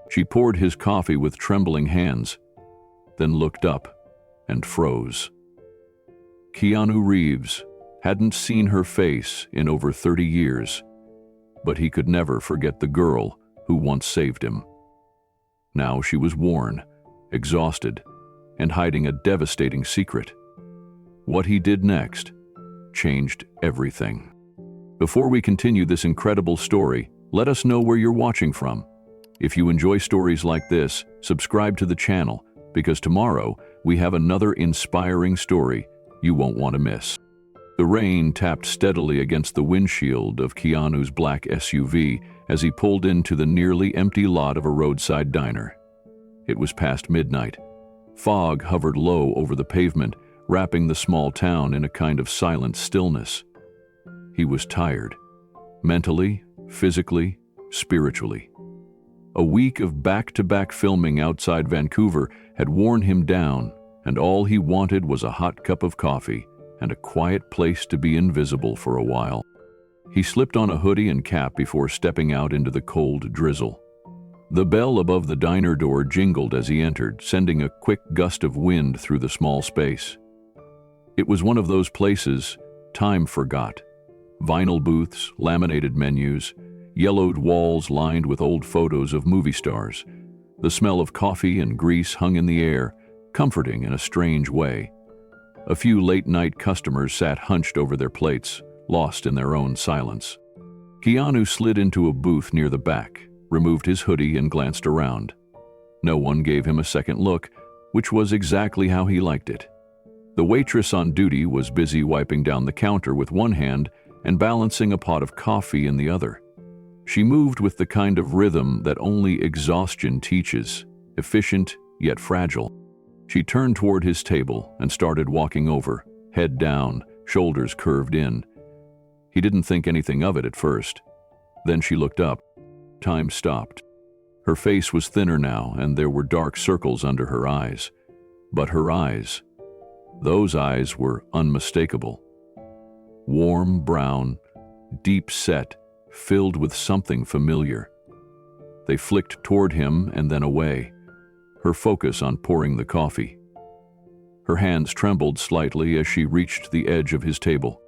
She poured his coffee with trembling hands, then looked up and froze. Keanu Reeves hadn't seen her face in over 30 years, but he could never forget the girl who once saved him. Now she was worn, exhausted, and hiding a devastating secret. What he did next changed everything. Before we continue this incredible story, let us know where you're watching from. If you enjoy stories like this, subscribe to the channel, because tomorrow we have another inspiring story you won't want to miss. The rain tapped steadily against the windshield of Keanu's black SUV as he pulled into the nearly empty lot of a roadside diner. It was past midnight. Fog hovered low over the pavement, wrapping the small town in a kind of silent stillness. He was tired, mentally, physically, spiritually. A week of back-to-back filming outside Vancouver had worn him down, and all he wanted was a hot cup of coffee and a quiet place to be invisible for a while. He slipped on a hoodie and cap before stepping out into the cold drizzle. The bell above the diner door jingled as he entered, sending a quick gust of wind through the small space. It was one of those places time forgot. Vinyl booths, laminated menus, yellowed walls lined with old photos of movie stars. The smell of coffee and grease hung in the air, comforting in a strange way. A few late-night customers sat hunched over their plates, lost in their own silence. Keanu slid into a booth near the back, removed his hoodie and glanced around. No one gave him a second look, which was exactly how he liked it. The waitress on duty was busy wiping down the counter with one hand and balancing a pot of coffee in the other. She moved with the kind of rhythm that only exhaustion teaches, efficient yet fragile. She turned toward his table and started walking over, head down, shoulders curved in. He didn't think anything of it at first. Then she looked up. Time stopped. Her face was thinner now, and there were dark circles under her eyes. But her eyes, those eyes were unmistakable. Warm brown, deep set, filled with something familiar. They flicked toward him and then away, her focus on pouring the coffee. Her hands trembled slightly as she reached the edge of his table.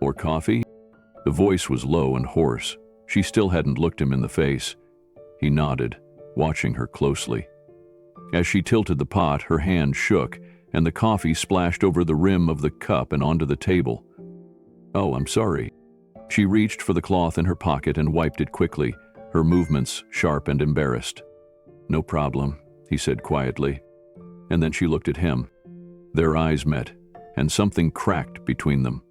"More coffee?" The voice was low and hoarse. She still hadn't looked him in the face. He nodded, watching her closely. As she tilted the pot, her hand shook, and the coffee splashed over the rim of the cup and onto the table. "Oh, I'm sorry." She reached for the cloth in her pocket and wiped it quickly, her movements sharp and embarrassed. "No problem," he said quietly. And then she looked at him. Their eyes met, and something cracked between them.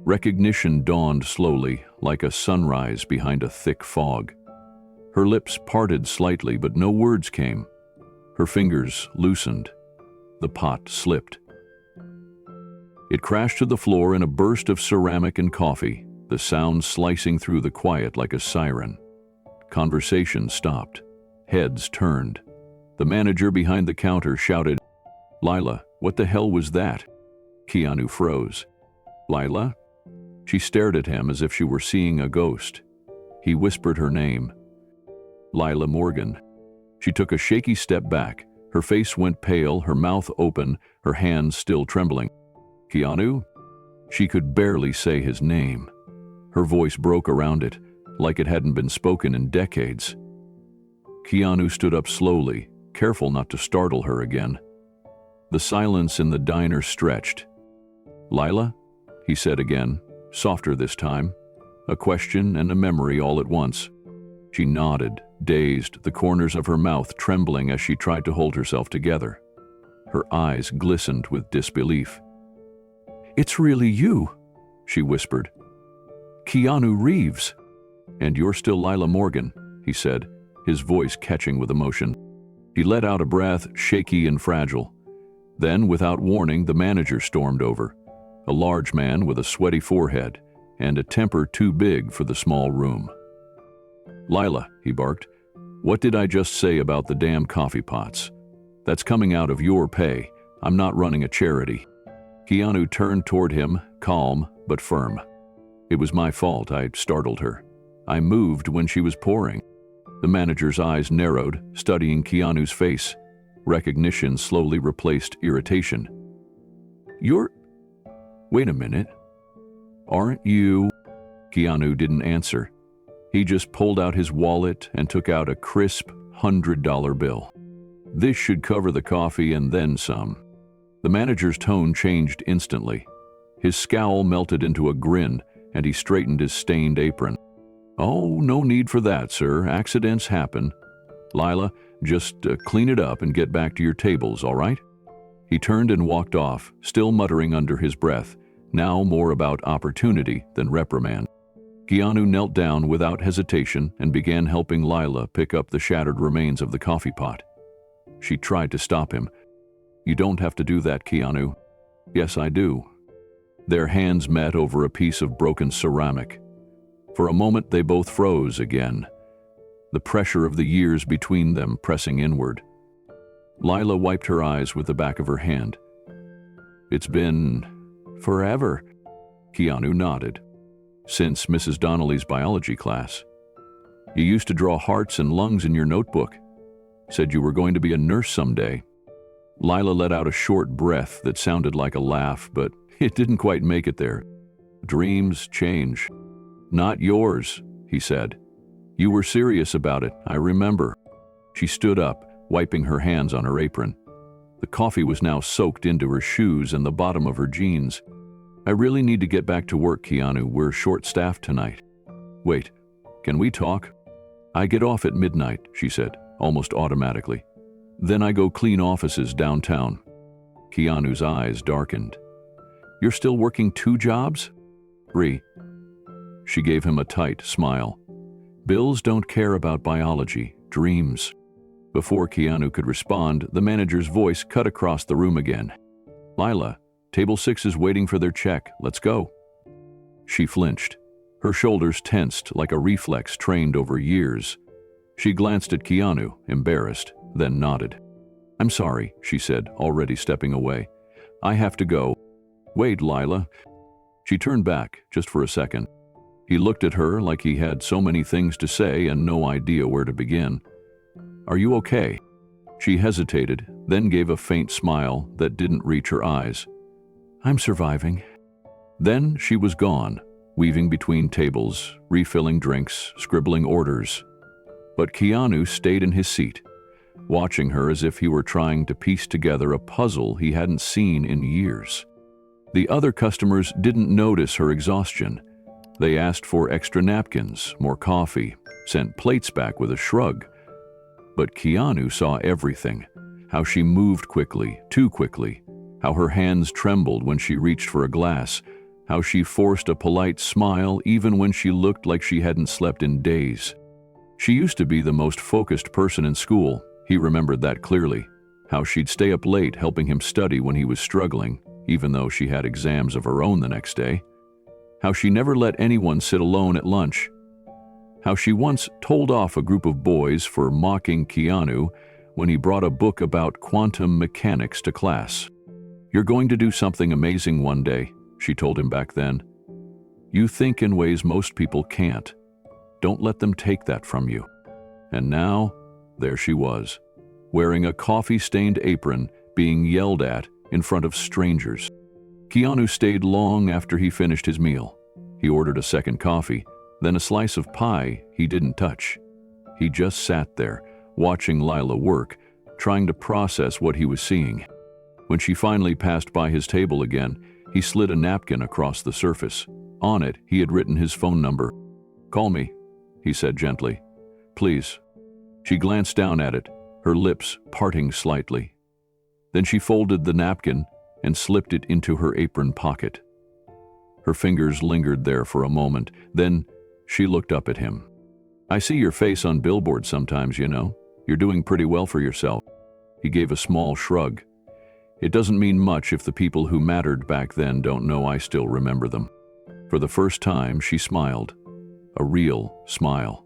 Recognition dawned slowly, like a sunrise behind a thick fog. Her lips parted slightly, but no words came. Her fingers loosened. The pot slipped. It crashed to the floor in a burst of ceramic and coffee, the sound slicing through the quiet like a siren. Conversation stopped. Heads turned. The manager behind the counter shouted, "Lila, what the hell was that?" Keanu froze. "Lila?" She stared at him as if she were seeing a ghost. He whispered her name. "Lila Morgan." She took a shaky step back. Her face went pale, her mouth open, her hands still trembling. "Keanu?" She could barely say his name. Her voice broke around it, like it hadn't been spoken in decades. Keanu stood up slowly, careful not to startle her again. The silence in the diner stretched. "Lila?" he said again, softer this time, a question and a memory all at once. She nodded, dazed, the corners of her mouth trembling as she tried to hold herself together. Her eyes glistened with disbelief. "It's really you," she whispered. "Keanu Reeves." "And you're still Lila Morgan," he said, his voice catching with emotion. He let out a breath, shaky and fragile. Then, without warning, the manager stormed over, a large man with a sweaty forehead and a temper too big for the small room. "Lila," he barked, "what did I just say about the damn coffee pots? That's coming out of your pay. I'm not running a charity." Keanu turned toward him, calm but firm. "It was my fault. I startled her. I moved when she was pouring." The manager's eyes narrowed, studying Keanu's face. Recognition slowly replaced irritation. "You're... Wait a minute. Aren't you..." Keanu didn't answer. He just pulled out his wallet and took out a crisp $100 bill. "This should cover the coffee and then some." The manager's tone changed instantly. His scowl melted into a grin, and he straightened his stained apron. "Oh, no need for that, sir. Accidents happen. Lila, just clean it up and get back to your tables, all right?" He turned and walked off, still muttering under his breath, now more about opportunity than reprimand. Keanu knelt down without hesitation and began helping Lila pick up the shattered remains of the coffee pot. She tried to stop him. "You don't have to do that, Keanu." "Yes, I do." Their hands met over a piece of broken ceramic. For a moment, they both froze again, the pressure of the years between them pressing inward. Lila wiped her eyes with the back of her hand. "It's been forever." Keanu nodded. "Since Mrs. Donnelly's biology class. You used to draw hearts and lungs in your notebook. Said you were going to be a nurse someday." Lila let out a short breath that sounded like a laugh, but it didn't quite make it there. "Dreams change." "Not yours," he said. "You were serious about it, I remember." She stood up, wiping her hands on her apron. The coffee was now soaked into her shoes and the bottom of her jeans. "I really need to get back to work, Keanu. We're short-staffed tonight." "Wait, can we talk?" "I get off at midnight," she said, almost automatically. "Then I go clean offices downtown." Keanu's eyes darkened. "You're still working 2 jobs?" "3." She gave him a tight smile. "Bills don't care about biology, dreams." Before Keanu could respond, the manager's voice cut across the room again. "Lila, table 6 is waiting for their check. Let's go." She flinched. Her shoulders tensed like a reflex trained over years. She glanced at Keanu, embarrassed, then nodded. "I'm sorry," she said, already stepping away. "I have to go." "Wait, Lila." She turned back, just for a second. He looked at her like he had so many things to say and no idea where to begin. "Are you okay?" She hesitated, then gave a faint smile that didn't reach her eyes. "I'm surviving." Then she was gone, weaving between tables, refilling drinks, scribbling orders. But Keanu stayed in his seat, watching her as if he were trying to piece together a puzzle he hadn't seen in years. The other customers didn't notice her exhaustion. They asked for extra napkins, more coffee, sent plates back with a shrug. But Keanu saw everything, how she moved quickly, too quickly, how her hands trembled when she reached for a glass, how she forced a polite smile even when she looked like she hadn't slept in days. She used to be the most focused person in school, he remembered that clearly, how she'd stay up late helping him study when he was struggling, even though she had exams of her own the next day. How she never let anyone sit alone at lunch. How she once told off a group of boys for mocking Keanu when he brought a book about quantum mechanics to class. "You're going to do something amazing one day," she told him back then. "You think in ways most people can't. Don't let them take that from you." And now, there she was, wearing a coffee-stained apron, being yelled at in front of strangers. Keanu stayed long after he finished his meal. He ordered a second coffee, then a slice of pie he didn't touch. He just sat there, watching Lila work, trying to process what he was seeing. When she finally passed by his table again, he slid a napkin across the surface. On it, he had written his phone number. "Call me," he said gently. "Please." She glanced down at it, her lips parting slightly. Then she folded the napkin and slipped it into her apron pocket. Her fingers lingered there for a moment, then she looked up at him. "I see your face on billboards sometimes, you know. You're doing pretty well for yourself." He gave a small shrug. "It doesn't mean much if the people who mattered back then don't know I still remember them." For the first time, she smiled. A real smile.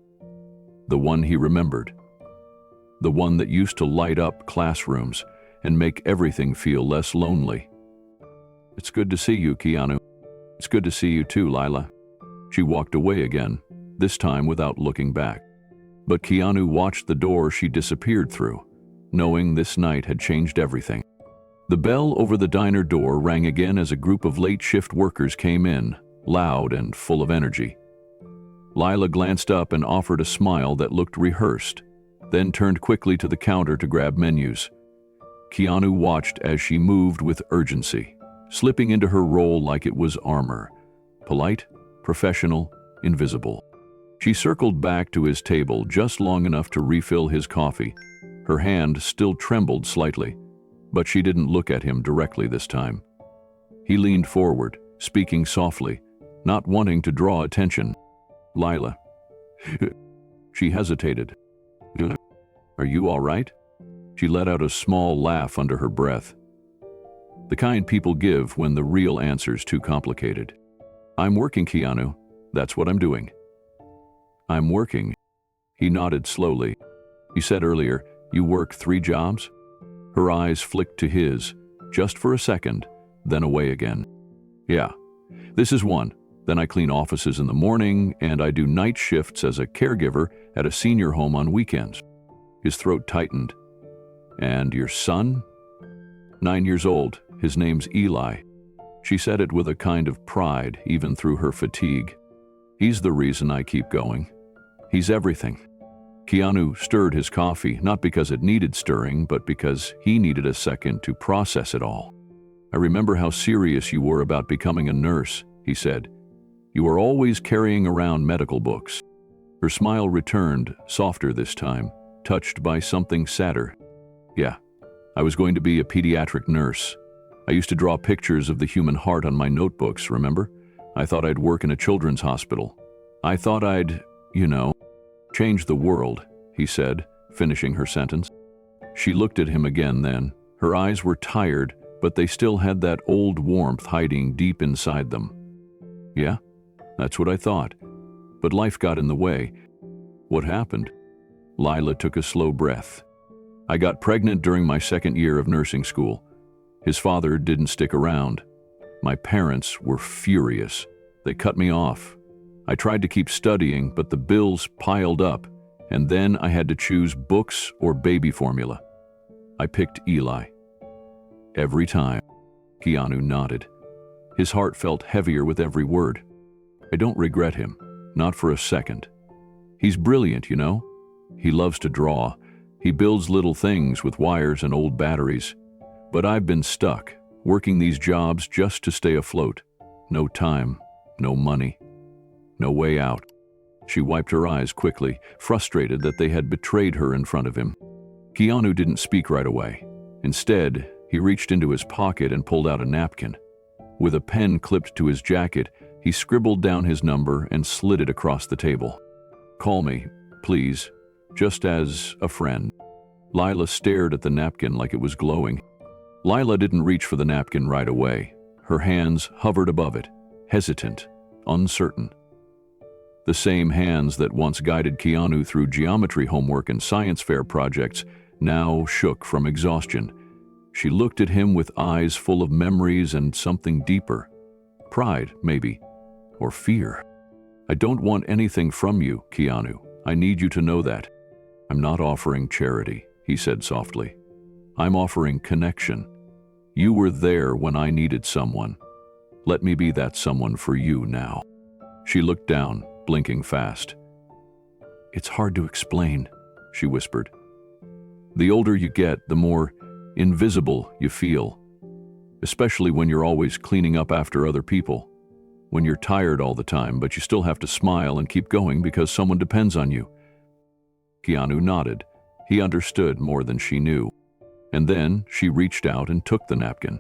The one he remembered. The one that used to light up classrooms and make everything feel less lonely. "It's good to see you, Keanu." "It's good to see you too, Lila." She walked away again, this time without looking back. But Keanu watched the door she disappeared through, knowing this night had changed everything. The bell over the diner door rang again as a group of late-shift workers came in, loud and full of energy. Lila glanced up and offered a smile that looked rehearsed, then turned quickly to the counter to grab menus. Keanu watched as she moved with urgency, slipping into her role like it was armor. Polite, professional, invisible. She circled back to his table just long enough to refill his coffee. Her hand still trembled slightly, but she didn't look at him directly this time. He leaned forward, speaking softly, not wanting to draw attention. "Lila." She hesitated. "Are you all right?" She let out a small laugh under her breath. The kind people give when the real answer's too complicated. "I'm working, Keanu. That's what I'm doing." "I'm working." He nodded slowly. "You said earlier, you work 3 jobs?" Her eyes flicked to his, just for a second, then away again. "Yeah, this is one. Then I clean offices in the morning, and I do night shifts as a caregiver at a senior home on weekends." His throat tightened. "And your son?" 9 years old. His name's Eli." She said it with a kind of pride, even through her fatigue. "He's the reason I keep going. He's everything." Keanu stirred his coffee, not because it needed stirring, but because he needed a second to process it all. "I remember how serious you were about becoming a nurse," he said. "You were always carrying around medical books." Her smile returned, softer this time, touched by something sadder. "Yeah, I was going to be a pediatric nurse. I used to draw pictures of the human heart on my notebooks, remember? I thought I'd work in a children's hospital. I thought I'd, change the world," he said, finishing her sentence. She looked at him again then. Her eyes were tired, but they still had that old warmth hiding deep inside them. "Yeah, that's what I thought. But life got in the way." "What happened?" Lila took a slow breath. "I got pregnant during my 2nd year of nursing school. His father didn't stick around. My parents were furious. They cut me off. I tried to keep studying, but the bills piled up, and then I had to choose books or baby formula. I picked Eli. Every time." Keanu nodded. His heart felt heavier with every word. "I don't regret him, not for a second. He's brilliant, He loves to draw. He builds little things with wires and old batteries. But I've been stuck, working these jobs just to stay afloat. No time, no money, no way out." She wiped her eyes quickly, frustrated that they had betrayed her in front of him. Keanu didn't speak right away. Instead, he reached into his pocket and pulled out a napkin. With a pen clipped to his jacket, he scribbled down his number and slid it across the table. "Call me, please, just as a friend." Lila stared at the napkin like it was glowing. Lila didn't reach for the napkin right away. Her hands hovered above it, hesitant, uncertain. The same hands that once guided Keanu through geometry homework and science fair projects now shook from exhaustion. She looked at him with eyes full of memories and something deeper. Pride, maybe, or fear. "I don't want anything from you, Keanu. I need you to know that." "I'm not offering charity," he said softly. "I'm offering connection. You were there when I needed someone. Let me be that someone for you now." She looked down, blinking fast. "It's hard to explain," she whispered. "The older you get, the more invisible you feel, especially when you're always cleaning up after other people. When you're tired all the time, but you still have to smile and keep going because someone depends on you." Keanu nodded. He understood more than she knew. And then she reached out and took the napkin.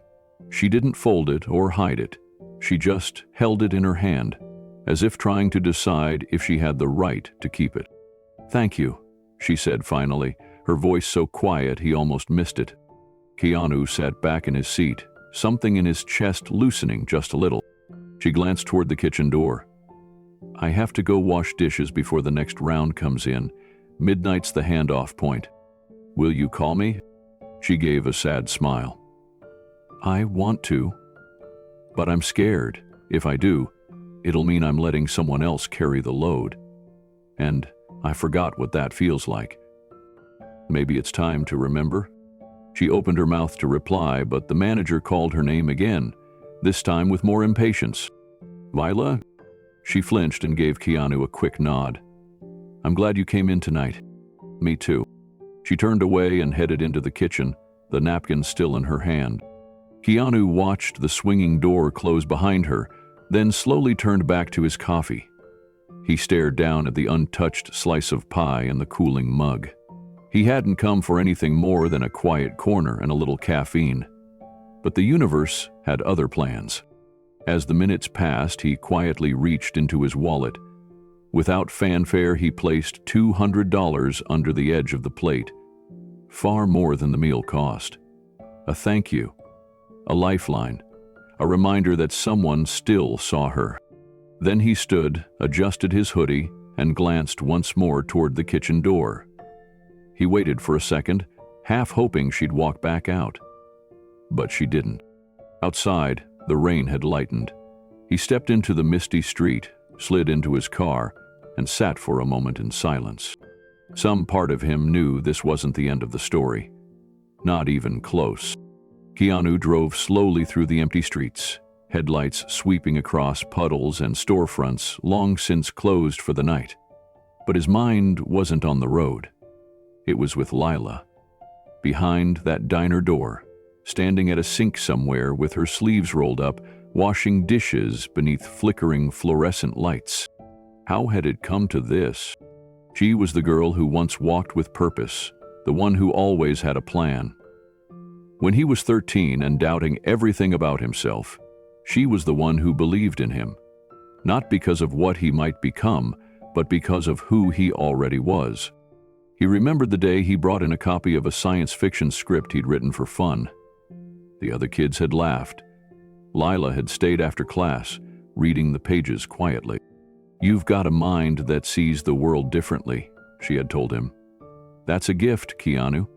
She didn't fold it or hide it. She just held it in her hand, as if trying to decide if she had the right to keep it. "Thank you," she said finally, her voice so quiet he almost missed it. Keanu sat back in his seat, something in his chest loosening just a little. She glanced toward the kitchen door. "I have to go wash dishes before the next round comes in. Midnight's the handoff point. Will you call me?" She gave a sad smile. "I want to, but I'm scared. If I do, it'll mean I'm letting someone else carry the load. And I forgot what that feels like. Maybe it's time to remember? She opened her mouth to reply, but the manager called her name again, this time with more impatience. Lila? She flinched and gave Keanu a quick nod. I'm glad you came in tonight. Me too. She turned away and headed into the kitchen, the napkin still in her hand. Keanu watched the swinging door close behind her, then slowly turned back to his coffee. He stared down at the untouched slice of pie and the cooling mug. He hadn't come for anything more than a quiet corner and a little caffeine. But the universe had other plans. As the minutes passed, he quietly reached into his wallet. Without fanfare, he placed $200 under the edge of the plate. Far more than the meal cost. A thank you. A lifeline. A reminder that someone still saw her. Then he stood, adjusted his hoodie, and glanced once more toward the kitchen door. He waited for a second, half hoping she'd walk back out. But she didn't. Outside, the rain had lightened. He stepped into the misty street, slid into his car, and sat for a moment in silence. Some part of him knew this wasn't the end of the story. Not even close. Keanu drove slowly through the empty streets, headlights sweeping across puddles and storefronts long since closed for the night. But his mind wasn't on the road. It was with Lila. Behind that diner door, standing at a sink somewhere with her sleeves rolled up, washing dishes beneath flickering fluorescent lights. How had it come to this? She was the girl who once walked with purpose, the one who always had a plan. When he was 13 and doubting everything about himself, she was the one who believed in him, not because of what he might become, but because of who he already was. He remembered the day he brought in a copy of a science fiction script he'd written for fun. The other kids had laughed. Lila had stayed after class, reading the pages quietly. You've got a mind that sees the world differently, she had told him. That's a gift, Keanu.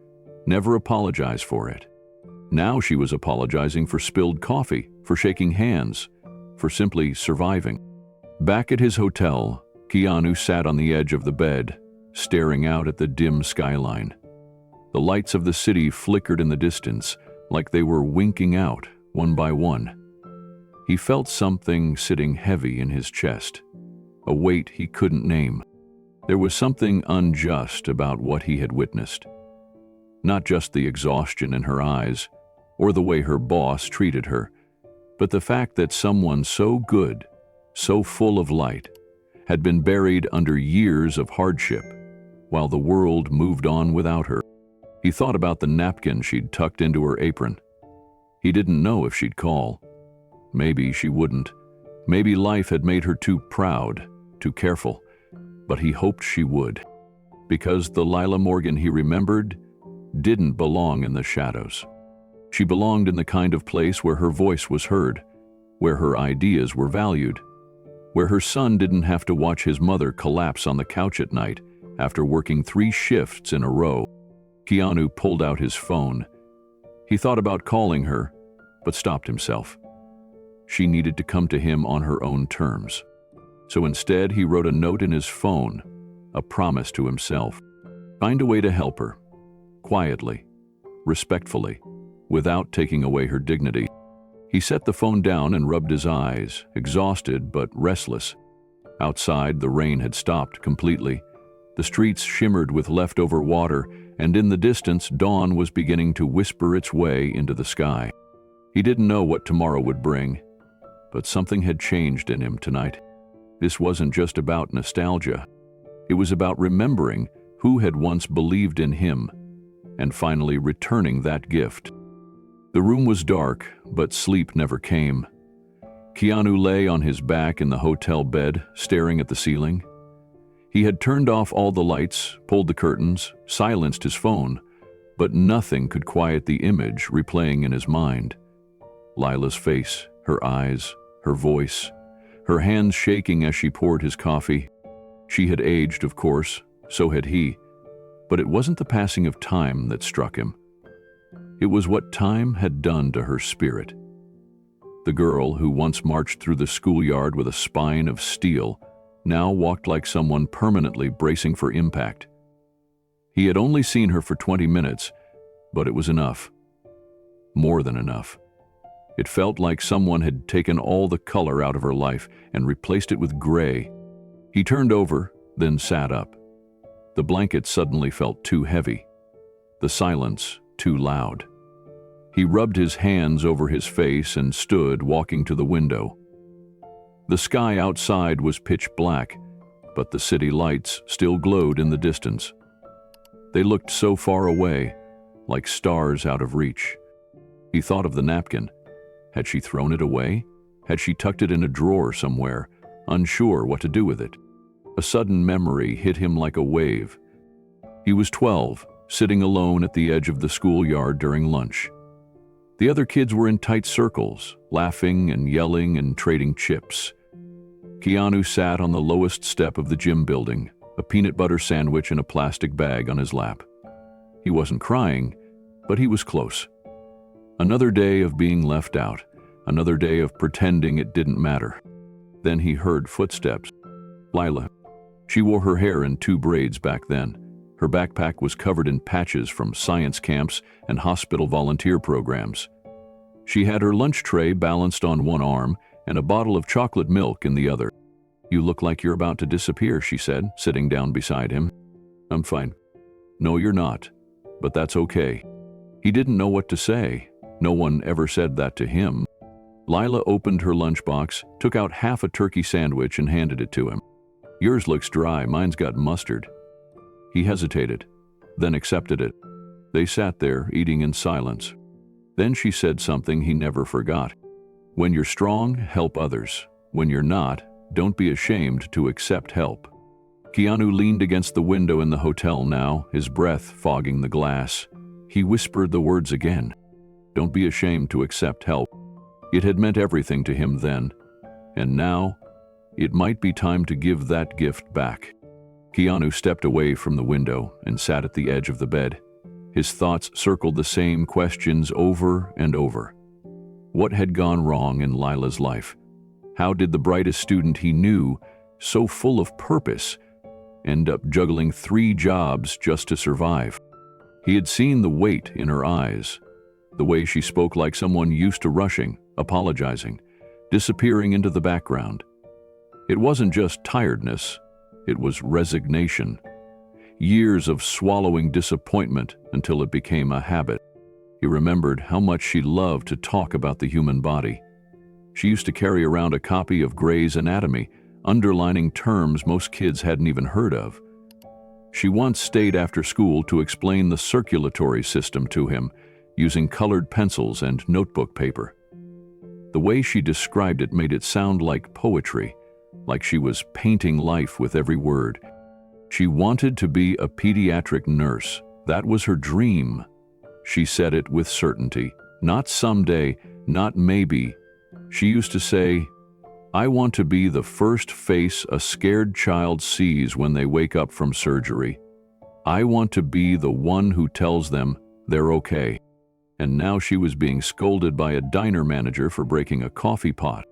Never apologize for it. Now she was apologizing for spilled coffee, for shaking hands, for simply surviving. Back at his hotel, Keanu sat on the edge of the bed, staring out at the dim skyline. The lights of the city flickered in the distance, like they were winking out, one by one. He felt something sitting heavy in his chest, a weight he couldn't name. There was something unjust about what he had witnessed. Not just the exhaustion in her eyes, or the way her boss treated her, but the fact that someone so good, so full of light, had been buried under years of hardship, while the world moved on without her. He thought about the napkin she'd tucked into her apron. He didn't know if she'd call. Maybe she wouldn't. Maybe life had made her too proud, too careful. But he hoped she would. Because the Lila Morgan he remembered didn't belong in the shadows. She belonged in the kind of place where her voice was heard, where her ideas were valued, where her son didn't have to watch his mother collapse on the couch at night after working 3 shifts in a row. Keanu pulled out his phone. He thought about calling her, but stopped himself. She needed to come to him on her own terms. So instead, he wrote a note in his phone, a promise to himself. Find a way to help her, quietly, respectfully, without taking away her dignity. He set the phone down and rubbed his eyes, exhausted but restless. Outside, the rain had stopped completely. The streets shimmered with leftover water, and in the distance, dawn was beginning to whisper its way into the sky. He didn't know what tomorrow would bring, but something had changed in him tonight. This wasn't just about nostalgia. It was about remembering who had once believed in him, and finally returning that gift. The room was dark, but sleep never came. Keanu lay on his back in the hotel bed, staring at the ceiling. He had turned off all the lights, pulled the curtains, silenced his phone, but nothing could quiet the image replaying in his mind. Lila's face, her eyes, her voice, her hands shaking as she poured his coffee. She had aged, of course, so had he, but it wasn't the passing of time that struck him. It was what time had done to her spirit. The girl who once marched through the schoolyard with a spine of steel now walked like someone permanently bracing for impact. He had only seen her for 20 minutes, but it was enough. More than enough. It felt like someone had taken all the color out of her life and replaced it with gray. He turned over, then sat up. The blanket suddenly felt too heavy. The silence too loud. He rubbed his hands over his face and stood walking to the window. The sky outside was pitch black, but the city lights still glowed in the distance. They looked so far away, like stars out of reach. He thought of the napkin. Had she thrown it away? Had she tucked it in a drawer somewhere, unsure what to do with it? A sudden memory hit him like a wave. He was 12, sitting alone at the edge of the schoolyard during lunch. The other kids were in tight circles, laughing and yelling and trading chips. Keanu sat on the lowest step of the gym building, a peanut butter sandwich in a plastic bag on his lap. He wasn't crying, but he was close. Another day of being left out, another day of pretending it didn't matter. Then he heard footsteps. Lila. She wore her hair in 2 braids back then. Her backpack was covered in patches from science camps and hospital volunteer programs. She had her lunch tray balanced on one arm and a bottle of chocolate milk in the other. "You look like you're about to disappear," she said, sitting down beside him. "I'm fine." "No, you're not. But that's okay." He didn't know what to say. No one ever said that to him. Lila opened her lunchbox, took out half a turkey sandwich and handed it to him. "Yours looks dry, mine's got mustard." He hesitated, then accepted it. They sat there, eating in silence. Then she said something he never forgot. "When you're strong, help others. When you're not, don't be ashamed to accept help." Keanu leaned against the window in the hotel now, his breath fogging the glass. He whispered the words again. Don't be ashamed to accept help. It had meant everything to him then, and now it might be time to give that gift back. Keanu stepped away from the window and sat at the edge of the bed. His thoughts circled the same questions over and over. What had gone wrong in Lila's life? How did the brightest student he knew, so full of purpose, end up juggling 3 jobs just to survive? He had seen the weight in her eyes, the way she spoke like someone used to rushing, apologizing, disappearing into the background. It wasn't just tiredness, it was resignation. Years of swallowing disappointment until it became a habit. He remembered how much she loved to talk about the human body. She used to carry around a copy of Gray's Anatomy, underlining terms most kids hadn't even heard of. She once stayed after school to explain the circulatory system to him, using colored pencils and notebook paper. The way she described it made it sound like poetry, like she was painting life with every word. She wanted to be a pediatric nurse. That was her dream. She said it with certainty. Not someday, not maybe. She used to say, "I want to be the first face a scared child sees when they wake up from surgery. I want to be the one who tells them they're okay." And now she was being scolded by a diner manager for breaking a coffee pot.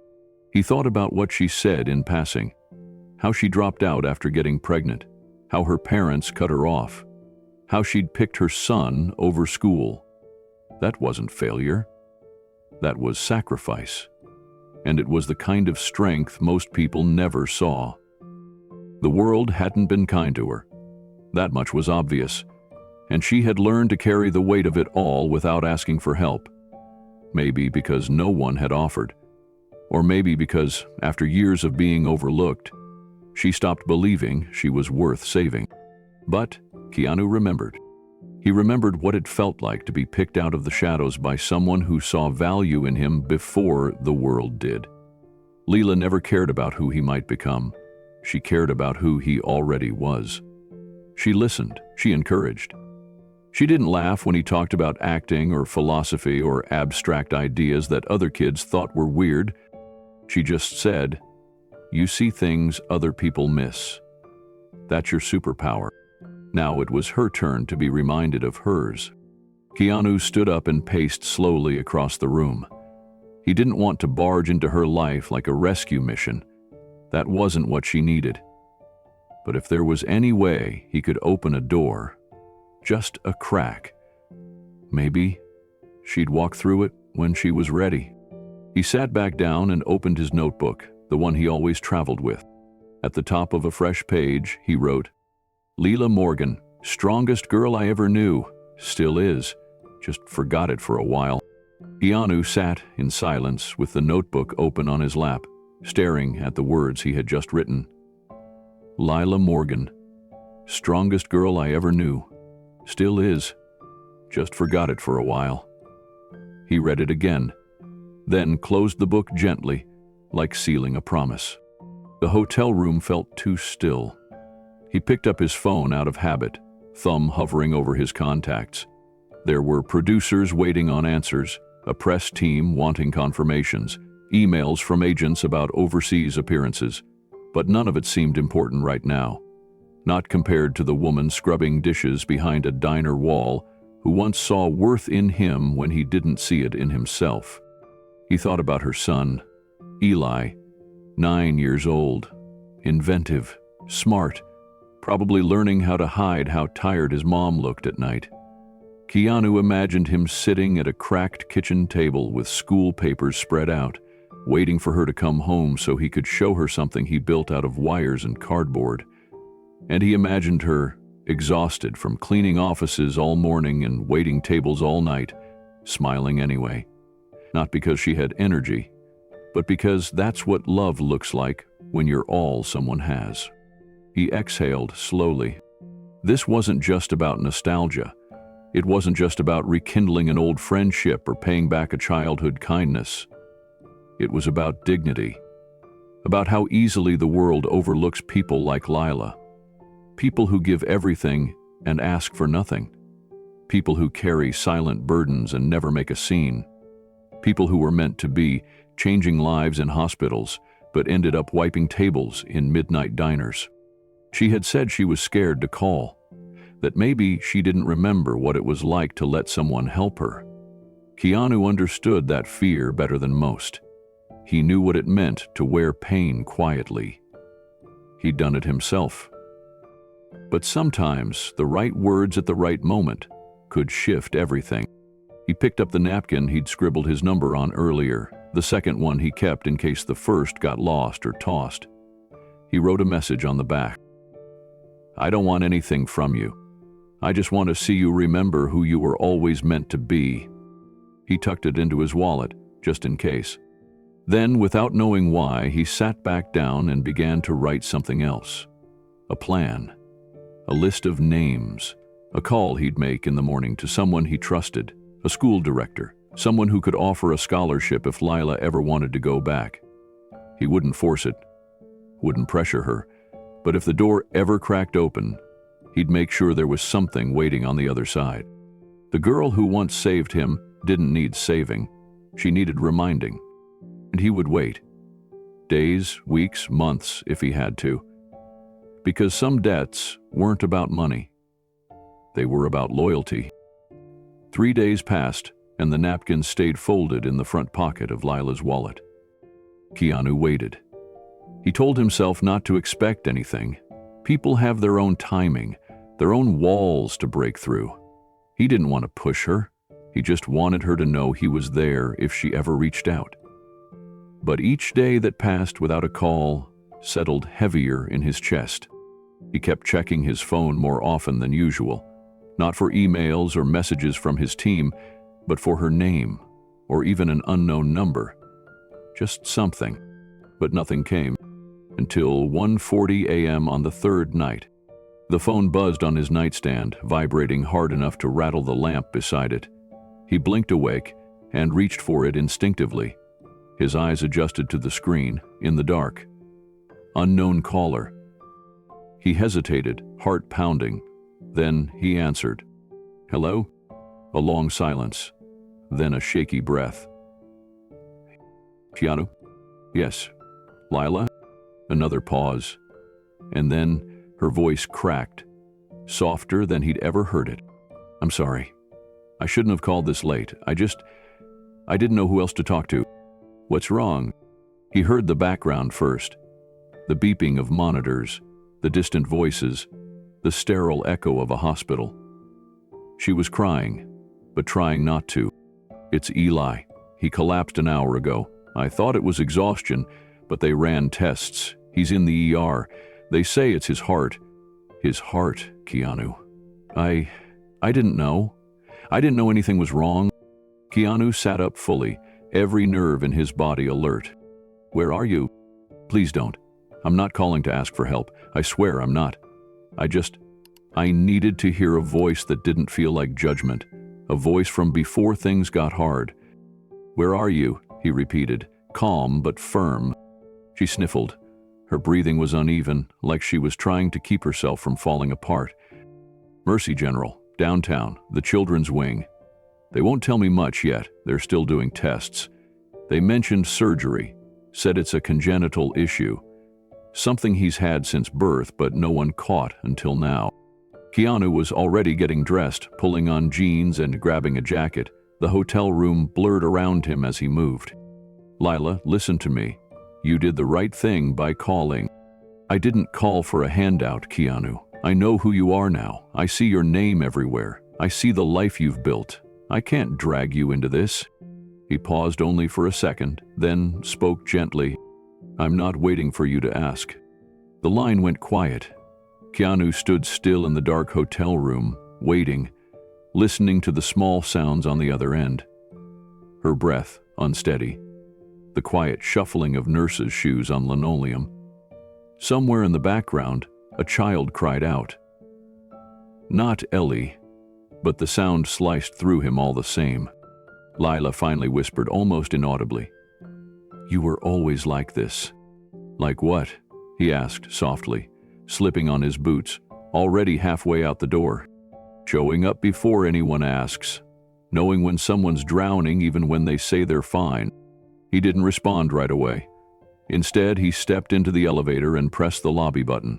He thought about what she said in passing, how she dropped out after getting pregnant, how her parents cut her off, how she'd picked her son over school. That wasn't failure. That was sacrifice. And it was the kind of strength most people never saw. The world hadn't been kind to her. That much was obvious. And she had learned to carry the weight of it all without asking for help. Maybe because no one had offered. Or maybe because, after years of being overlooked, she stopped believing she was worth saving. But Keanu remembered. He remembered what it felt like to be picked out of the shadows by someone who saw value in him before the world did. Lila never cared about who he might become. She cared about who he already was. She listened. She encouraged. She didn't laugh when he talked about acting or philosophy or abstract ideas that other kids thought were weird. She just said, "You see things other people miss. That's your superpower." Now it was her turn to be reminded of hers. Keanu stood up and paced slowly across the room. He didn't want to barge into her life like a rescue mission. That wasn't what she needed. But if there was any way he could open a door, just a crack, maybe she'd walk through it when she was ready. He sat back down and opened his notebook, the one he always traveled with. At the top of a fresh page, he wrote, "Lila Morgan, strongest girl I ever knew. Still is. Just forgot it for a while." Keanu sat in silence with the notebook open on his lap, staring at the words he had just written. Lila Morgan, strongest girl I ever knew. Still is. Just forgot it for a while. He read it again, then closed the book gently, like sealing a promise. The hotel room felt too still. He picked up his phone out of habit, thumb hovering over his contacts. There were producers waiting on answers, a press team wanting confirmations, emails from agents about overseas appearances, but none of it seemed important right now. Not compared to the woman scrubbing dishes behind a diner wall who once saw worth in him when he didn't see it in himself. He thought about her son, Eli, 9 years old, inventive, smart, probably learning how to hide how tired his mom looked at night. Keanu imagined him sitting at a cracked kitchen table with school papers spread out, waiting for her to come home so he could show her something he built out of wires and cardboard. And he imagined her, exhausted from cleaning offices all morning and waiting tables all night, smiling anyway. Not because she had energy, but because that's what love looks like when you're all someone has. He exhaled slowly. This wasn't just about nostalgia. It wasn't just about rekindling an old friendship or paying back a childhood kindness. It was about dignity, about how easily the world overlooks people like Lila. People who give everything and ask for nothing. People who carry silent burdens and never make a scene. People who were meant to be, changing lives in hospitals, but ended up wiping tables in midnight diners. She had said she was scared to call, that maybe she didn't remember what it was like to let someone help her. Keanu understood that fear better than most. He knew what it meant to wear pain quietly. He'd done it himself. But sometimes the right words at the right moment could shift everything. He picked up the napkin he'd scribbled his number on earlier, the second one he kept in case the first got lost or tossed. He wrote a message on the back. "I don't want anything from you. I just want to see you remember who you were always meant to be." He tucked it into his wallet, just in case. Then, without knowing why, he sat back down and began to write something else. A plan. A list of names. A call he'd make in the morning to someone he trusted, a school director, someone who could offer a scholarship if Lila ever wanted to go back. He wouldn't force it, wouldn't pressure her, but if the door ever cracked open, he'd make sure there was something waiting on the other side. The girl who once saved him didn't need saving. She needed reminding. And he would wait. Days, weeks, months, if he had to. Because some debts weren't about money. They were about loyalty. 3 days passed, and the napkin stayed folded in the front pocket of Lila's wallet. Keanu waited. He told himself not to expect anything. People have their own timing, their own walls to break through. He didn't want to push her. He just wanted her to know he was there if she ever reached out. But each day that passed without a call settled heavier in his chest. He kept checking his phone more often than usual, not for emails or messages from his team, but for her name, or even an unknown number. Just something, but nothing came, until 1:40 a.m. on the third night. The phone buzzed on his nightstand, vibrating hard enough to rattle the lamp beside it. He blinked awake and reached for it instinctively. His eyes adjusted to the screen, in the dark. Unknown caller. He hesitated, heart pounding. Then he answered. "Hello?" A long silence, then a shaky breath. "Keanu?" "Yes." "Lila?" Another pause. And then her voice cracked, softer than he'd ever heard it. "I'm sorry. I shouldn't have called this late. I didn't know who else to talk to." "What's wrong?" He heard the background first. The beeping of monitors, the distant voices, the sterile echo of a hospital. She was crying, but trying not to. "It's Eli. He collapsed an hour ago. I thought it was exhaustion, but they ran tests. He's in the ER. They say it's his heart." "His heart, Keanu. I didn't know. I didn't know anything was wrong." Keanu sat up fully, every nerve in his body alert. "Where are you?" "Please don't. I'm not calling to ask for help. I swear I'm not. I needed to hear a voice that didn't feel like judgment, a voice from before things got hard. "Where are you?" he repeated, calm but firm. She sniffled. Her breathing was uneven, like she was trying to keep herself from falling apart. "Mercy General, downtown, the children's wing. They won't tell me much yet. They're still doing tests. They mentioned surgery, said it's a congenital issue. Something he's had since birth, but no one caught until now." Keanu was already getting dressed, pulling on jeans and grabbing a jacket. The hotel room blurred around him as he moved. "Lila, listen to me. You did the right thing by calling." "I didn't call for a handout, Keanu. I know who you are now. I see your name everywhere. I see the life you've built. I can't drag you into this." He paused only for a second, then spoke gently. "I'm not waiting for you to ask." The line went quiet. Keanu stood still in the dark hotel room, waiting, listening to the small sounds on the other end. Her breath, unsteady. The quiet shuffling of nurses' shoes on linoleum. Somewhere in the background, a child cried out. Not Ellie, but the sound sliced through him all the same. Lila finally whispered almost inaudibly. "You were always like this." "Like what?" he asked softly, slipping on his boots, already halfway out the door. "Showing up before anyone asks, knowing when someone's drowning even when they say they're fine." He didn't respond right away. Instead, he stepped into the elevator and pressed the lobby button.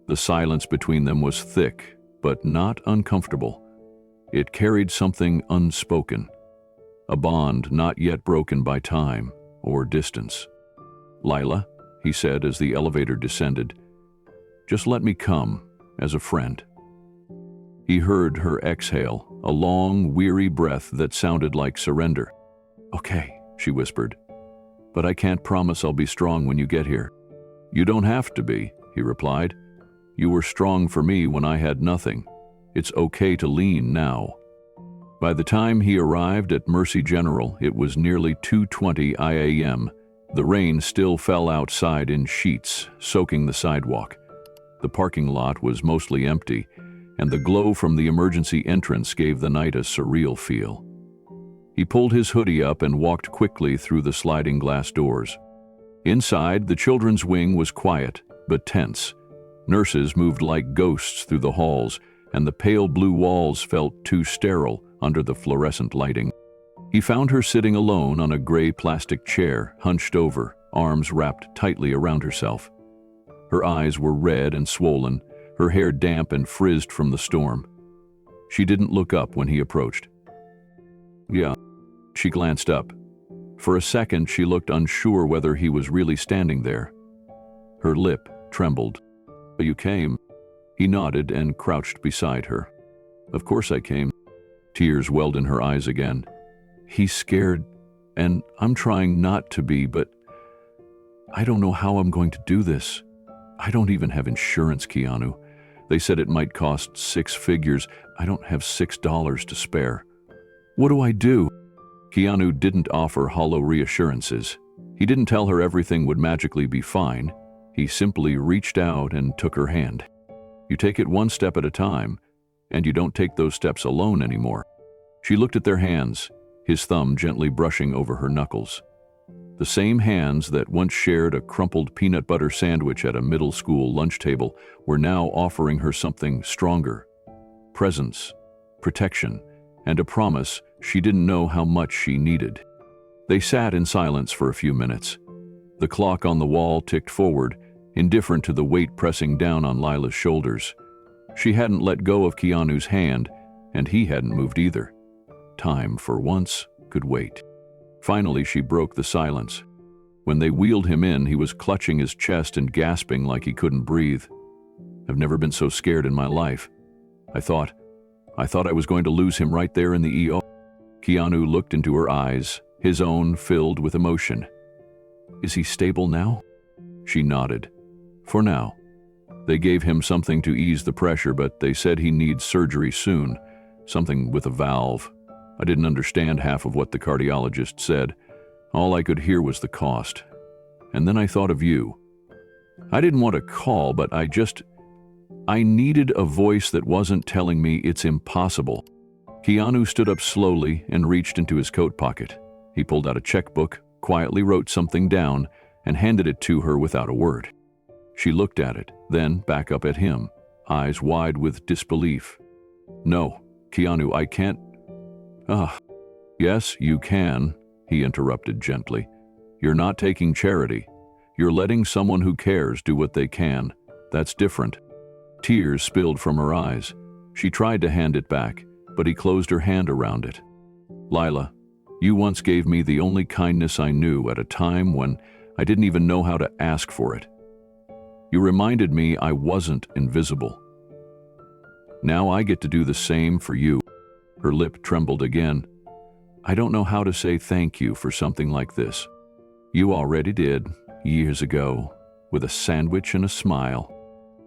The silence between them was thick, but not uncomfortable. It carried something unspoken, a bond not yet broken by time or distance. "Lila," he said as the elevator descended, "just let me come, as a friend." He heard her exhale, a long, weary breath that sounded like surrender. "Okay," she whispered, "but I can't promise I'll be strong when you get here." "You don't have to be," he replied. "You were strong for me when I had nothing. It's okay to lean now." By the time he arrived at Mercy General, it was nearly 2:20 a.m. The rain still fell outside in sheets, soaking the sidewalk. The parking lot was mostly empty, and the glow from the emergency entrance gave the night a surreal feel. He pulled his hoodie up and walked quickly through the sliding glass doors. Inside, the children's wing was quiet, but tense. Nurses moved like ghosts through the halls, and the pale blue walls felt too sterile under the fluorescent lighting. He found her sitting alone on a gray plastic chair, hunched over, arms wrapped tightly around herself. Her eyes were red and swollen, her hair damp and frizzed from the storm. She didn't look up when he approached. "Yeah." She glanced up. For a second, she looked unsure whether he was really standing there. Her lip trembled. "You came." He nodded and crouched beside her. "Of course I came." Tears welled in her eyes again. "He's scared, and I'm trying not to be, but I don't know how I'm going to do this. I don't even have insurance, Keanu. They said it might cost 6 figures. I don't have $6 to spare. What do I do?" Keanu didn't offer hollow reassurances. He didn't tell her everything would magically be fine. He simply reached out and took her hand. "You take it one step at a time, and you don't take those steps alone anymore." She looked at their hands, his thumb gently brushing over her knuckles. The same hands that once shared a crumpled peanut butter sandwich at a middle school lunch table were now offering her something stronger. Presence, protection, and a promise she didn't know how much she needed. They sat in silence for a few minutes. The clock on the wall ticked forward, indifferent to the weight pressing down on Lila's shoulders. She hadn't let go of Keanu's hand, and he hadn't moved either. Time, for once, could wait. Finally, she broke the silence. When they wheeled him in, he was clutching his chest and gasping like he couldn't breathe. I've never been so scared in my life. I thought I was going to lose him right there in the ER. Keanu looked into her eyes, his own filled with emotion. Is he stable now? She nodded. For now. They gave him something to ease the pressure, but they said he needs surgery soon, something with a valve. I didn't understand half of what the cardiologist said. All I could hear was the cost. And then I thought of you. I didn't want to call, but I needed a voice that wasn't telling me it's impossible. Keanu stood up slowly and reached into his coat pocket. He pulled out a checkbook, quietly wrote something down, and handed it to her without a word. She looked at it, then back up at him, eyes wide with disbelief. No, Keanu, I can't. Yes, you can, he interrupted gently. You're not taking charity. You're letting someone who cares do what they can. That's different. Tears spilled from her eyes. She tried to hand it back, but he closed her hand around it. Lila, you once gave me the only kindness I knew at a time when I didn't even know how to ask for it. You reminded me I wasn't invisible. Now I get to do the same for you. Her lip trembled again. I don't know how to say thank you for something like this. You already did, years ago, with a sandwich and a smile.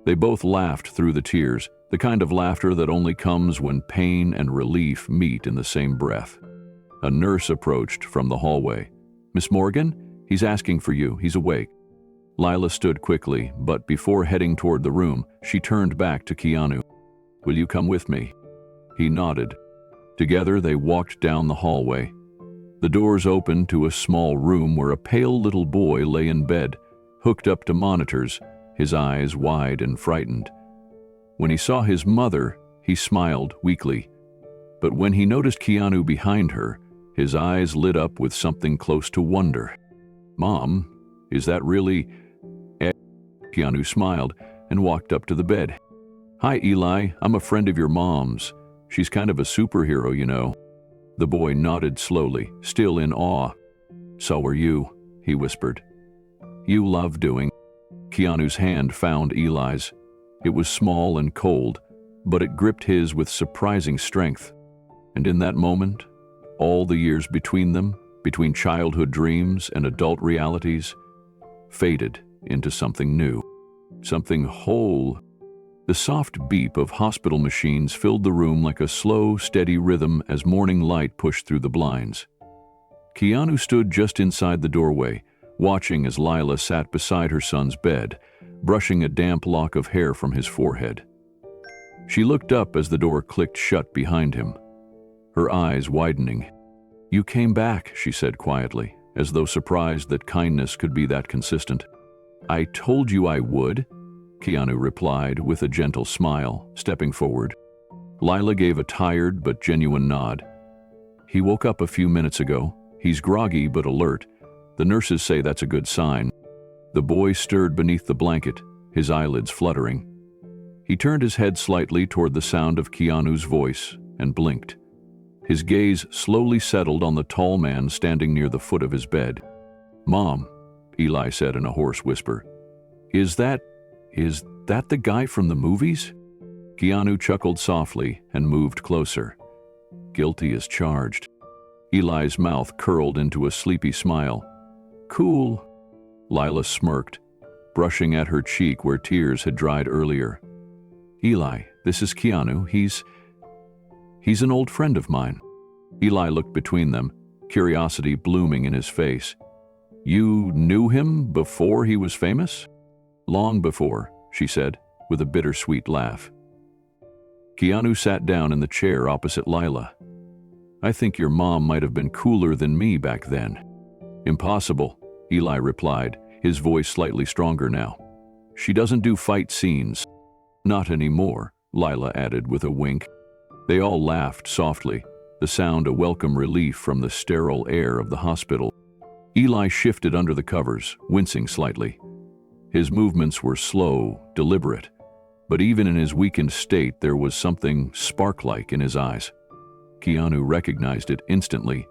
They both laughed through the tears, the kind of laughter that only comes when pain and relief meet in the same breath. A nurse approached from the hallway. Miss Morgan, he's asking for you. He's awake. Lila stood quickly, but before heading toward the room, she turned back to Keanu. Will you come with me? He nodded. Together they walked down the hallway. The doors opened to a small room where a pale little boy lay in bed, hooked up to monitors, his eyes wide and frightened. When he saw his mother, he smiled weakly. But when he noticed Keanu behind her, his eyes lit up with something close to wonder. Mom, is that really... Keanu smiled and walked up to the bed. Hi, Eli. I'm a friend of your mom's. She's kind of a superhero, you know. The boy nodded slowly, still in awe. So are you, he whispered. You love doing. Keanu's hand found Eli's. It was small and cold, but it gripped his with surprising strength. And in that moment, all the years between them, between childhood dreams and adult realities, faded into something new, something whole. The soft beep of hospital machines filled the room like a slow, steady rhythm as morning light pushed through the blinds. Keanu stood just inside the doorway, watching as Lila sat beside her son's bed, brushing a damp lock of hair from his forehead. She looked up as the door clicked shut behind him, her eyes widening. You came back, she said quietly, as though surprised that kindness could be that consistent. I told you I would, Keanu replied with a gentle smile, stepping forward. Lila gave a tired but genuine nod. He woke up a few minutes ago. He's groggy but alert. The nurses say that's a good sign. The boy stirred beneath the blanket, his eyelids fluttering. He turned his head slightly toward the sound of Keanu's voice and blinked. His gaze slowly settled on the tall man standing near the foot of his bed. Mom, Eli said in a hoarse whisper. Is that the guy from the movies? Keanu chuckled softly and moved closer. Guilty as charged. Eli's mouth curled into a sleepy smile. Cool. Lila smirked, brushing at her cheek where tears had dried earlier. Eli, this is Keanu. He's an old friend of mine. Eli looked between them, curiosity blooming in his face. You knew him before he was famous? Long before, she said, with a bittersweet laugh. Keanu sat down in the chair opposite Lila. I think your mom might have been cooler than me back then. Impossible, Eli replied, his voice slightly stronger now. She doesn't do fight scenes. Not anymore, Lila added with a wink. They all laughed softly, the sound a welcome relief from the sterile air of the hospital. Eli shifted under the covers, wincing slightly. His movements were slow, deliberate, but even in his weakened state there was something spark-like in his eyes. Keanu recognized it instantly.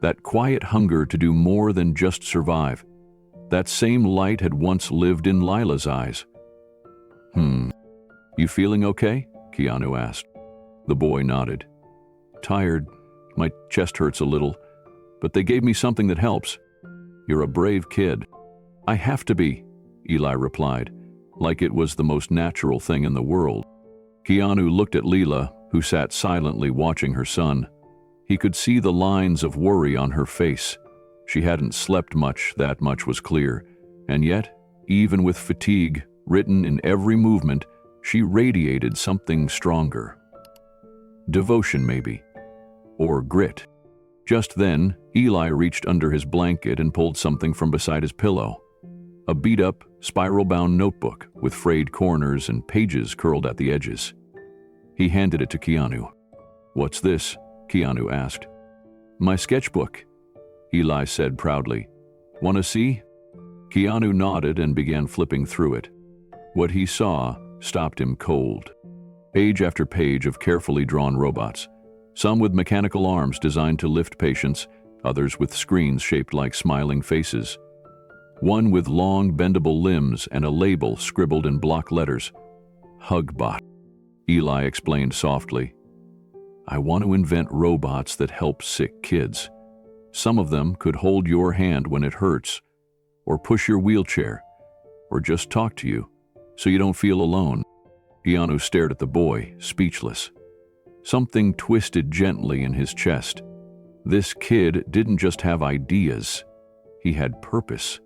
That quiet hunger to do more than just survive, That same light had once lived in Lila's eyes. You feeling okay?" Keanu asked. The boy nodded. "Tired. My chest hurts a little, but they gave me something that helps." "You're a brave kid." "I have to be," Eli replied, like it was the most natural thing in the world. Keanu looked at Lila, who sat silently watching her son. He could see the lines of worry on her face. She hadn't slept much, that much was clear, and yet, even with fatigue written in every movement, she radiated something stronger. Devotion, maybe. Or grit. Just then, Eli reached under his blanket and pulled something from beside his pillow. A beat-up, spiral-bound notebook with frayed corners and pages curled at the edges. He handed it to Keanu. "What's this?" Keanu asked. "My sketchbook," Eli said proudly. "Want to see?" Keanu nodded and began flipping through it. What he saw stopped him cold. Page after page of carefully drawn robots, some with mechanical arms designed to lift patients, others with screens shaped like smiling faces. One with long, bendable limbs and a label scribbled in block letters. "Hugbot," Eli explained softly. "I want to invent robots that help sick kids. Some of them could hold your hand when it hurts, or push your wheelchair, or just talk to you, so you don't feel alone." Keanu stared at the boy, speechless. Something twisted gently in his chest. This kid didn't just have ideas. He had purpose.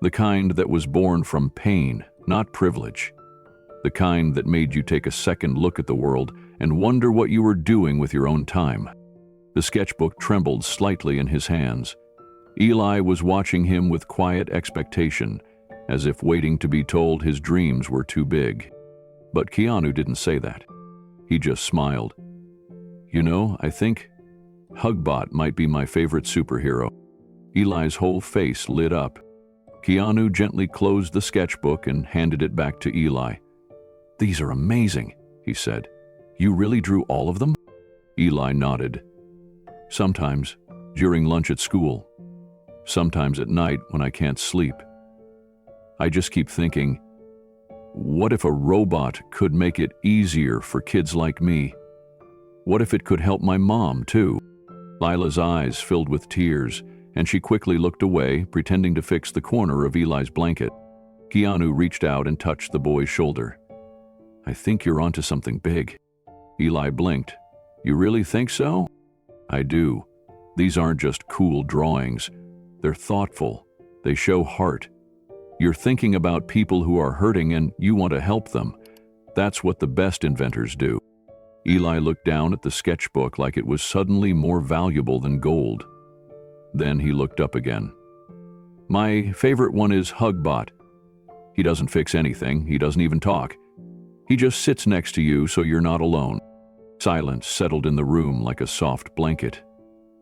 The kind that was born from pain, not privilege. The kind that made you take a second look at the world and wonder what you were doing with your own time. The sketchbook trembled slightly in his hands. Eli was watching him with quiet expectation, as if waiting to be told his dreams were too big. But Keanu didn't say that. He just smiled. "You know, I think Hugbot might be my favorite superhero." Eli's whole face lit up. Keanu gently closed the sketchbook and handed it back to Eli. "These are amazing," he said. "You really drew all of them?" Eli nodded. "Sometimes, during lunch at school. Sometimes at night when I can't sleep. I just keep thinking, what if a robot could make it easier for kids like me? What if it could help my mom, too?" Lila's eyes filled with tears, and she quickly looked away, pretending to fix the corner of Eli's blanket. Keanu reached out and touched the boy's shoulder. "I think you're onto something big." Eli blinked. "You really think so?" "I do. These aren't just cool drawings. They're thoughtful. They show heart. You're thinking about people who are hurting and you want to help them. That's what the best inventors do." Eli looked down at the sketchbook like it was suddenly more valuable than gold. Then he looked up again. "My favorite one is Hugbot. He doesn't fix anything. He doesn't even talk. He just sits next to you so you're not alone." Silence settled in the room like a soft blanket.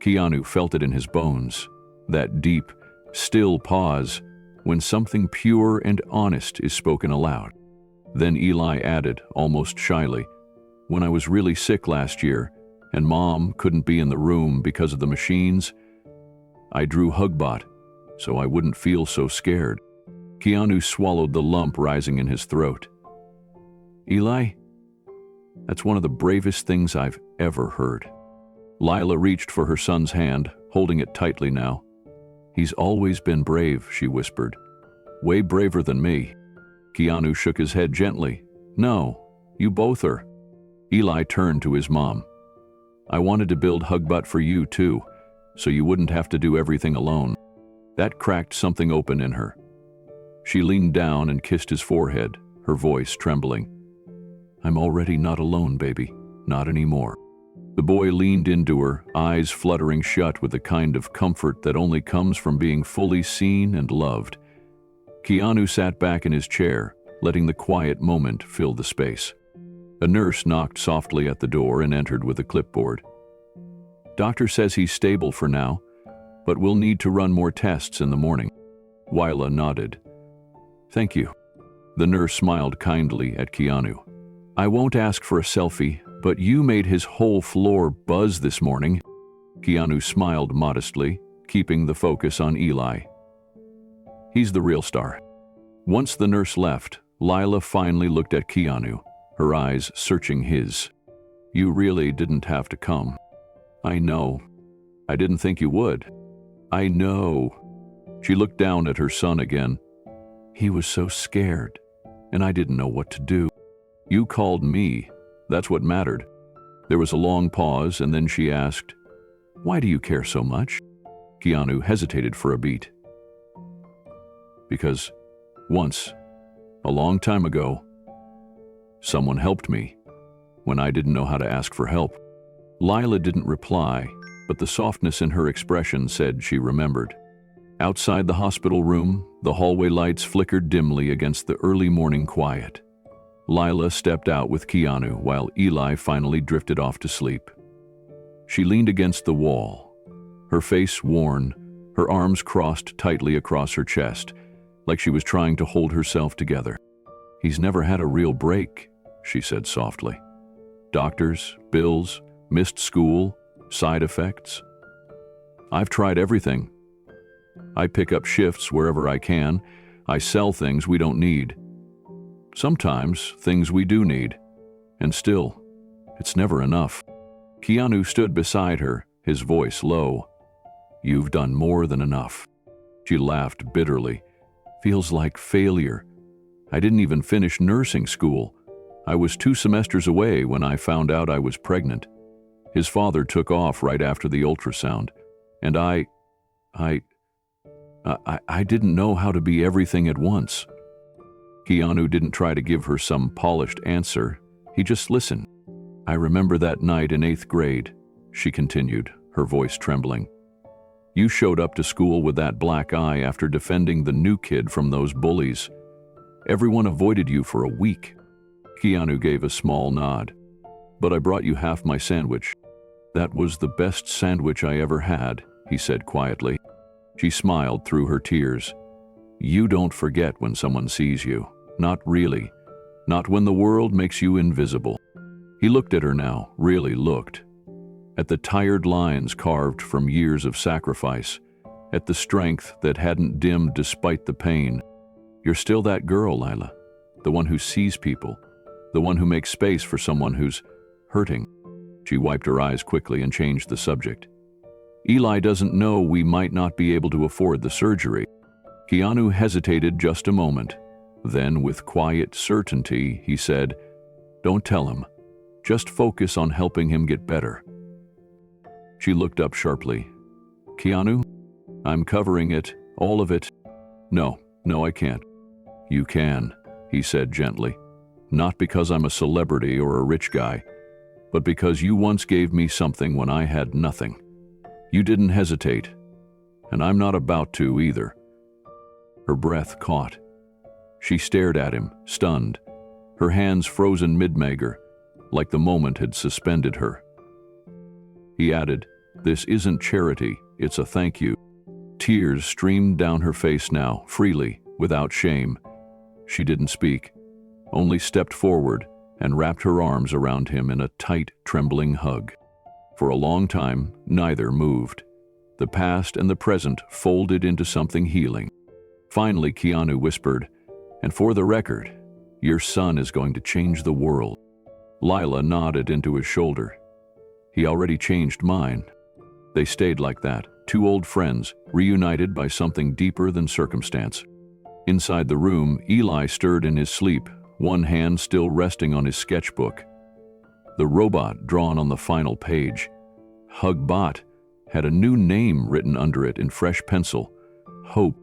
Keanu felt it in his bones. That deep, still pause when something pure and honest is spoken aloud. Then Eli added, almost shyly, "When I was really sick last year, and Mom couldn't be in the room because of the machines, I drew Hugbot, so I wouldn't feel so scared." Keanu swallowed the lump rising in his throat. "Eli, that's one of the bravest things I've ever heard." Lila reached for her son's hand, holding it tightly now. "He's always been brave," she whispered. "Way braver than me." Keanu shook his head gently. "No, you both are." Eli turned to his mom. "I wanted to build Hugbot for you, too, so you wouldn't have to do everything alone." That cracked something open in her. She leaned down and kissed his forehead, her voice trembling. "I'm already not alone, baby. Not anymore." The boy leaned into her, eyes fluttering shut with the kind of comfort that only comes from being fully seen and loved. Keanu sat back in his chair, letting the quiet moment fill the space. A nurse knocked softly at the door and entered with a clipboard. "Doctor says he's stable for now, but we'll need to run more tests in the morning." Lila nodded. "Thank you." The nurse smiled kindly at Keanu. "I won't ask for a selfie, but you made his whole floor buzz this morning." Keanu smiled modestly, keeping the focus on Eli. He's the real star." Once the nurse left, Lila finally looked at Keanu, her eyes searching his. "You really didn't have to come." "I know. I didn't think you would." "I know." She looked down at her son again. "He was so scared, and I didn't know what to do." "You called me. That's what mattered." There was a long pause, and then she asked, "Why do you care so much?" Keanu hesitated for a beat. "Because once, a long time ago, someone helped me when I didn't know how to ask for help." Lila didn't reply, but the softness in her expression said she remembered. Outside the hospital room, the hallway lights flickered dimly against the early morning quiet. Lila stepped out with Keanu while Eli finally drifted off to sleep. She leaned against the wall, her face worn, her arms crossed tightly across her chest, like she was trying to hold herself together. "He's never had a real break," she said softly. "Doctors, bills, missed school, side effects. I've tried everything. I pick up shifts wherever I can. I sell things we don't need. Sometimes things we do need. And still, it's never enough." Keanu stood beside her, his voice low. "You've done more than enough." She laughed bitterly. "Feels like failure. I didn't even finish nursing school. I was 2 semesters away when I found out I was pregnant. His father took off right after the ultrasound, and I didn't know how to be everything at once." Keanu didn't try to give her some polished answer. He just listened. "I remember that night in 8th grade," she continued, her voice trembling. "You showed up to school with that black eye after defending the new kid from those bullies. Everyone avoided you for a week." Keanu gave a small nod. "But I brought you half my sandwich. That was the best sandwich I ever had," he said quietly. She smiled through her tears. "You don't forget when someone sees you. Not really. Not when the world makes you invisible." He looked at her now, really looked. At the tired lines carved from years of sacrifice, at the strength that hadn't dimmed despite the pain. "You're still that girl, Lila. The one who sees people. The one who makes space for someone who's hurting." She wiped her eyes quickly and changed the subject. "Eli doesn't know we might not be able to afford the surgery." Keanu hesitated just a moment. Then, with quiet certainty, he said, "Don't tell him. Just focus on helping him get better." She looked up sharply. "Keanu, I'm covering it, all of it." No, I can't." "You can," he said gently. "Not because I'm a celebrity or a rich guy, but because you once gave me something when I had nothing. You didn't hesitate, and I'm not about to either." Her breath caught. She stared at him, stunned, her hands frozen mid-mager, like the moment had suspended her. He added, "This isn't charity, it's a thank you." Tears streamed down her face now, freely, without shame. She didn't speak, only stepped forward and wrapped her arms around him in a tight, trembling hug. For a long time, neither moved. The past and the present folded into something healing. Finally, Keanu whispered, "And for the record, your son is going to change the world." Lila nodded into his shoulder. "He already changed mine." They stayed like that, 2 old friends, reunited by something deeper than circumstance. Inside the room, Eli stirred in his sleep, one hand still resting on his sketchbook. The robot drawn on the final page, Hugbot, had a new name written under it in fresh pencil, Hope.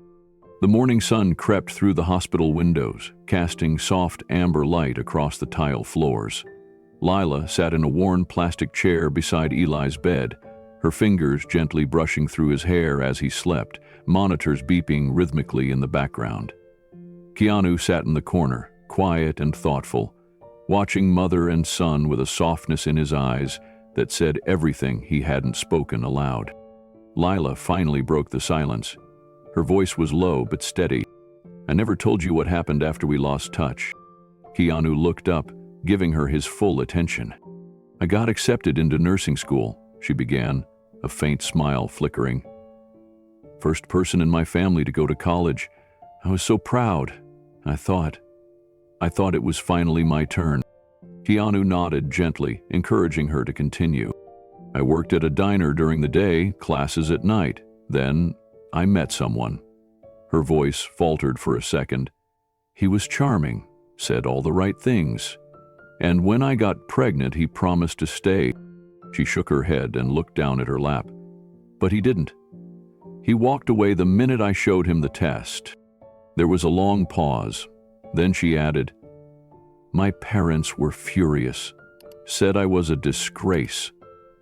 The morning sun crept through the hospital windows, casting soft amber light across the tile floors. Lila sat in a worn plastic chair beside Eli's bed, her fingers gently brushing through his hair as he slept, monitors beeping rhythmically in the background. Keanu sat in the corner, quiet and thoughtful, watching mother and son with a softness in his eyes that said everything he hadn't spoken aloud. Lila finally broke the silence. Her voice was low but steady. "I never told you what happened after we lost touch." Keanu looked up, giving her his full attention. "I got accepted into nursing school," she began, a faint smile flickering. "First person in my family to go to college. I was so proud. I thought it was finally my turn. Keanu nodded gently, encouraging her to continue. I worked at a diner during the day, classes at night. Then I met someone. Her voice faltered for a second. He was charming, said all the right things. And when I got pregnant, he promised to stay. She shook her head and looked down at her lap. But he didn't. He walked away the minute I showed him the test. There was a long pause. Then she added, "My parents were furious, said I was a disgrace,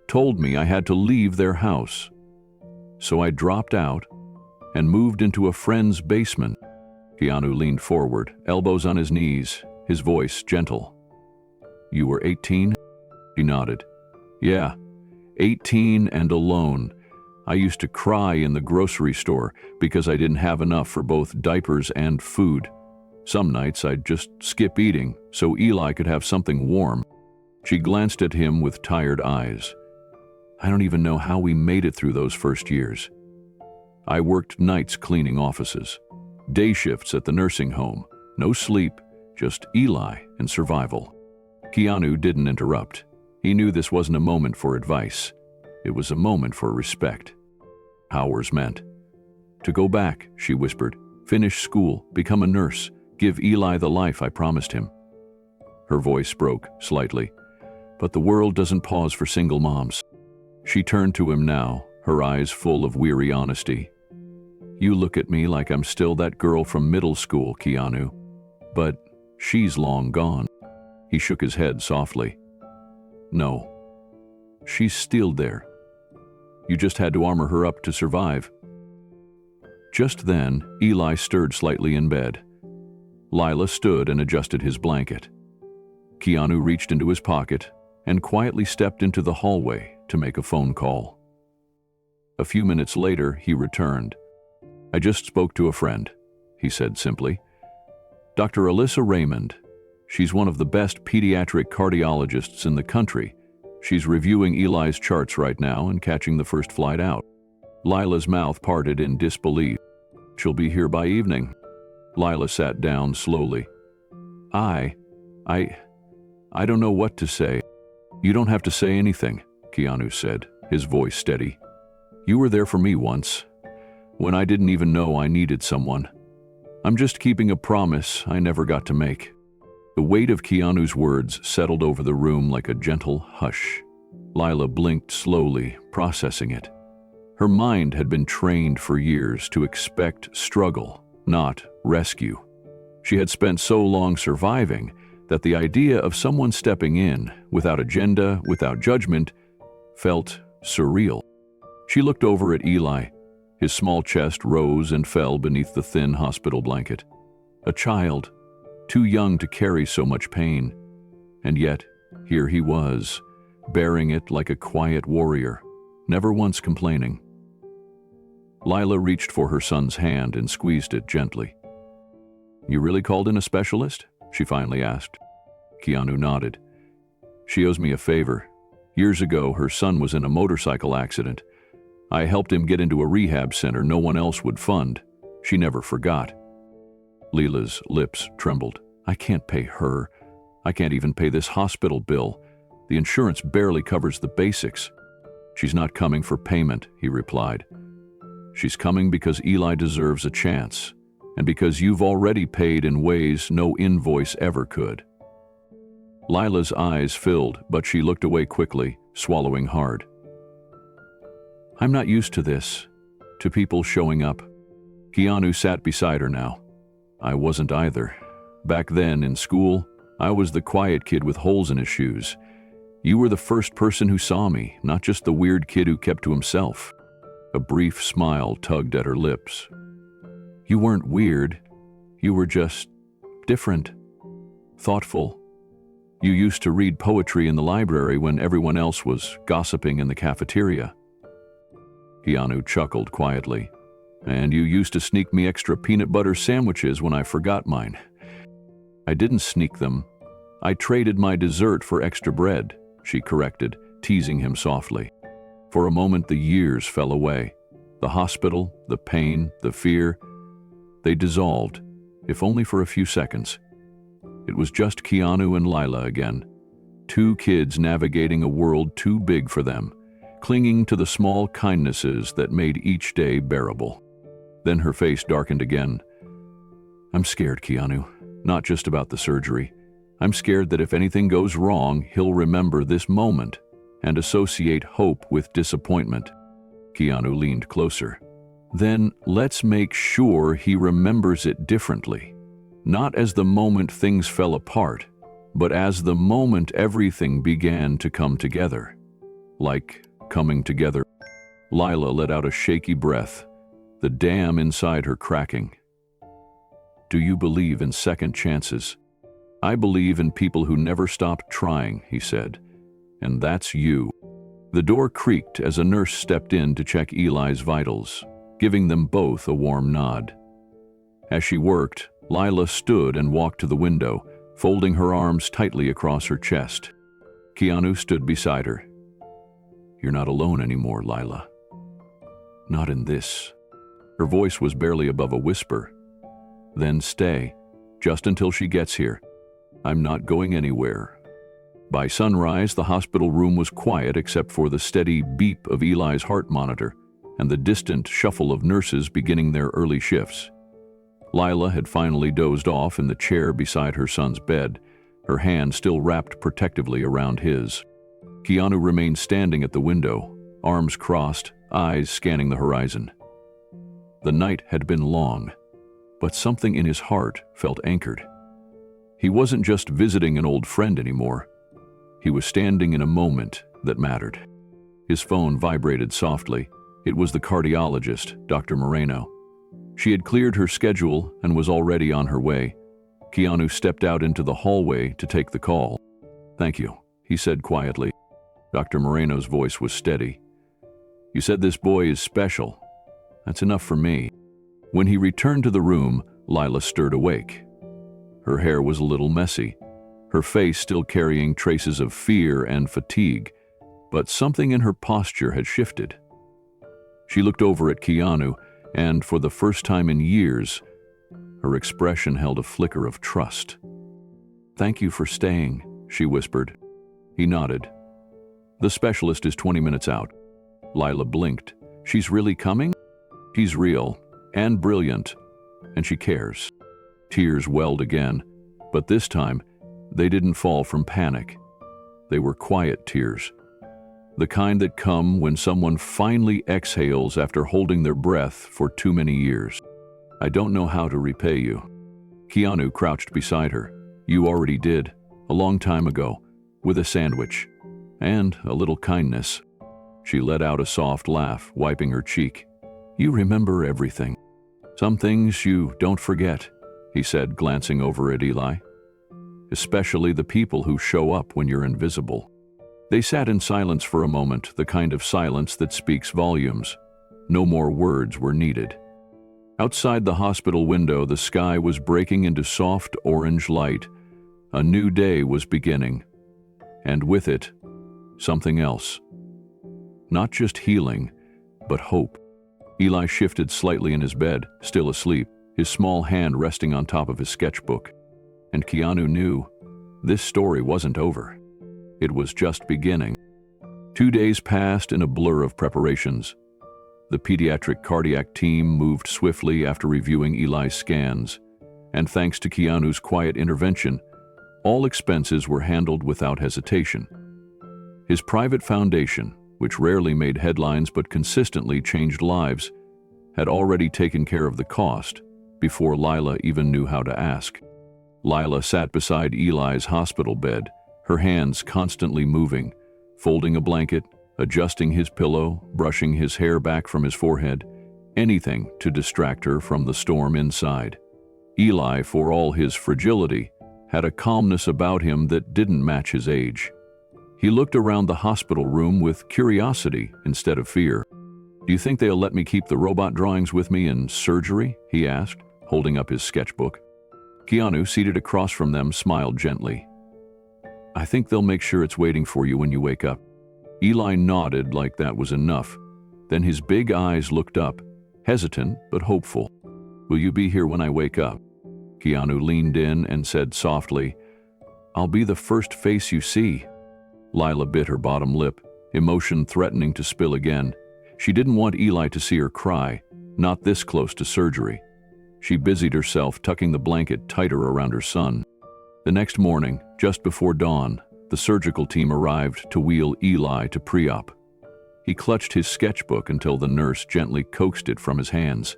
told me I had to leave their house. So I dropped out and moved into a friend's basement." Keanu leaned forward, elbows on his knees, his voice gentle. "You were 18? She nodded. "Yeah, 18 and alone. I used to cry in the grocery store because I didn't have enough for both diapers and food. Some nights I'd just skip eating so Eli could have something warm." She glanced at him with tired eyes. "I don't even know how we made it through those first years. I worked nights cleaning offices, day shifts at the nursing home, no sleep, just Eli and survival." Keanu didn't interrupt. He knew this wasn't a moment for advice. It was a moment for respect. Hours meant. "To go back," she whispered, "finish school, become a nurse, give Eli the life I promised him." Her voice broke slightly. "But the world doesn't pause for single moms." She turned to him now, her eyes full of weary honesty. "You look at me like I'm still that girl from middle school, Keanu. But she's long gone." He shook his head softly. "No, she's still there. You just had to armor her up to survive." Just then, Eli stirred slightly in bed. Lila stood and adjusted his blanket. Keanu reached into his pocket and quietly stepped into the hallway to make a phone call. A few minutes later, he returned. "I just spoke to a friend," he said simply. "Dr. Alyssa Raymond. She's one of the best pediatric cardiologists in the country. She's reviewing Eli's charts right now and catching the first flight out." Lila's mouth parted in disbelief. "She'll be here by evening." Lila sat down slowly. I don't know what to say." "You don't have to say anything," Keanu said, his voice steady. "You were there for me once, when I didn't even know I needed someone. I'm just keeping a promise I never got to make." The weight of Keanu's words settled over the room like a gentle hush. Lila blinked slowly, processing it. Her mind had been trained for years to expect struggle, not rescue. She had spent so long surviving that the idea of someone stepping in, without agenda, without judgment, felt surreal. She looked over at Eli. His small chest rose and fell beneath the thin hospital blanket. A child, too young to carry so much pain. And yet, here he was, bearing it like a quiet warrior, never once complaining. Lila reached for her son's hand and squeezed it gently. "You really called in a specialist?" she finally asked. Keanu nodded. "She owes me a favor. Years ago, her son was in a motorcycle accident. I helped him get into a rehab center no one else would fund. She never forgot." Lila's lips trembled. "I can't pay her. I can't even pay this hospital bill. The insurance barely covers the basics." "She's not coming for payment," he replied. "She's coming because Eli deserves a chance, and because you've already paid in ways no invoice ever could." Lila's eyes filled, but she looked away quickly, swallowing hard. "I'm not used to this, to people showing up." Keanu sat beside her now. "I wasn't either. Back then, in school, I was the quiet kid with holes in his shoes. You were the first person who saw me, not just the weird kid who kept to himself." A brief smile tugged at her lips. "You weren't weird. You were just different, thoughtful. You used to read poetry in the library when everyone else was gossiping in the cafeteria." Keanu chuckled quietly. "And you used to sneak me extra peanut butter sandwiches when I forgot mine." "I didn't sneak them. I traded my dessert for extra bread," she corrected, teasing him softly. For a moment the years fell away. The hospital, the pain, the fear. They dissolved, if only for a few seconds. It was just Keanu and Lila again, two kids navigating a world too big for them, clinging to the small kindnesses that made each day bearable. Then her face darkened again. "I'm scared, Keanu, not just about the surgery. I'm scared that if anything goes wrong, he'll remember this moment and associate hope with disappointment." Keanu leaned closer. "Then let's make sure he remembers it differently. Not as the moment things fell apart, but as the moment everything began to come together. Like coming together." Lila let out a shaky breath, the dam inside her cracking. "Do you believe in second chances?" "I believe in people who never stop trying," he said. "And that's you." The door creaked as a nurse stepped in to check Eli's vitals, giving them both a warm nod. As she worked, Lila stood and walked to the window, folding her arms tightly across her chest. Keanu stood beside her. "You're not alone anymore, Lila. Not in this." Her voice was barely above a whisper. "Then stay, just until she gets here. I'm not going anywhere." By sunrise, the hospital room was quiet except for the steady beep of Eli's heart monitor and the distant shuffle of nurses beginning their early shifts. Lila had finally dozed off in the chair beside her son's bed, her hand still wrapped protectively around his. Keanu remained standing at the window, arms crossed, eyes scanning the horizon. The night had been long, but something in his heart felt anchored. He wasn't just visiting an old friend anymore. He was standing in a moment that mattered. His phone vibrated softly. It was the cardiologist, Dr. Moreno. She had cleared her schedule and was already on her way. Keanu stepped out into the hallway to take the call. "Thank you," he said quietly. Dr. Moreno's voice was steady. "You said this boy is special. That's enough for me." When he returned to the room, Lila stirred awake. Her hair was a little messy, her face still carrying traces of fear and fatigue, but something in her posture had shifted. She looked over at Keanu, and for the first time in years, her expression held a flicker of trust. "Thank you for staying," she whispered. He nodded. "The specialist is 20 minutes out." Lila blinked. "She's really coming?" "She's real and brilliant, and she cares." Tears welled again, but this time, they didn't fall from panic. They were quiet tears, the kind that come when someone finally exhales after holding their breath for too many years. "I don't know how to repay you." Keanu crouched beside her. "You already did, a long time ago, with a sandwich. And a little kindness." She let out a soft laugh, wiping her cheek. "You remember everything. Some things you don't forget," he said, glancing over at Eli. "Especially the people who show up when you're invisible." They sat in silence for a moment, the kind of silence that speaks volumes. No more words were needed. Outside the hospital window, the sky was breaking into soft orange light. A new day was beginning. And with it, something else. Not just healing, but hope. Eli shifted slightly in his bed, still asleep, his small hand resting on top of his sketchbook. And Keanu knew this story wasn't over. It was just beginning. 2 days passed in a blur of preparations. The pediatric cardiac team moved swiftly after reviewing Eli's scans, and thanks to Keanu's quiet intervention, all expenses were handled without hesitation. His private foundation, which rarely made headlines but consistently changed lives, had already taken care of the cost before Lila even knew how to ask. Lila sat beside Eli's hospital bed, her hands constantly moving, folding a blanket, adjusting his pillow, brushing his hair back from his forehead, anything to distract her from the storm inside. Eli, for all his fragility, had a calmness about him that didn't match his age. He looked around the hospital room with curiosity instead of fear. "Do you think they'll let me keep the robot drawings with me in surgery?" he asked, holding up his sketchbook. Keanu, seated across from them, smiled gently. "I think they'll make sure it's waiting for you when you wake up." Eli nodded like that was enough. Then his big eyes looked up, hesitant but hopeful. Will you be here when I wake up?" Keanu leaned in and said softly, "I'll be the first face you see." Lila bit her bottom lip, emotion threatening to spill again. She didn't want Eli to see her cry, not this close to surgery. She busied herself tucking the blanket tighter around her son. The next morning, just before dawn, the surgical team arrived to wheel Eli to pre-op. He clutched his sketchbook until the nurse gently coaxed it from his hands.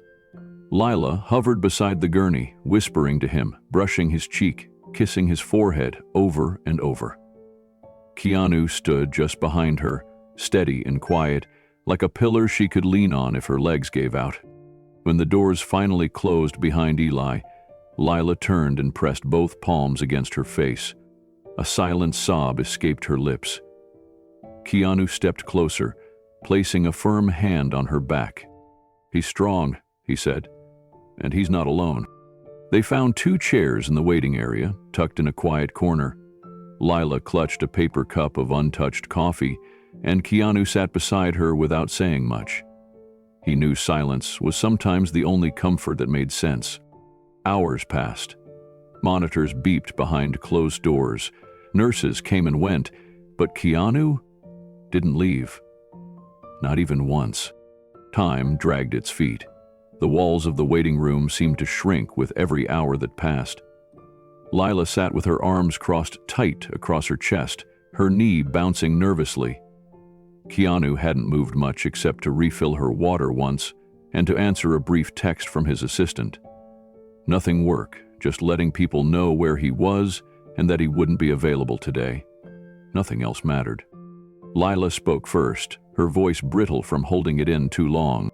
Lila hovered beside the gurney, whispering to him, brushing his cheek, kissing his forehead over and over. Keanu stood just behind her, steady and quiet, like a pillar she could lean on if her legs gave out. When the doors finally closed behind Eli, Lila turned and pressed both palms against her face. A silent sob escaped her lips. Keanu stepped closer, placing a firm hand on her back. "He's strong," he said, "and he's not alone." They found 2 chairs in the waiting area, tucked in a quiet corner. Lila clutched a paper cup of untouched coffee, and Keanu sat beside her without saying much. He knew silence was sometimes the only comfort that made sense. Hours passed. Monitors beeped behind closed doors. Nurses came and went, but Keanu didn't leave. Not even once. Time dragged its feet. The walls of the waiting room seemed to shrink with every hour that passed. Lila sat with her arms crossed tight across her chest, her knee bouncing nervously. Keanu hadn't moved much except to refill her water once and to answer a brief text from his assistant. Nothing work, just letting people know where he was and that he wouldn't be available today. Nothing else mattered. Lila spoke first, her voice brittle from holding it in too long.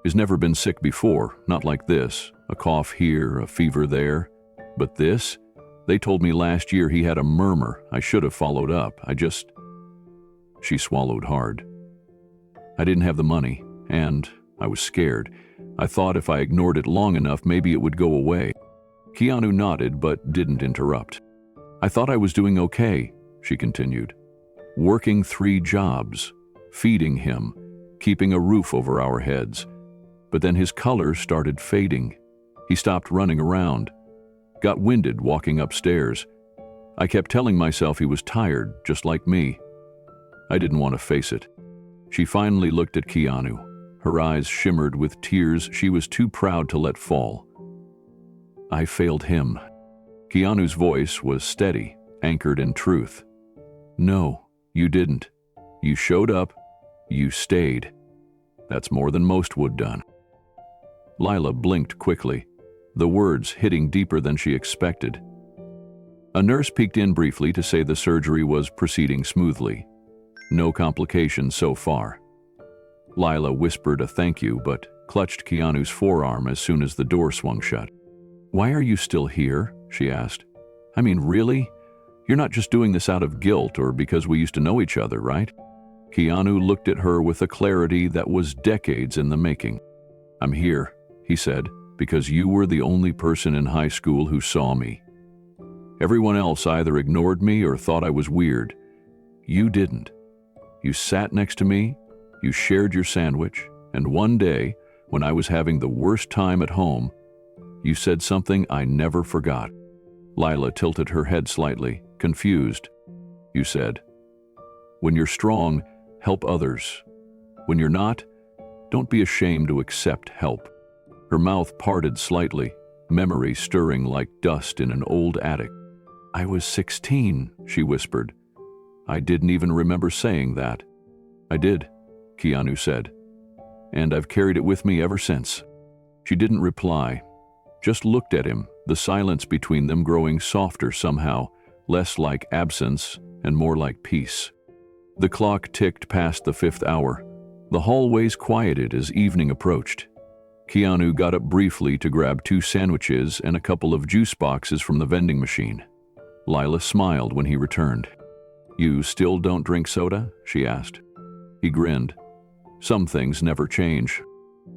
"He's never been sick before, not like this. A cough here, a fever there. But this? They told me last year he had a murmur. I should have followed up. She swallowed hard. "I didn't have the money, and I was scared. I thought if I ignored it long enough, maybe it would go away." Keanu nodded but didn't interrupt. "I thought I was doing okay," she continued. "Working 3 jobs, feeding him, keeping a roof over our heads. But then his color started fading. He stopped running around. Got winded walking upstairs. I kept telling myself he was tired, just like me. I didn't want to face it." She finally looked at Keanu. Her eyes shimmered with tears she was too proud to let fall. "I failed him." Keanu's voice was steady, anchored in truth. "No, you didn't. You showed up. You stayed. That's more than most would done." Lila blinked quickly, the words hitting deeper than she expected. A nurse peeked in briefly to say the surgery was proceeding smoothly. No complications so far. Lila whispered a thank you but clutched Keanu's forearm as soon as the door swung shut. "Why are you still here?" she asked. "I mean, really? You're not just doing this out of guilt or because we used to know each other, right?" Keanu looked at her with a clarity that was decades in the making. "I'm here," he said, "because you were the only person in high school who saw me. Everyone else either ignored me or thought I was weird. You didn't. You sat next to me, you shared your sandwich, and one day, when I was having the worst time at home, you said something I never forgot." Lila tilted her head slightly, confused. "You said, 'When you're strong, help others. When you're not, don't be ashamed to accept help.'" Her mouth parted slightly, memory stirring like dust in an old attic. "I was 16, she whispered. "I didn't even remember saying that." "I did," Keanu said, "and I've carried it with me ever since." She didn't reply, just looked at him, the silence between them growing softer somehow, less like absence and more like peace. The clock ticked past the 5th hour. The hallways quieted as evening approached. Keanu got up briefly to grab 2 sandwiches and a couple of juice boxes from the vending machine. Lila smiled when he returned. "You still don't drink soda?" she asked. He grinned. Some things never change.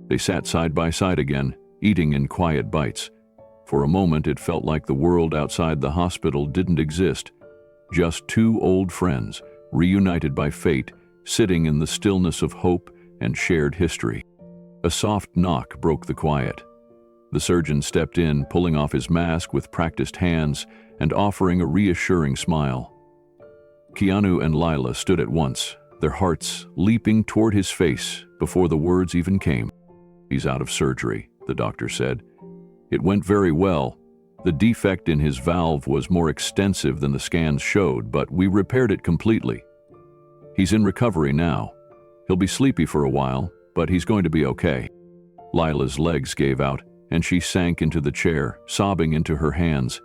They sat side by side again, eating in quiet bites. For a moment it felt like the world outside the hospital didn't exist. Just 2 old friends, reunited by fate, sitting in the stillness of hope and shared history. A soft knock broke the quiet. The surgeon stepped in, pulling off his mask with practiced hands and offering a reassuring smile. Keanu and Lila stood at once, their hearts leaping toward his face before the words even came. "He's out of surgery," the doctor said. "It went very well. The defect in his valve was more extensive than the scans showed, but we repaired it completely. He's in recovery now. He'll be sleepy for a while, but he's going to be okay." Lila's legs gave out, and she sank into the chair, sobbing into her hands.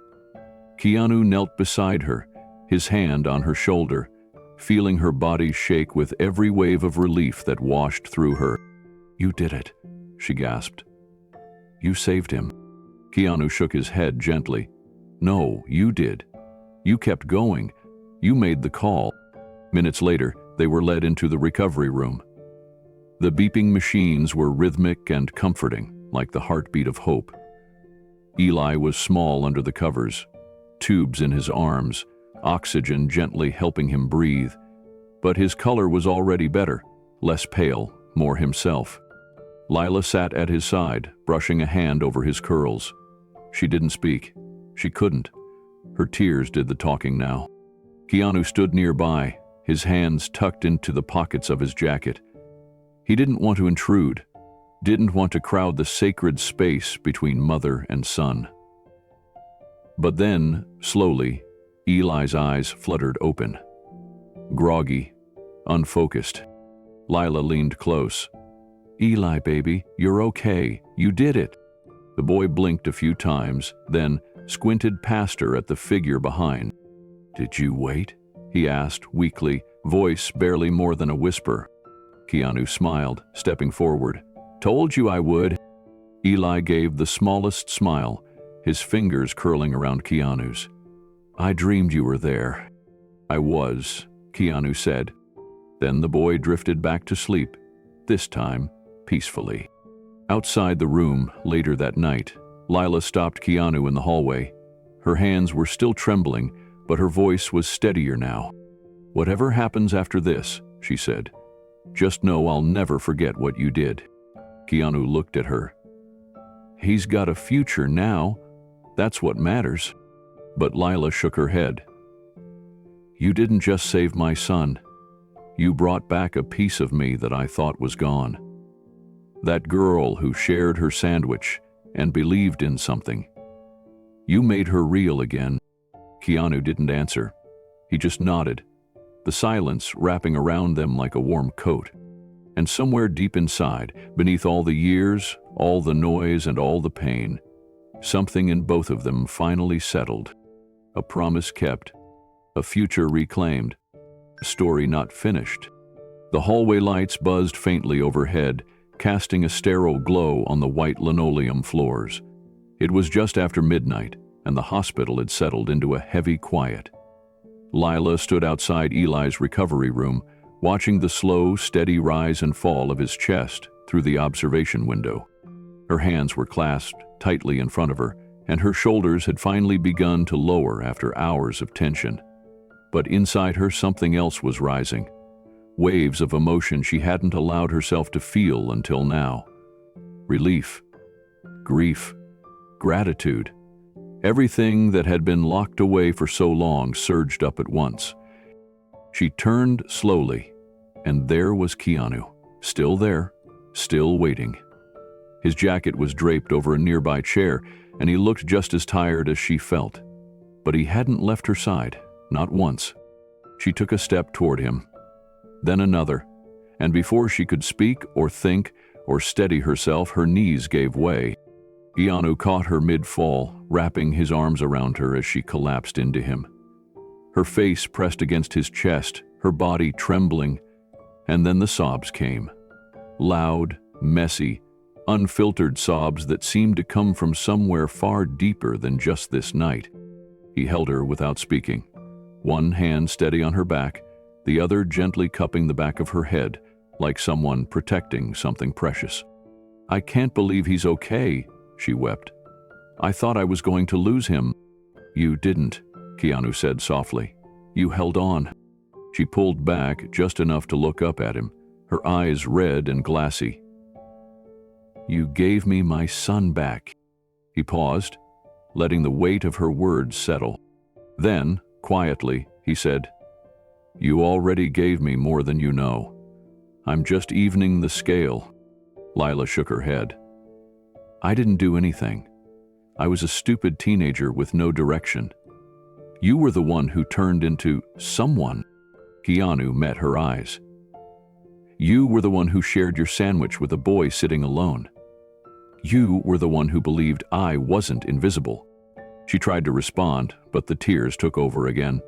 Keanu knelt beside her, his hand on her shoulder, feeling her body shake with every wave of relief that washed through her. "You did it," she gasped. "You saved him." Keanu shook his head gently. "No, you did. You kept going. You made the call." Minutes later, they were led into the recovery room. The beeping machines were rhythmic and comforting, like the heartbeat of hope. Eli was small under the covers, tubes in his arms, oxygen gently helping him breathe. But his color was already better, less pale, more himself. Lila sat at his side, brushing a hand over his curls. She didn't speak. She couldn't. Her tears did the talking now. Keanu stood nearby, his hands tucked into the pockets of his jacket. He didn't want to intrude, didn't want to crowd the sacred space between mother and son. But then, slowly, Eli's eyes fluttered open. Groggy, unfocused. Lila leaned close. "Eli, baby, you're okay. You did it." The boy blinked a few times, then squinted past her at the figure behind. "Did you wait?" he asked weakly, voice barely more than a whisper. Keanu smiled, stepping forward. "Told you I would." Eli gave the smallest smile, his fingers curling around Keanu's. "I dreamed you were there." "I was," Keanu said. Then the boy drifted back to sleep, this time peacefully. Outside the room, later that night, Lila stopped Keanu in the hallway. Her hands were still trembling, but her voice was steadier now. "Whatever happens after this," she said, "just know I'll never forget what you did." Keanu looked at her. "He's got a future now. That's what matters." But Lila shook her head. "You didn't just save my son. You brought back a piece of me that I thought was gone. That girl who shared her sandwich and believed in something. You made her real again." Keanu didn't answer. He just nodded, the silence wrapping around them like a warm coat. And somewhere deep inside, beneath all the years, all the noise and all the pain, something in both of them finally settled. A promise kept, a future reclaimed, a story not finished. The hallway lights buzzed faintly overhead, casting a sterile glow on the white linoleum floors. It was just after midnight, and the hospital had settled into a heavy quiet. Lila stood outside Eli's recovery room, watching the slow, steady rise and fall of his chest through the observation window. Her hands were clasped tightly in front of her, and her shoulders had finally begun to lower after hours of tension. But inside her something else was rising. Waves of emotion she hadn't allowed herself to feel until now. Relief, grief, gratitude. Everything that had been locked away for so long surged up at once. She turned slowly, and there was Keanu, still there, still waiting. His jacket was draped over a nearby chair, and he looked just as tired as she felt. But he hadn't left her side, not once. She took a step toward him, then another, and before she could speak or think or steady herself, her knees gave way. Keanu caught her mid-fall, wrapping his arms around her as she collapsed into him. Her face pressed against his chest, her body trembling, and then the sobs came. Loud, messy, unfiltered sobs that seemed to come from somewhere far deeper than just this night. He held her without speaking, one hand steady on her back, the other gently cupping the back of her head, like someone protecting something precious. "I can't believe he's okay," she wept. "I thought I was going to lose him." "You didn't," Keanu said softly. "You held on." She pulled back just enough to look up at him, her eyes red and glassy. "You gave me my son back." He paused, letting the weight of her words settle. Then, quietly, he said, "You already gave me more than you know. I'm just evening the scale." Lila shook her head. "I didn't do anything. I was a stupid teenager with no direction. You were the one who turned into someone." Keanu met her eyes. "You were the one who shared your sandwich with a boy sitting alone. You were the one who believed I wasn't invisible." She tried to respond, but the tears took over again.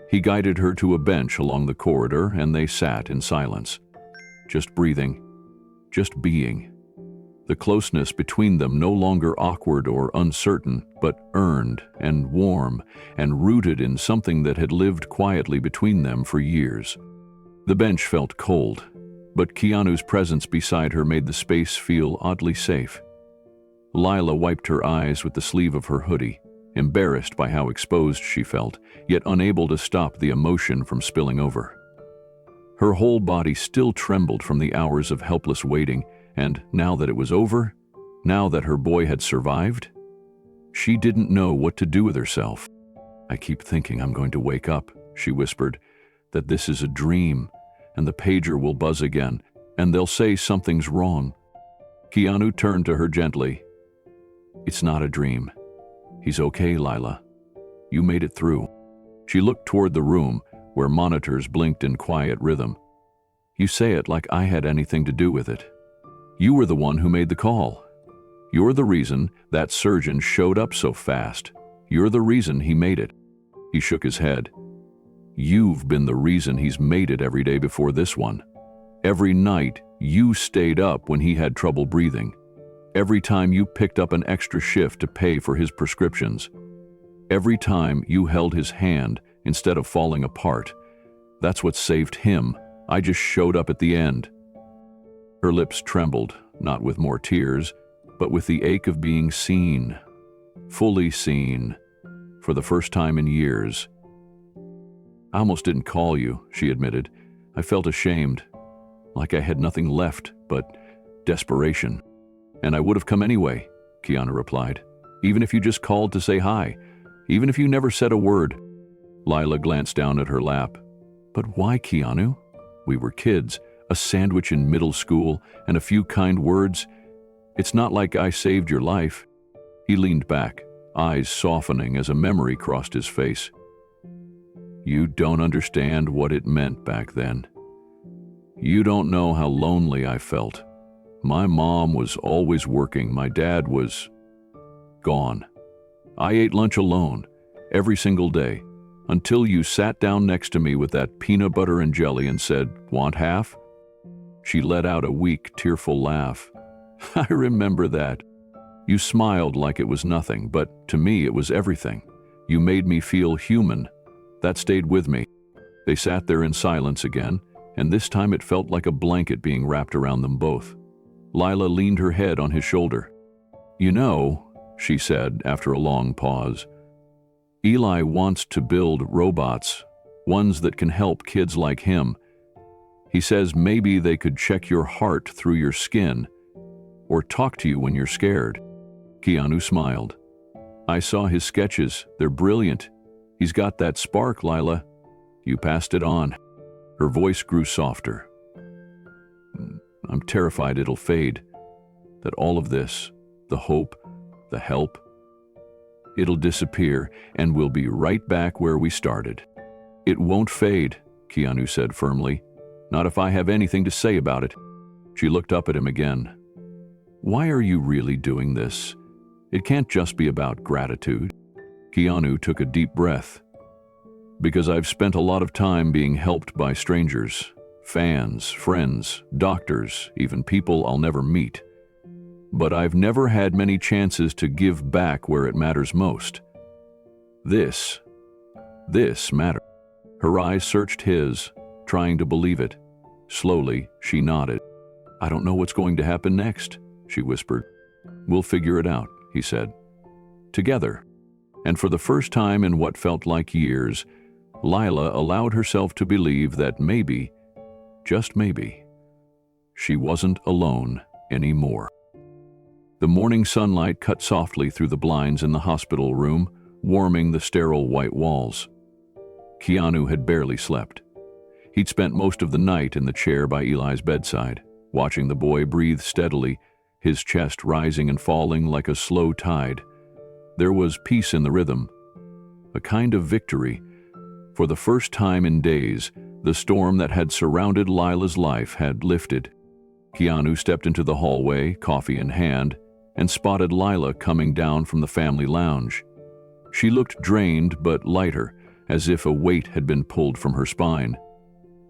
He guided her to a bench along the corridor, and they sat in silence, just breathing, just being. The closeness between them no longer awkward or uncertain, but earned and warm and rooted in something that had lived quietly between them for years. The bench felt cold, but Keanu's presence beside her made the space feel oddly safe. Lila wiped her eyes with the sleeve of her hoodie, embarrassed by how exposed she felt, yet unable to stop the emotion from spilling over. Her whole body still trembled from the hours of helpless waiting, and now that it was over, now that her boy had survived, she didn't know what to do with herself. "I keep thinking I'm going to wake up," she whispered, "that this is a dream, and the pager will buzz again, and they'll say something's wrong." Keanu turned to her gently. "It's not a dream. He's okay, Lila. You made it through." She looked toward the room, where monitors blinked in quiet rhythm. "You say it like I had anything to do with it. You were the one who made the call. You're the reason that surgeon showed up so fast. You're the reason he made it." He shook his head. "You've been the reason he's made it every day before this one. Every night you stayed up when he had trouble breathing. Every time you picked up an extra shift to pay for his prescriptions. Every time you held his hand instead of falling apart. That's what saved him. I just showed up at the end." Her lips trembled, not with more tears, but with the ache of being seen. Fully seen. For the first time in years. "I almost didn't call you," she admitted. "I felt ashamed. Like I had nothing left but desperation." "And I would have come anyway," Keanu replied. "Even if you just called to say hi. Even if you never said a word." Lila glanced down at her lap. "But why, Keanu? We were kids. A sandwich in middle school, and a few kind words. It's not like I saved your life." He leaned back, eyes softening as a memory crossed his face. "You don't understand what it meant back then. You don't know how lonely I felt. My mom was always working. My dad was gone. I ate lunch alone, every single day, until you sat down next to me with that peanut butter and jelly and said, 'Want half?'" She let out a weak, tearful laugh. "I remember that. You smiled like it was nothing, but to me it was everything. You made me feel human. That stayed with me." They sat there in silence again, and this time it felt like a blanket being wrapped around them both. Lila leaned her head on his shoulder. "You know," she said after a long pause, "Eli wants to build robots, ones that can help kids like him. He says maybe they could check your heart through your skin, or talk to you when you're scared." Keanu smiled. "I saw his sketches. They're brilliant. He's got that spark, Lila. You passed it on." Her voice grew softer. "I'm terrified it'll fade. That all of this, the hope, the help, it'll disappear, and we'll be right back where we started." "It won't fade," Keanu said firmly. "Not if I have anything to say about it." She looked up at him again. "Why are you really doing this? It can't just be about gratitude." Keanu took a deep breath. "Because I've spent a lot of time being helped by strangers, fans, friends, doctors, even people I'll never meet. But I've never had many chances to give back where it matters most. This mattered." Her eyes searched his, trying to believe it. Slowly, she nodded. "I don't know what's going to happen next," she whispered. "We'll figure it out," he said. "Together." And for the first time in what felt like years, Lila allowed herself to believe that maybe, just maybe, she wasn't alone anymore. The morning sunlight cut softly through the blinds in the hospital room, warming the sterile white walls. Keanu had barely slept. He'd spent most of the night in the chair by Eli's bedside, watching the boy breathe steadily, his chest rising and falling like a slow tide. There was peace in the rhythm, a kind of victory. For the first time in days, the storm that had surrounded Lila's life had lifted. Keanu stepped into the hallway, coffee in hand, and spotted Lila coming down from the family lounge. She looked drained but lighter, as if a weight had been pulled from her spine.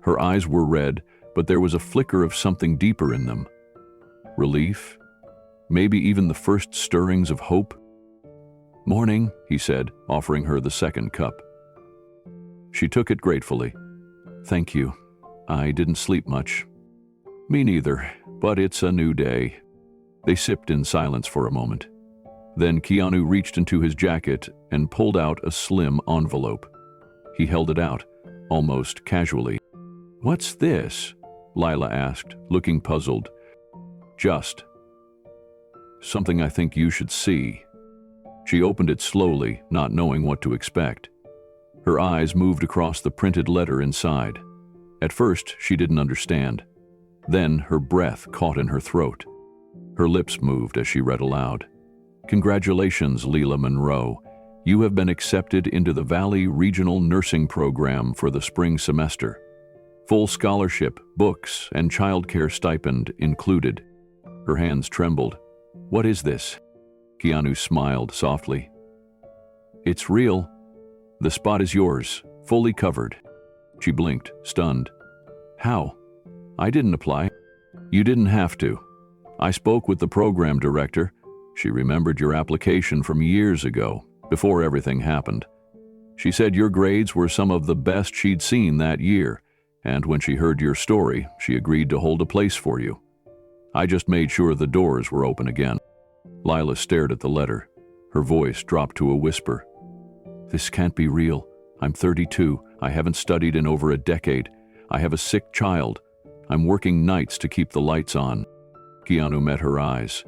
Her eyes were red, but there was a flicker of something deeper in them. Relief? Maybe even the first stirrings of hope? "Morning," he said, offering her the second cup. She took it gratefully. "Thank you. I didn't sleep much." "Me neither, but it's a new day." They sipped in silence for a moment. Then Keanu reached into his jacket and pulled out a slim envelope. He held it out, almost casually. "What's this?" Lila asked, looking puzzled. "Just something I think you should see." She opened it slowly, not knowing what to expect. Her eyes moved across the printed letter inside. At first, she didn't understand. Then her breath caught in her throat. Her lips moved as she read aloud. "Congratulations, Lila Monroe. You have been accepted into the Valley Regional Nursing Program for the spring semester. Full scholarship, books, and childcare stipend included." Her hands trembled. "What is this?" Keanu smiled softly. "It's real. The spot is yours, fully covered." She blinked, stunned. "How? I didn't apply." "You didn't have to. I spoke with the program director. She remembered your application from years ago, before everything happened. She said your grades were some of the best she'd seen that year, and when she heard your story, she agreed to hold a place for you. I just made sure the doors were open again." Lila stared at the letter. Her voice dropped to a whisper. "This can't be real. I'm 32. I haven't studied in over a decade. I have a sick child. I'm working nights to keep the lights on." Keanu met her eyes.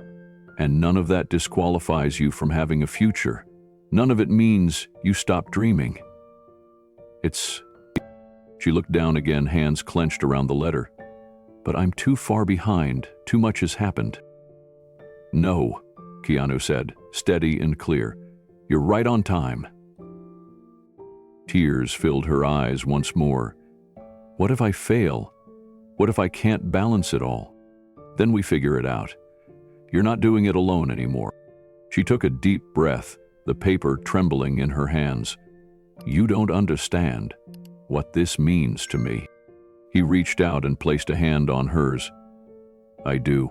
"And none of that disqualifies you from having a future. None of it means you stop dreaming." "It's..." She looked down again, hands clenched around the letter. "But I'm too far behind. Too much has happened." "No," Keanu said, steady and clear. "You're right on time." Tears filled her eyes once more. "What if I fail? What if I can't balance it all? Then we figure it out. You're not doing it alone anymore." She took a deep breath, the paper trembling in her hands. "You don't understand what this means to me." He reached out and placed a hand on hers. "I do.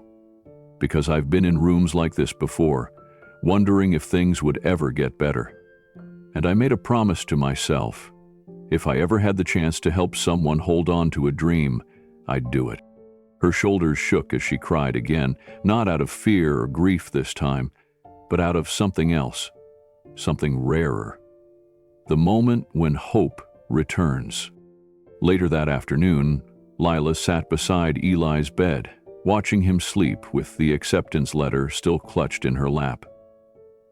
Because I've been in rooms like this before, wondering if things would ever get better. And I made a promise to myself. If I ever had the chance to help someone hold on to a dream, I'd do it." Her shoulders shook as she cried again, not out of fear or grief this time, but out of something else, something rarer. The moment when hope returns. Later that afternoon, Lila sat beside Eli's bed, watching him sleep with the acceptance letter still clutched in her lap.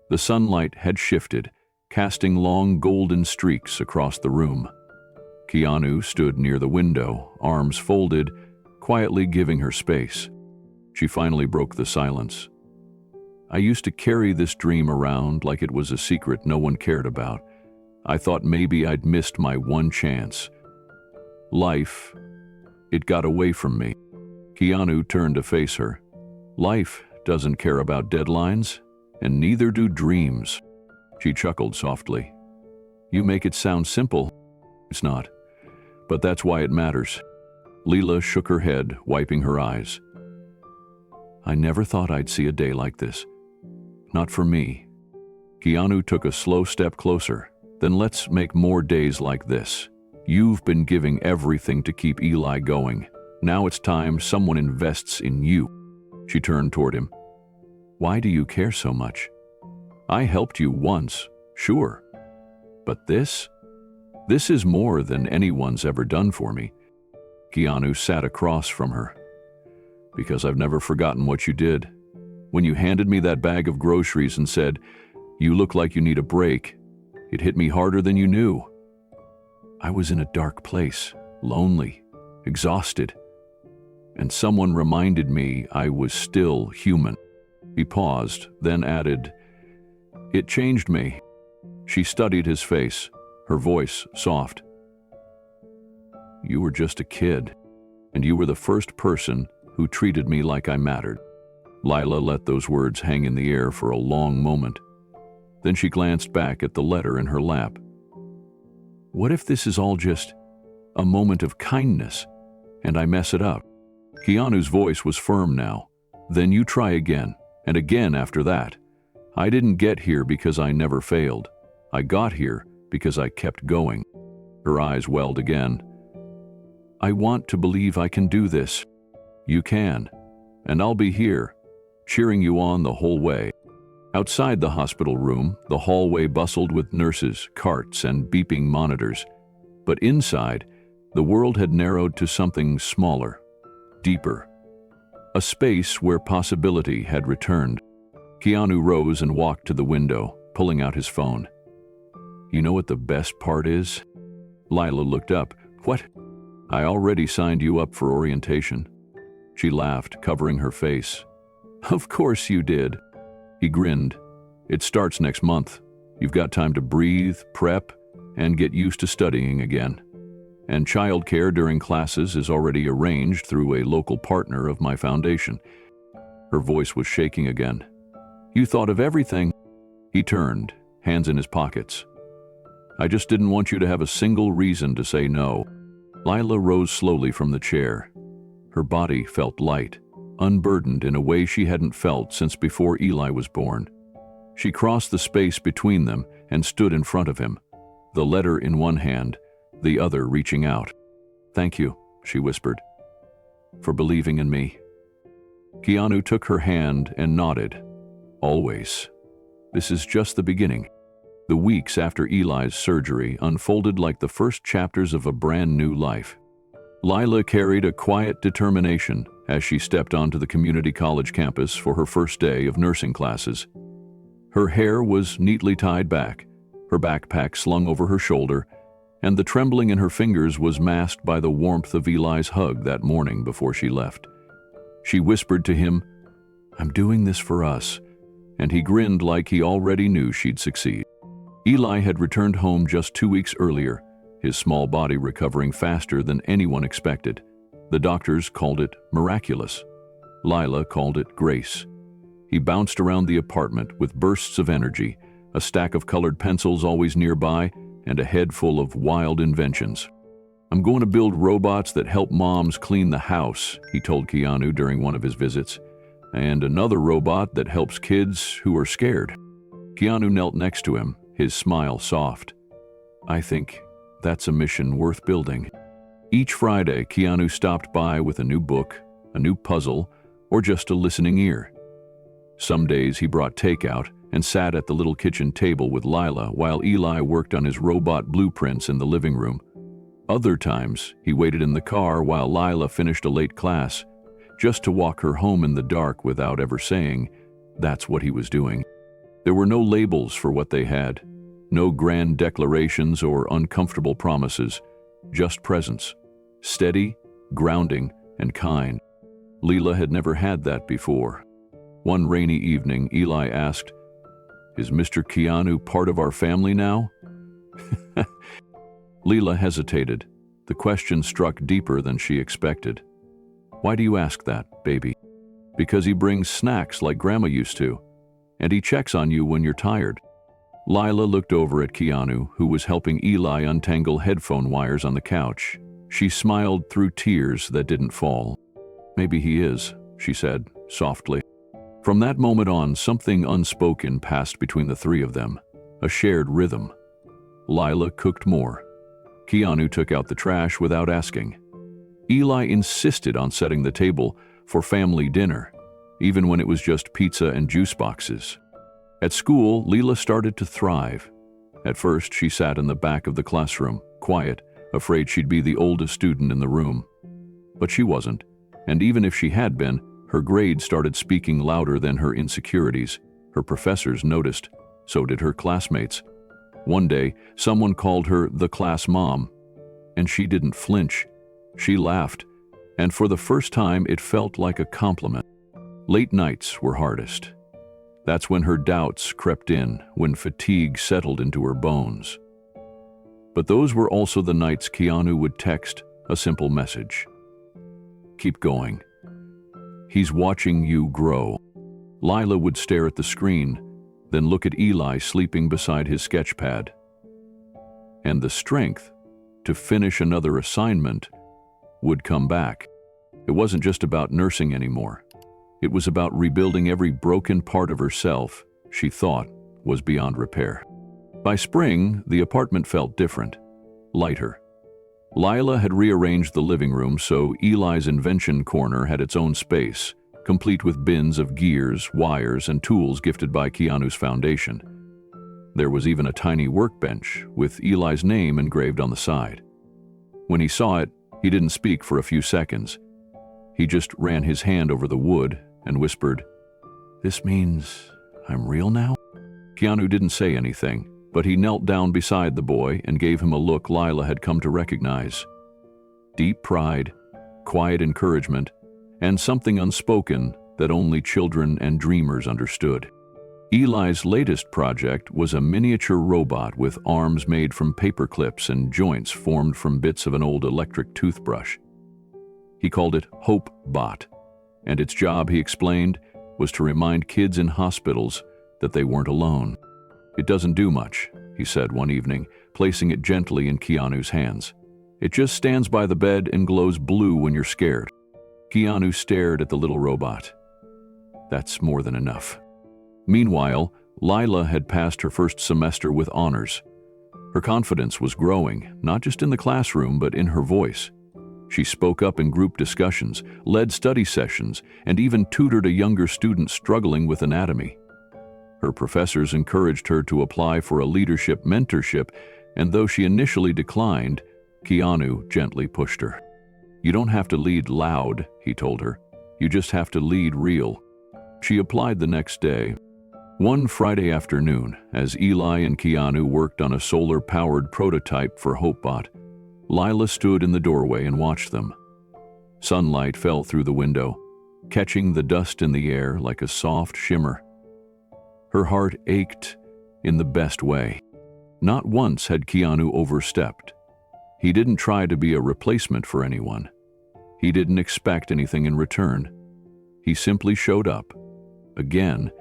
The sunlight had shifted, casting long golden streaks across the room. Keanu stood near the window, arms folded, quietly giving her space. She finally broke the silence. "I used to carry this dream around like it was a secret no one cared about. I thought maybe I'd missed my one chance. Life, it got away from me." Keanu turned to face her. "Life doesn't care about deadlines, and neither do dreams." She chuckled softly. "You make it sound simple." "It's not. But that's why it matters." Lila shook her head, wiping her eyes. "I never thought I'd see a day like this. Not for me." Keanu took a slow step closer. "Then let's make more days like this. You've been giving everything to keep Eli going. Now it's time someone invests in you." She turned toward him. "Why do you care so much? I helped you once, sure. But this is more than anyone's ever done for me." Keanu sat across from her. "Because I've never forgotten what you did. When you handed me that bag of groceries and said, "You look like you need a break," it hit me harder than you knew. I was in a dark place, lonely, exhausted, and someone reminded me I was still human. He paused, then added, "It changed me." She studied his face, her voice soft. "You were just a kid, and you were the first person who treated me like I mattered." Lila let those words hang in the air for a long moment. Then she glanced back at the letter in her lap. What if this is all just a moment of kindness, and I mess it up? Keanu's voice was firm now. "Then you try again, and again after that. I didn't get here because I never failed. I got here because I kept going." Her eyes welled again. "I want to believe I can do this." "You can, and I'll be here, cheering you on the whole way." Outside the hospital room, the hallway bustled with nurses, carts, and beeping monitors. But inside, the world had narrowed to something smaller, deeper. A space where possibility had returned. Keanu rose and walked to the window, pulling out his phone. "You know what the best part is?" Lila looked up. "What?" "I already signed you up for orientation." She laughed, covering her face. "Of course you did." He grinned. "It starts next month. You've got time to breathe, prep, and get used to studying again. And childcare during classes is already arranged through a local partner of my foundation." Her voice was shaking again. "You thought of everything." He turned, hands in his pockets. "I just didn't want you to have a single reason to say no." Lila rose slowly from the chair. Her body felt light, unburdened in a way she hadn't felt since before Eli was born. She crossed the space between them and stood in front of him, the letter in one hand, the other reaching out. "Thank you," she whispered, "for believing in me." Keanu took her hand and nodded. "Always. This is just the beginning." The weeks after Eli's surgery unfolded like the first chapters of a brand new life. Lila carried a quiet determination as she stepped onto the community college campus for her first day of nursing classes. Her hair was neatly tied back, her backpack slung over her shoulder, and the trembling in her fingers was masked by the warmth of Eli's hug that morning before she left. She whispered to him, "I'm doing this for us," and he grinned like he already knew she'd succeed. Eli had returned home just 2 weeks earlier, his small body recovering faster than anyone expected. The doctors called it miraculous. Lila called it grace. He bounced around the apartment with bursts of energy, a stack of colored pencils always nearby, and a head full of wild inventions. "I'm going to build robots that help moms clean the house," he told Keanu during one of his visits, "and another robot that helps kids who are scared." Keanu knelt next to him, his smile soft. "I think that's a mission worth building." Each Friday, Keanu stopped by with a new book, a new puzzle, or just a listening ear. Some days he brought takeout and sat at the little kitchen table with Lila while Eli worked on his robot blueprints in the living room. Other times, he waited in the car while Lila finished a late class, just to walk her home in the dark without ever saying that's what he was doing. There were no labels for what they had, no grand declarations or uncomfortable promises, just presence, steady, grounding, and kind. Lila had never had that before. One rainy evening, Eli asked, "Is Mr. Keanu part of our family now?" Lila hesitated. The question struck deeper than she expected. "Why do you ask that, baby?" "Because he brings snacks like Grandma used to, and he checks on you when you're tired." Lila looked over at Keanu, who was helping Eli untangle headphone wires on the couch. She smiled through tears that didn't fall. "Maybe he is," she said, softly. From that moment on, something unspoken passed between the three of them, a shared rhythm. Lila cooked more. Keanu took out the trash without asking. Eli insisted on setting the table for family dinner, even when it was just pizza and juice boxes. At school, Lila started to thrive. At first, she sat in the back of the classroom, quiet, afraid she'd be the oldest student in the room. But she wasn't, and even if she had been, Her grades started speaking louder than her insecurities. Her professors noticed. So did her classmates. One day, someone called her the class mom, and she didn't flinch. She laughed, and for the first time it felt like a compliment. Late nights were hardest. That's when her doubts crept in, when fatigue settled into her bones. But those were also the nights Keanu would text a simple message. Keep going. He's watching you grow. Lila would stare at the screen, then look at Eli sleeping beside his sketch pad. And the strength to finish another assignment would come back. It wasn't just about nursing anymore. It was about rebuilding every broken part of herself she thought was beyond repair. By spring, the apartment felt different, lighter. Lila had rearranged the living room so Eli's invention corner had its own space, complete with bins of gears, wires, and tools gifted by Keanu's foundation. There was even a tiny workbench with Eli's name engraved on the side. When he saw it, he didn't speak for a few seconds. He just ran his hand over the wood and whispered, "This means I'm real now?" Keanu didn't say anything, but he knelt down beside the boy and gave him a look Lila had come to recognize. Deep pride, quiet encouragement, and something unspoken that only children and dreamers understood. Eli's latest project was a miniature robot with arms made from paper clips and joints formed from bits of an old electric toothbrush. He called it Hope Bot, and its job, he explained, was to remind kids in hospitals that they weren't alone. "It doesn't do much," he said one evening, placing it gently in Keanu's hands. "It just stands by the bed and glows blue when you're scared." Keanu stared at the little robot. That's more than enough. Meanwhile, Lila had passed her first semester with honors. Her confidence was growing, not just in the classroom, but in her voice. She spoke up in group discussions, led study sessions, and even tutored a younger student struggling with anatomy. Her professors encouraged her to apply for a leadership mentorship, and though she initially declined, Keanu gently pushed her. "You don't have to lead loud," he told her. "You just have to lead real." She applied the next day. One Friday afternoon, as Eli and Keanu worked on a solar-powered prototype for HopeBot, Lila stood in the doorway and watched them. Sunlight fell through the window, catching the dust in the air like a soft shimmer. Her heart ached in the best way. Not once had Keanu overstepped. He didn't try to be a replacement for anyone. He didn't expect anything in return. He simply showed up, again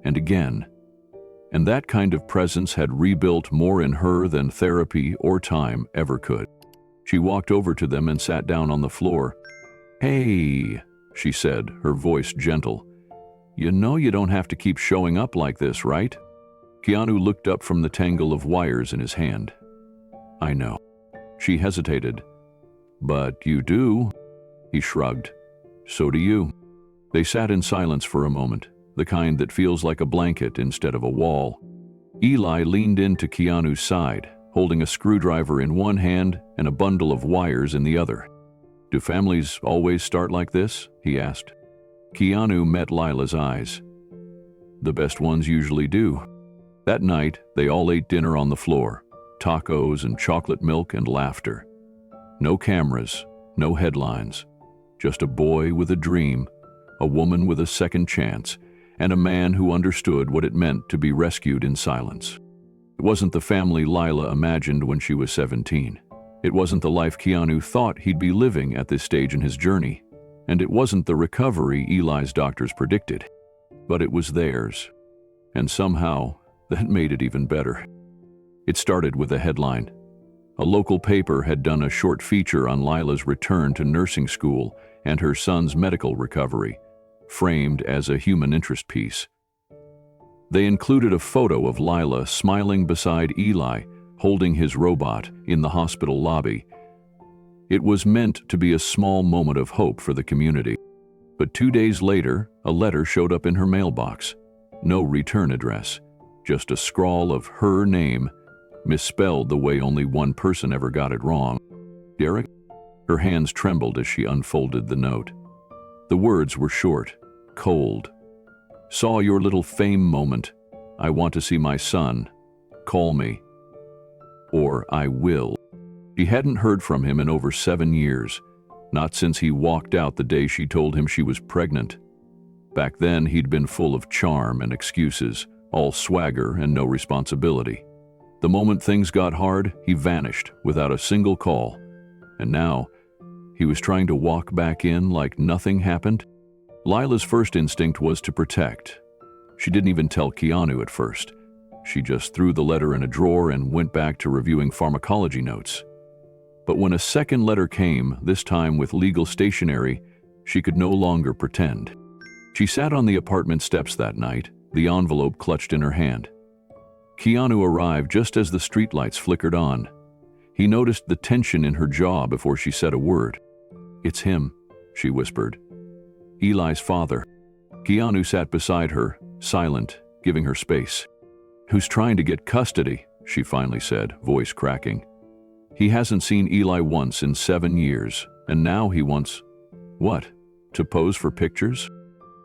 and again. And that kind of presence had rebuilt more in her than therapy or time ever could. She walked over to them and sat down on the floor. "Hey," she said, her voice gentle. "You know you don't have to keep showing up like this, right?" Keanu looked up from the tangle of wires in his hand. "I know." She hesitated. "But you do." He shrugged. "So do you." They sat in silence for a moment, the kind that feels like a blanket instead of a wall. Eli leaned into Keanu's side, holding a screwdriver in one hand and a bundle of wires in the other. "Do families always start like this?" he asked. Keanu met Lila's eyes. "The best ones usually do." That night, they all ate dinner on the floor, tacos and chocolate milk and laughter. No cameras, no headlines, just a boy with a dream, a woman with a second chance, and a man who understood what it meant to be rescued in silence. It wasn't the family Lila imagined when she was 17. It wasn't the life Keanu thought he'd be living at this stage in his journey. And it wasn't the recovery Eli's doctors predicted. But it was theirs. And somehow, that made it even better. It started with a headline. A local paper had done a short feature on Lila's return to nursing school and her son's medical recovery, framed as a human interest piece. They included a photo of Lila smiling beside Eli, holding his robot in the hospital lobby. It was meant to be a small moment of hope for the community. But 2 days later, a letter showed up in her mailbox. No return address, just a scrawl of her name, misspelled the way only one person ever got it wrong. "Derek?" Her hands trembled as she unfolded the note. The words were short, cold. "Saw your little fame moment. I want to see my son. Call me. Or I will." She hadn't heard from him in over 7 years, not since he walked out the day she told him she was pregnant. Back then, he'd been full of charm and excuses, all swagger and no responsibility. The moment things got hard, he vanished without a single call. And now, he was trying to walk back in like nothing happened? Lila's first instinct was to protect. She didn't even tell Keanu at first. She just threw the letter in a drawer and went back to reviewing pharmacology notes. But when a second letter came, this time with legal stationery, she could no longer pretend. She sat on the apartment steps that night, the envelope clutched in her hand. Keanu arrived just as the streetlights flickered on. He noticed the tension in her jaw before she said a word. "It's him," she whispered. "Eli's father." Keanu sat beside her, silent, giving her space. "Who's trying to get custody?" she finally said, voice cracking. "He hasn't seen Eli once in 7 years, and now he wants—" "What? To pose for pictures?"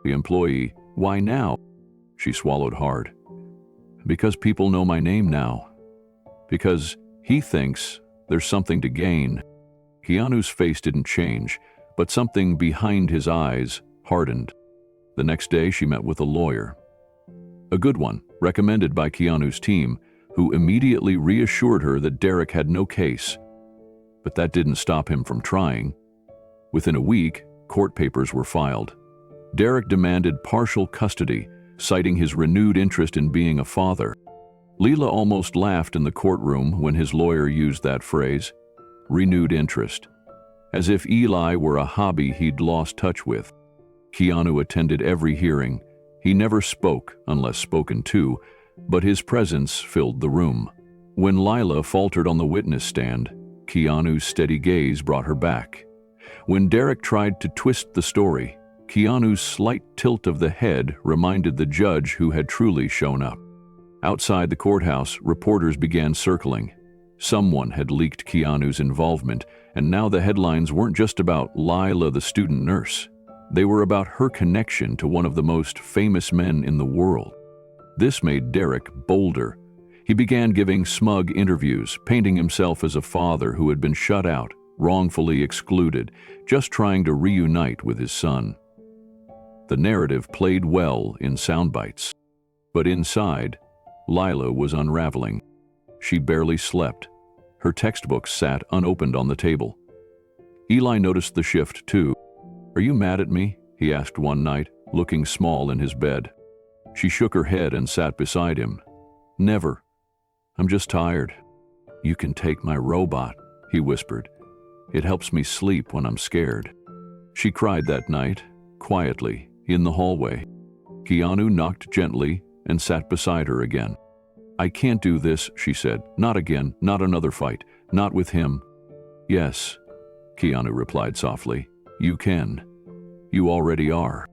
The employee, "Why now?" She swallowed hard. "Because people know my name now. Because he thinks there's something to gain." Keanu's face didn't change, but something behind his eyes hardened. The next day, she met with a lawyer. A good one, recommended by Keanu's team, who immediately reassured her that Derek had no case. But that didn't stop him from trying. Within a week, court papers were filed. Derek demanded partial custody, citing his renewed interest in being a father. Lila almost laughed in the courtroom when his lawyer used that phrase, renewed interest, as if Eli were a hobby he'd lost touch with. Keanu attended every hearing. He never spoke unless spoken to, but his presence filled the room. When Lila faltered on the witness stand, Keanu's steady gaze brought her back. When Derek tried to twist the story, Keanu's slight tilt of the head reminded the judge who had truly shown up. Outside the courthouse, reporters began circling. Someone had leaked Keanu's involvement, and now the headlines weren't just about Lila, the student nurse. They were about her connection to one of the most famous men in the world. This made Derek bolder. He began giving smug interviews, painting himself as a father who had been shut out, wrongfully excluded, just trying to reunite with his son. The narrative played well in sound bites. But inside, Lila was unraveling. She barely slept. Her textbook sat unopened on the table. Eli noticed the shift too. "Are you mad at me?" he asked one night, looking small in his bed. She shook her head and sat beside him. "Never. I'm just tired." "You can take my robot," he whispered. "It helps me sleep when I'm scared." She cried that night, quietly, in the hallway. Keanu knocked gently and sat beside her again. "I can't do this," she said. "Not again, not another fight, not with him." "Yes," Keanu replied softly. "You can. You already are."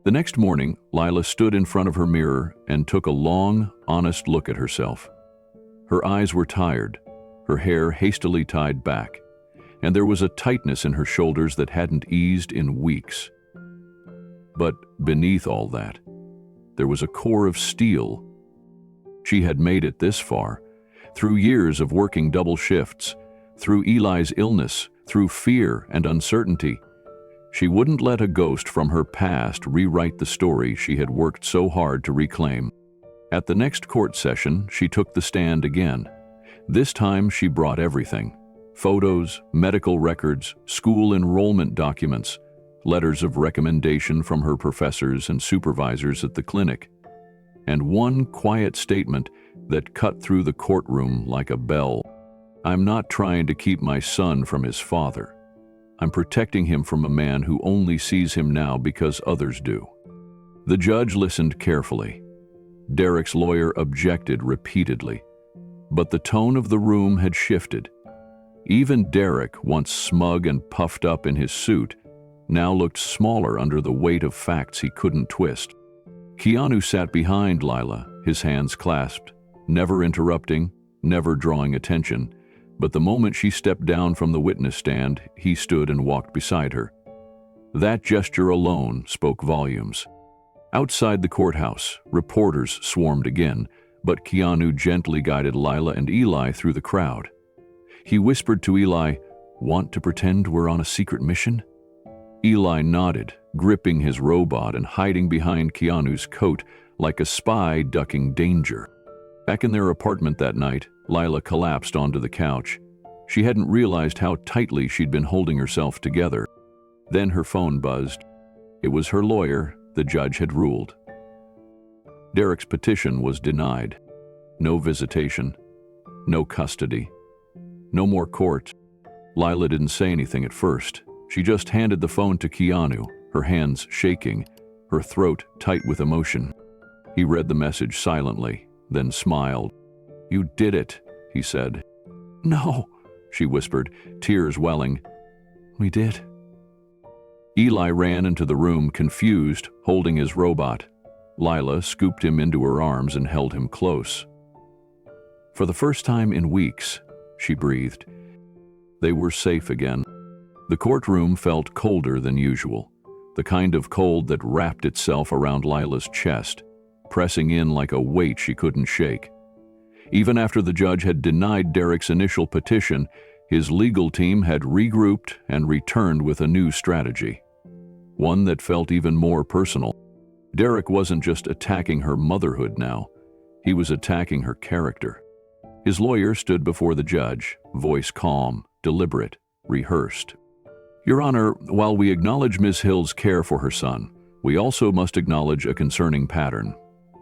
The next morning, Lila stood in front of her mirror and took a long, honest look at herself. Her eyes were tired, her hair hastily tied back, and there was a tightness in her shoulders that hadn't eased in weeks. But beneath all that, there was a core of steel. She had made it this far, through years of working double shifts, through Eli's illness, through fear and uncertainty. She wouldn't let a ghost from her past rewrite the story she had worked so hard to reclaim. At the next court session, she took the stand again. This time she brought everything: photos, medical records, school enrollment documents, letters of recommendation from her professors and supervisors at the clinic, and one quiet statement that cut through the courtroom like a bell. "I'm not trying to keep my son from his father. I'm protecting him from a man who only sees him now because others do." The judge listened carefully. Derek's lawyer objected repeatedly, but the tone of the room had shifted. Even Derek, once smug and puffed up in his suit, now looked smaller under the weight of facts he couldn't twist. Keanu sat behind Lila, his hands clasped, never interrupting, never drawing attention, but the moment she stepped down from the witness stand, he stood and walked beside her. That gesture alone spoke volumes. Outside the courthouse, reporters swarmed again, but Keanu gently guided Lila and Eli through the crowd. He whispered to Eli, "Want to pretend we're on a secret mission?" Eli nodded, gripping his robot and hiding behind Keanu's coat like a spy ducking danger. Back in their apartment that night, Lila collapsed onto the couch. She hadn't realized how tightly she'd been holding herself together. Then her phone buzzed. It was her lawyer. The judge had ruled. Derek's petition was denied. No visitation. No custody. No more court. Lila didn't say anything at first. She just handed the phone to Keanu, her hands shaking, her throat tight with emotion. He read the message silently, then smiled. "You did it," he said. "No," she whispered, tears welling. "We did." Eli ran into the room, confused, holding his robot. Lila scooped him into her arms and held him close. For the first time in weeks, she breathed. They were safe again. The courtroom felt colder than usual, the kind of cold that wrapped itself around Lila's chest, pressing in like a weight she couldn't shake. Even after the judge had denied Derek's initial petition, his legal team had regrouped and returned with a new strategy. One that felt even more personal. Derek wasn't just attacking her motherhood now. He was attacking her character. His lawyer stood before the judge, voice calm, deliberate, rehearsed. "Your Honor, while we acknowledge Ms. Hill's care for her son, we also must acknowledge a concerning pattern.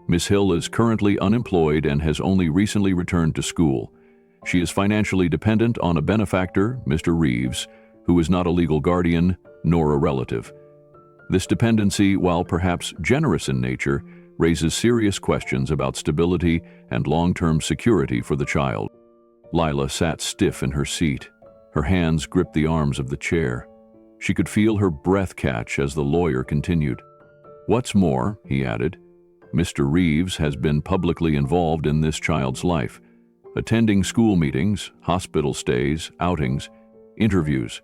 Ms. Hill is currently unemployed and has only recently returned to school. She is financially dependent on a benefactor, Mr. Reeves, who is not a legal guardian nor a relative. This dependency, while perhaps generous in nature, raises serious questions about stability and long-term security for the child." Lila sat stiff in her seat. Her hands gripped the arms of the chair. She could feel her breath catch as the lawyer continued. "What's more," he added, "Mr. Reeves has been publicly involved in this child's life, attending school meetings, hospital stays, outings, interviews.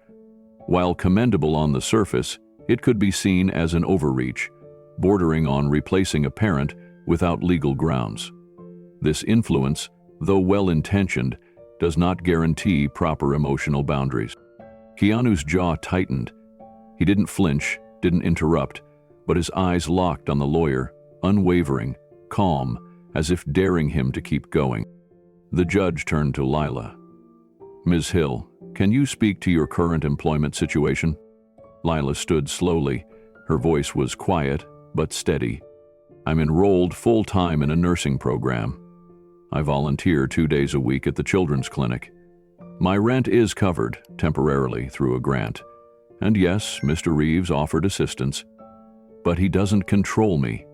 While commendable on the surface, it could be seen as an overreach, bordering on replacing a parent without legal grounds. This influence, though well-intentioned, does not guarantee proper emotional boundaries." Keanu's jaw tightened. He didn't flinch, didn't interrupt, but his eyes locked on the lawyer, unwavering, calm, as if daring him to keep going. The judge turned to Lila. "Ms. Hill, can you speak to your current employment situation?" Lila stood slowly. Her voice was quiet, but steady. "I'm enrolled full-time in a nursing program. I volunteer 2 days a week at the children's clinic. My rent is covered, temporarily, through a grant. And yes, Mr. Reeves offered assistance. But he doesn't control me.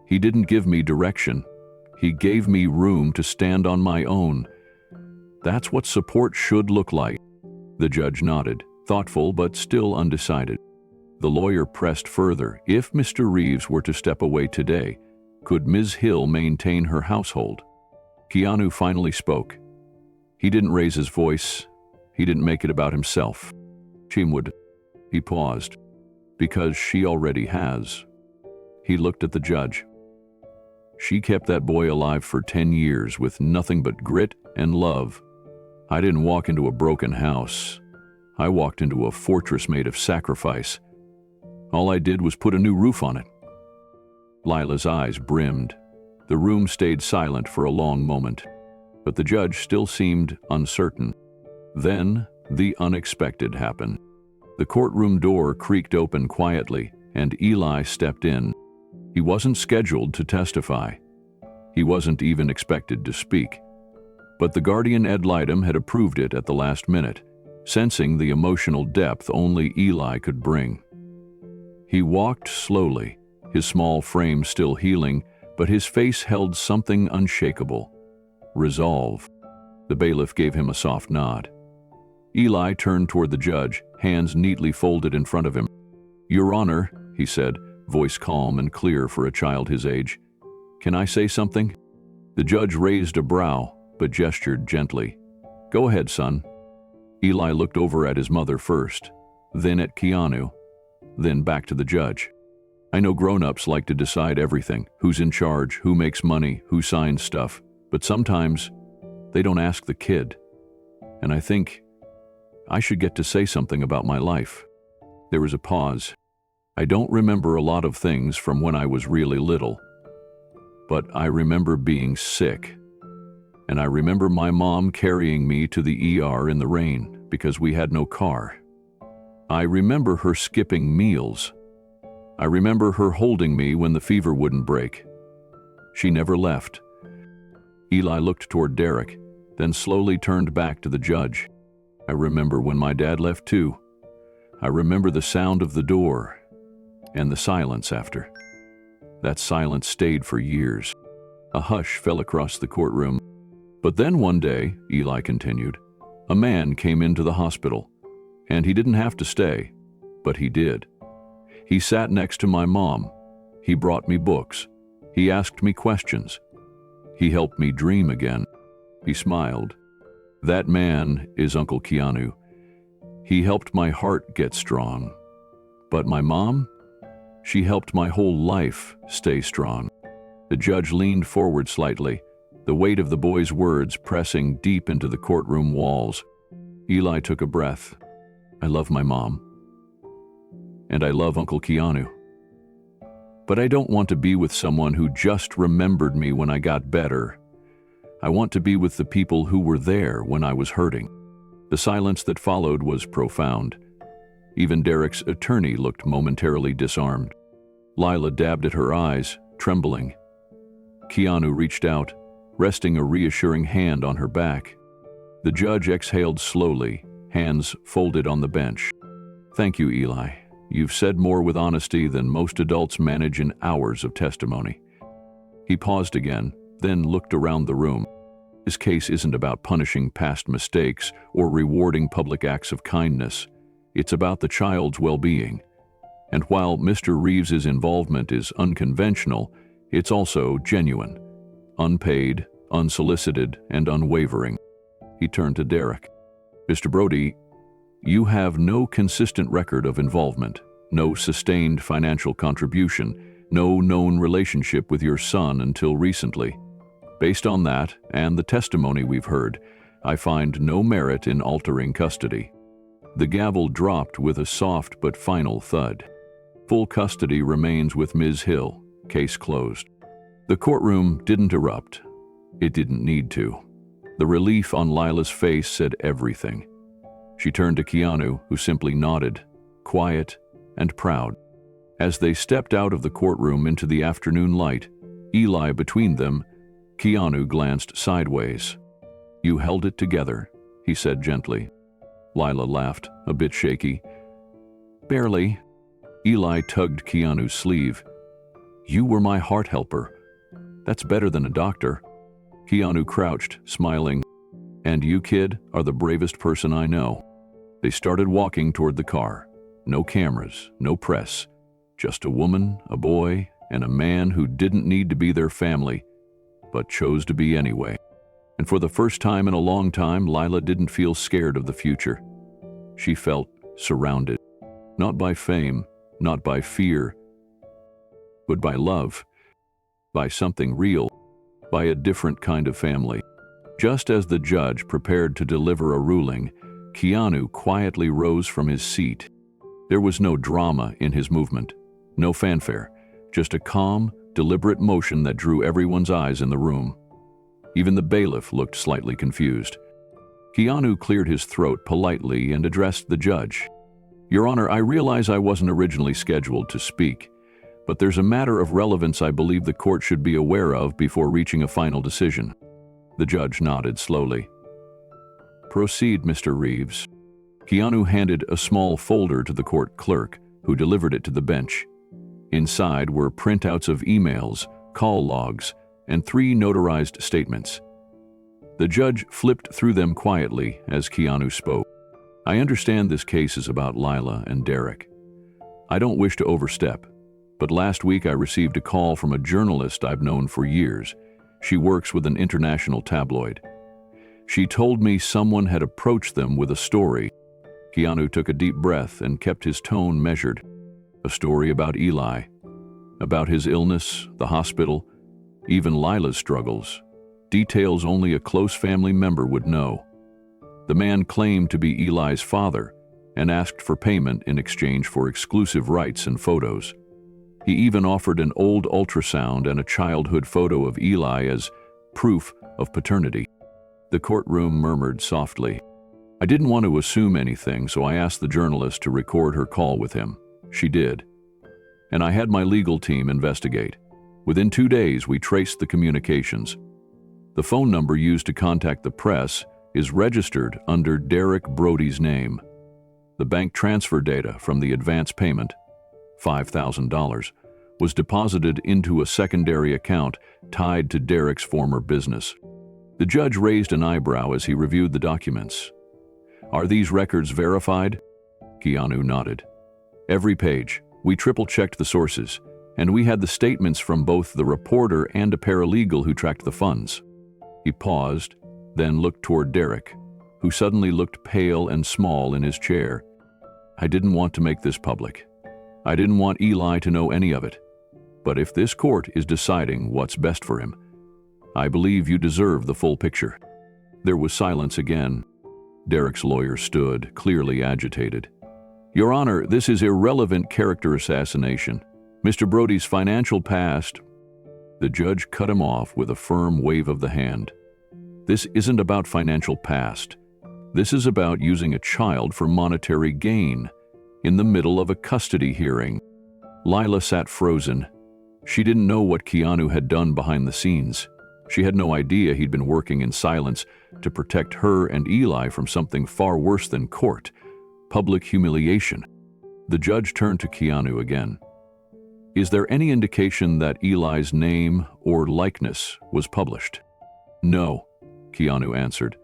He didn't give me direction. He gave me room to stand on my own. That's what support should look like." The judge nodded, thoughtful but still undecided. The lawyer pressed further. If Mr. Reeves were to step away today, could Ms. Hill maintain her household? Keanu finally spoke. He didn't raise his voice. He didn't make it about himself. She would. He paused. "Because she already has." He looked at the judge. "She kept that boy alive for 10 years with nothing but grit and love. I didn't walk into a broken house. I walked into a fortress made of sacrifice. All I did was put a new roof on it." Lila's eyes brimmed. The room stayed silent for a long moment, but the judge still seemed uncertain. Then, the unexpected happened. The courtroom door creaked open quietly, and Eli stepped in. He wasn't scheduled to testify. He wasn't even expected to speak. But the guardian ad litem had approved it at the last minute, sensing the emotional depth only Eli could bring. He walked slowly, his small frame still healing, but his face held something unshakable. Resolve. The bailiff gave him a soft nod. Eli turned toward the judge, hands neatly folded in front of him. "Your Honor," he said, voice calm and clear for a child his age. "Can I say something?" The judge raised a brow, but gestured gently. "Go ahead, son." Eli looked over at his mother first, then at Keanu. then back to the judge. I know grown-ups like to decide everything, who's in charge, who makes money, who signs stuff, but sometimes they don't ask the kid. And I think I should get to say something about my life. There was a pause. I don't remember a lot of things from when I was really little, but I remember being sick. And I remember my mom carrying me to the ER in the rain because we had no car. I remember her skipping meals. I remember her holding me when the fever wouldn't break. She never left. Eli looked toward Derek, then slowly turned back to the judge. I remember when my dad left too. I remember the sound of the door and the silence after. That silence stayed for years. A hush fell across the courtroom. But then one day, Eli continued, a man came into the hospital, and he didn't have to stay, but he did. He sat next to my mom. He brought me books. He asked me questions. He helped me dream again. He smiled. That man is Uncle Keanu. He helped my heart get strong. But my mom? She helped my whole life stay strong. The judge leaned forward slightly, the weight of the boy's words pressing deep into the courtroom walls. Eli took a breath. I love my mom. And I love Uncle Keanu. But I don't want to be with someone who just remembered me when I got better. I want to be with the people who were there when I was hurting. The silence that followed was profound. Even Derek's attorney looked momentarily disarmed. Lila dabbed at her eyes, trembling. Keanu reached out, resting a reassuring hand on her back. The judge exhaled slowly, hands folded on the bench. Thank you, Eli. You've said more with honesty than most adults manage in hours of testimony. He paused again, then looked around the room. This case isn't about punishing past mistakes or rewarding public acts of kindness. It's about the child's well-being. And while Mr. Reeves's involvement is unconventional, it's also genuine, unpaid, unsolicited, and unwavering. He turned to Derek. Mr. Brody, you have no consistent record of involvement, no sustained financial contribution, no known relationship with your son until recently. Based on that, and the testimony we've heard, I find no merit in altering custody. The gavel dropped with a soft but final thud. Full custody remains with Ms. Hill. Case closed. The courtroom didn't erupt. It didn't need to. The relief on Lila's face said everything. She turned to Keanu, who simply nodded, quiet and proud. As they stepped out of the courtroom into the afternoon light, Eli between them, Keanu glanced sideways. You held it together, he said gently. Lila laughed, a bit shaky. Barely. Eli tugged Keanu's sleeve. You were my heart helper. That's better than a doctor. Keanu crouched, smiling. And you, kid, are the bravest person I know. They started walking toward the car. No cameras, no press. Just a woman, a boy, and a man who didn't need to be their family, but chose to be anyway. And for the first time in a long time, Lila didn't feel scared of the future. She felt surrounded. Not by fame, not by fear, but by love, by something real, by a different kind of family. Just as the judge prepared to deliver a ruling, Keanu quietly rose from his seat. There was no drama in his movement, no fanfare, just a calm, deliberate motion that drew everyone's eyes in the room. Even the bailiff looked slightly confused. Keanu cleared his throat politely and addressed the judge. Your Honor, I realize I wasn't originally scheduled to speak, but there's a matter of relevance I believe the court should be aware of before reaching a final decision. The judge nodded slowly. Proceed, Mr. Reeves. Keanu handed a small folder to the court clerk, who delivered it to the bench. Inside were printouts of emails, call logs, and 3 notarized statements. The judge flipped through them quietly as Keanu spoke. I understand this case is about Lila and Derek. I don't wish to overstep, but last week I received a call from a journalist I've known for years. She works with an international tabloid. She told me someone had approached them with a story. Keanu took a deep breath and kept his tone measured. A story about Eli, about his illness, the hospital, even Lila's struggles, details only a close family member would know. The man claimed to be Eli's father and asked for payment in exchange for exclusive rights and photos. He even offered an old ultrasound and a childhood photo of Eli as proof of paternity. The courtroom murmured softly. I didn't want to assume anything, so I asked the journalist to record her call with him. She did. And I had my legal team investigate. Within 2 days, we traced the communications. The phone number used to contact the press is registered under Derek Brody's name. The bank transfer data from the advance payment, $5,000, was deposited into a secondary account tied to Derek's former business. The judge raised an eyebrow as he reviewed the documents. Are these records verified? Keanu nodded. Every page. We triple-checked the sources, and we had the statements from both the reporter and a paralegal who tracked the funds. He paused, then looked toward Derek, who suddenly looked pale and small in his chair. I didn't want to make this public. I didn't want Eli to know any of it. But if this court is deciding what's best for him, I believe you deserve the full picture. There was silence again. Derek's lawyer stood, clearly agitated. Your Honor, this is irrelevant character assassination. Mr. Brody's financial past. The judge cut him off with a firm wave of the hand. This isn't about financial past. This is about using a child for monetary gain in the middle of a custody hearing. Lila sat frozen. She didn't know what Keanu had done behind the scenes. She had no idea he'd been working in silence to protect her and Eli from something far worse than court. Public humiliation. The judge turned to Keanu again. Is there any indication that Eli's name or likeness was published? No, Keanu answered.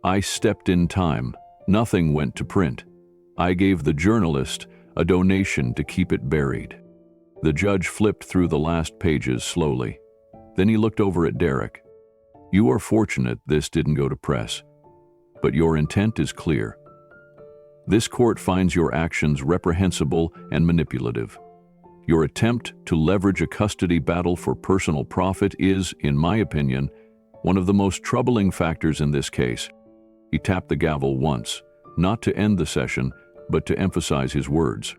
I stepped in time. Nothing went to print. I gave the journalist a donation to keep it buried. The judge flipped through the last pages slowly. Then he looked over at Derek. You are fortunate this didn't go to press, but your intent is clear. This court finds your actions reprehensible and manipulative. Your attempt to leverage a custody battle for personal profit is, in my opinion, one of the most troubling factors in this case. He tapped the gavel once, not to end the session, but to emphasize his words.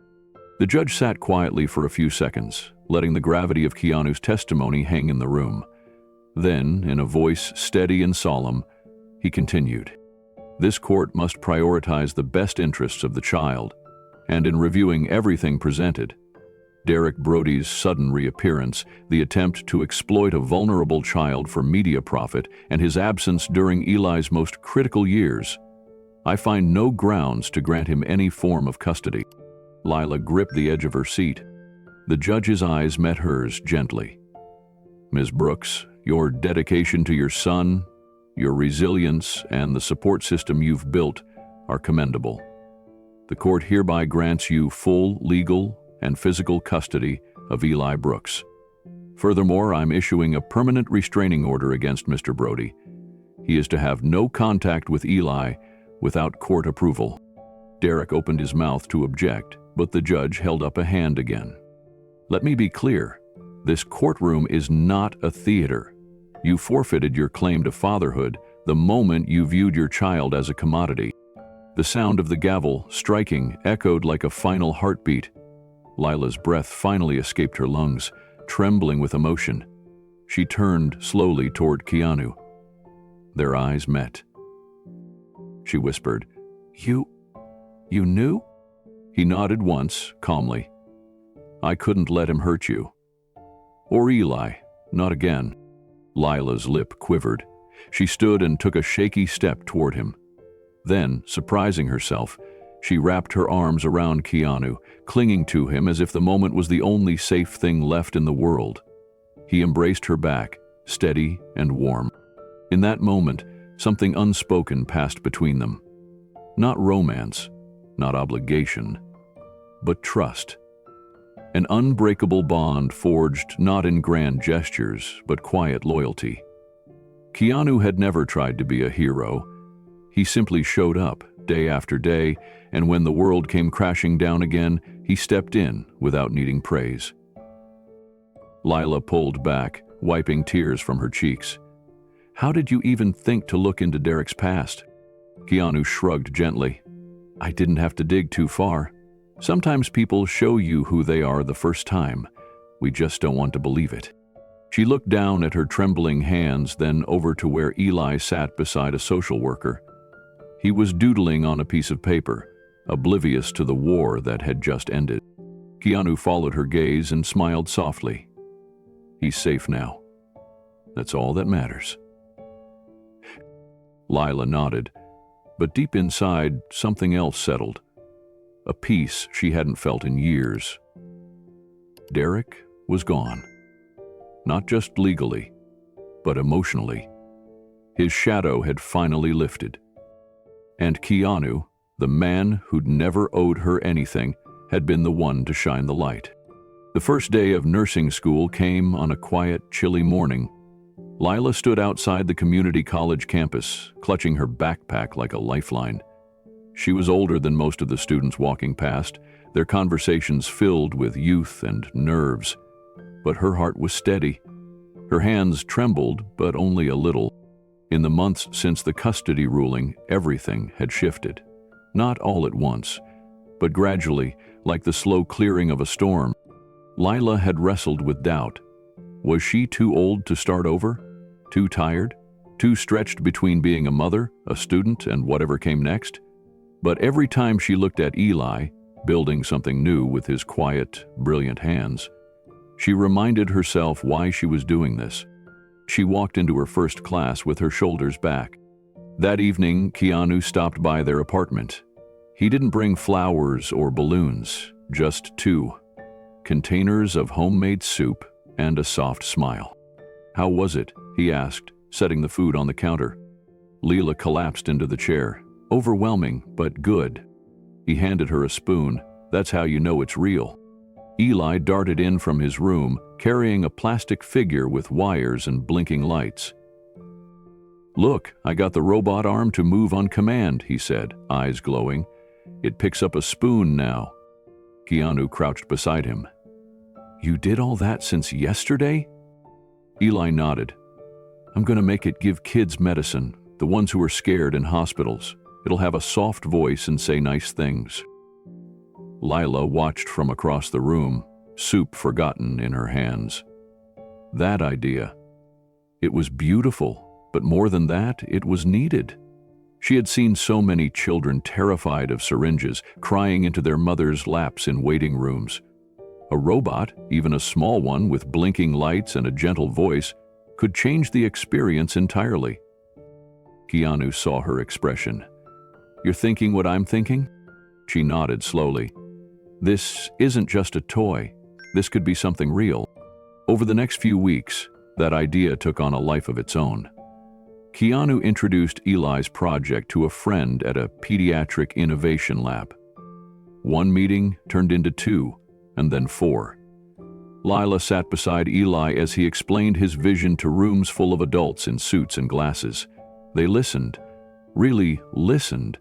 The judge sat quietly for a few seconds, letting the gravity of Keanu's testimony hang in the room. Then, in a voice steady and solemn, he continued. This court must prioritize the best interests of the child, and in reviewing everything presented, Derek Brody's sudden reappearance, the attempt to exploit a vulnerable child for media profit, and his absence during Eli's most critical years, I find no grounds to grant him any form of custody. Lila gripped the edge of her seat. The judge's eyes met hers gently. Ms. Brooks, your dedication to your son, your resilience, and the support system you've built are commendable. The court hereby grants you full legal and physical custody of Eli Brooks. Furthermore, I'm issuing a permanent restraining order against Mr. Brody. He is to have no contact with Eli without court approval. Derek opened his mouth to object, but the judge held up a hand again. Let me be clear. This courtroom is not a theater. You forfeited your claim to fatherhood the moment you viewed your child as a commodity. The sound of the gavel striking echoed like a final heartbeat. Lila's breath finally escaped her lungs, trembling with emotion. She turned slowly toward Keanu. Their eyes met. She whispered, You knew? He nodded once, calmly. I couldn't let him hurt you. Or Eli, not again. Lila's lip quivered. She stood and took a shaky step toward him. Then, surprising herself, she wrapped her arms around Keanu, clinging to him as if the moment was the only safe thing left in the world. He embraced her back, steady and warm. In that moment, something unspoken passed between them. Not romance, not obligation, but trust. An unbreakable bond forged not in grand gestures, but quiet loyalty. Keanu had never tried to be a hero. He simply showed up, day after day, and when the world came crashing down again, he He stepped in without needing praise. Lila pulled back, wiping tears from her cheeks. How did you even think to look into Derek's past? Keanu shrugged gently. I didn't have to dig too far. Sometimes people show you who they are the first time. We just don't want to believe it. She looked down at her trembling hands, then over to where Eli sat beside a social worker. He was doodling on a piece of paper, oblivious to the war that had just ended. Keanu followed her gaze and smiled softly. He's safe now. That's all that matters. Lila nodded, but deep inside, something else settled. A peace she hadn't felt in years. Derek was gone. Not just legally, but emotionally. His shadow had finally lifted. And Keanu, the man who'd never owed her anything, had been the one to shine the light. The first day of nursing school came on a quiet, chilly morning. Lila stood outside the community college campus, clutching her backpack like a lifeline. She was older than most of the students walking past, their conversations filled with youth and nerves. But her heart was steady. Her hands trembled, but only a little. In the months since the custody ruling, everything had shifted. Not all at once, but gradually, like the slow clearing of a storm. Lila had wrestled with doubt. Was she too old to start over? Too tired? Too stretched between being a mother, a student, and whatever came next? But every time she looked at Eli, building something new with his quiet, brilliant hands, she reminded herself why she was doing this. She walked into her first class with her shoulders back. That evening, Keanu stopped by their apartment. He didn't bring flowers or balloons, just two containers of homemade soup and a soft smile. How was it? He asked, setting the food on the counter. Lila collapsed into the chair. Overwhelming, but good. He handed her a spoon. That's how you know it's real. Eli darted in from his room, carrying a plastic figure with wires and blinking lights. Look, I got the robot arm to move on command, he said, eyes glowing. It picks up a spoon now. Keanu crouched beside him. You did all that since yesterday? Eli nodded. I'm going to make it give kids medicine, the ones who are scared in hospitals. It'll have a soft voice and say nice things. Lila watched from across the room, soup forgotten in her hands. That idea. It was beautiful, but more than that, it was needed. She had seen so many children terrified of syringes, crying into their mothers' laps in waiting rooms. A robot, even a small one with blinking lights and a gentle voice, could change the experience entirely. Keanu saw her expression. You're thinking what I'm thinking? She nodded slowly. This isn't just a toy. This could be something real. Over the next few weeks, that idea took on a life of its own. Keanu introduced Eli's project to a friend at a pediatric innovation lab. One meeting turned into two, and then four. Lila sat beside Eli as he explained his vision to rooms full of adults in suits and glasses. They listened, really listened.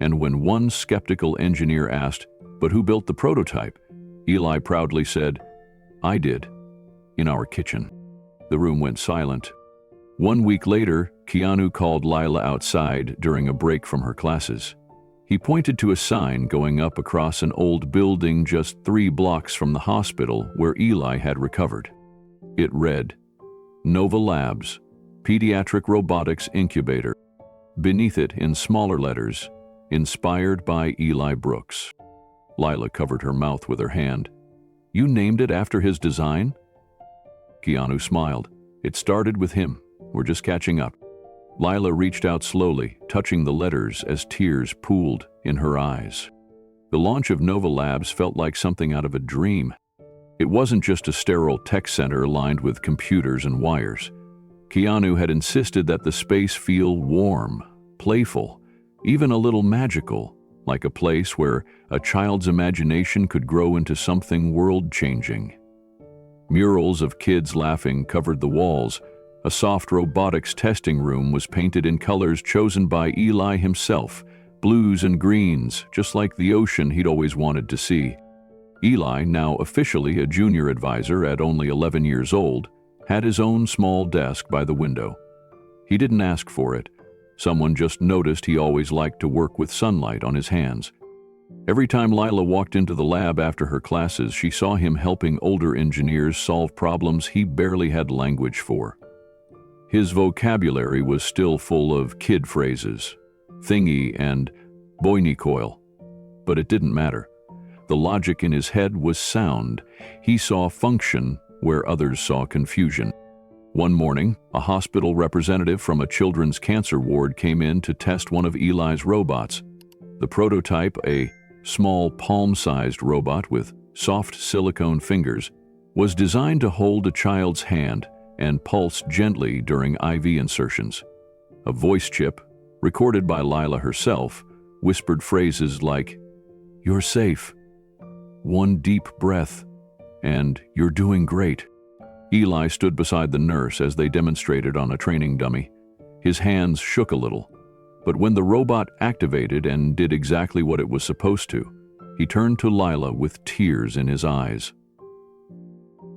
And when one skeptical engineer asked, "But who built the prototype?" Eli proudly said, "I did, in our kitchen." The room went silent. 1 week later, Keanu called Lila outside during a break from her classes. He pointed to a sign going up across an old building just 3 blocks from the hospital where Eli had recovered. It read, Nova Labs, Pediatric Robotics Incubator. Beneath it, in smaller letters, inspired by Eli Brooks. Lila covered her mouth with her hand. You named it after his design? Keanu smiled. It started with him. We're just catching up. Lila reached out slowly, touching the letters as tears pooled in her eyes. The launch of Nova Labs felt like something out of a dream. It wasn't just a sterile tech center lined with computers and wires. Keanu had insisted that the space feel warm, playful, even a little magical, like a place where a child's imagination could grow into something world-changing. Murals of kids laughing covered the walls. A soft robotics testing room was painted in colors chosen by Eli himself, blues and greens, just like the ocean he'd always wanted to see. Eli, now officially a junior advisor at only 11 years old, had his own small desk by the window. He didn't ask for it. Someone just noticed he always liked to work with sunlight on his hands. Every time Lila walked into the lab after her classes, she saw him helping older engineers solve problems he barely had language for. His vocabulary was still full of kid phrases, thingy and boiny coil. But it didn't matter. The logic in his head was sound. He saw function where others saw confusion. One morning, a hospital representative from a children's cancer ward came in to test one of Eli's robots. The prototype, a small palm-sized robot with soft silicone fingers, was designed to hold a child's hand and pulse gently during IV insertions. A voice chip, recorded by Lila herself, whispered phrases like, "You're safe," "One deep breath," and "You're doing great." Eli stood beside the nurse as they demonstrated on a training dummy. His hands shook a little, but when the robot activated and did exactly what it was supposed to, he turned to Lila with tears in his eyes.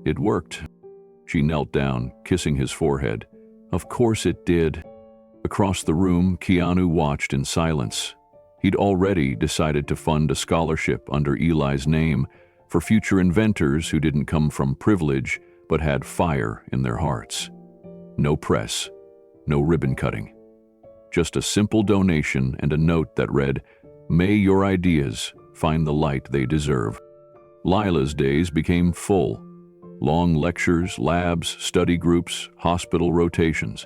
"It worked." She knelt down, kissing his forehead. "Of course it did." Across the room, Keanu watched in silence. He'd already decided to fund a scholarship under Eli's name for future inventors who didn't come from privilege but had fire in their hearts. No press, no ribbon cutting. Just a simple donation and a note that read, "May your ideas find the light they deserve." Lila's days became full. Long lectures, labs, study groups, hospital rotations.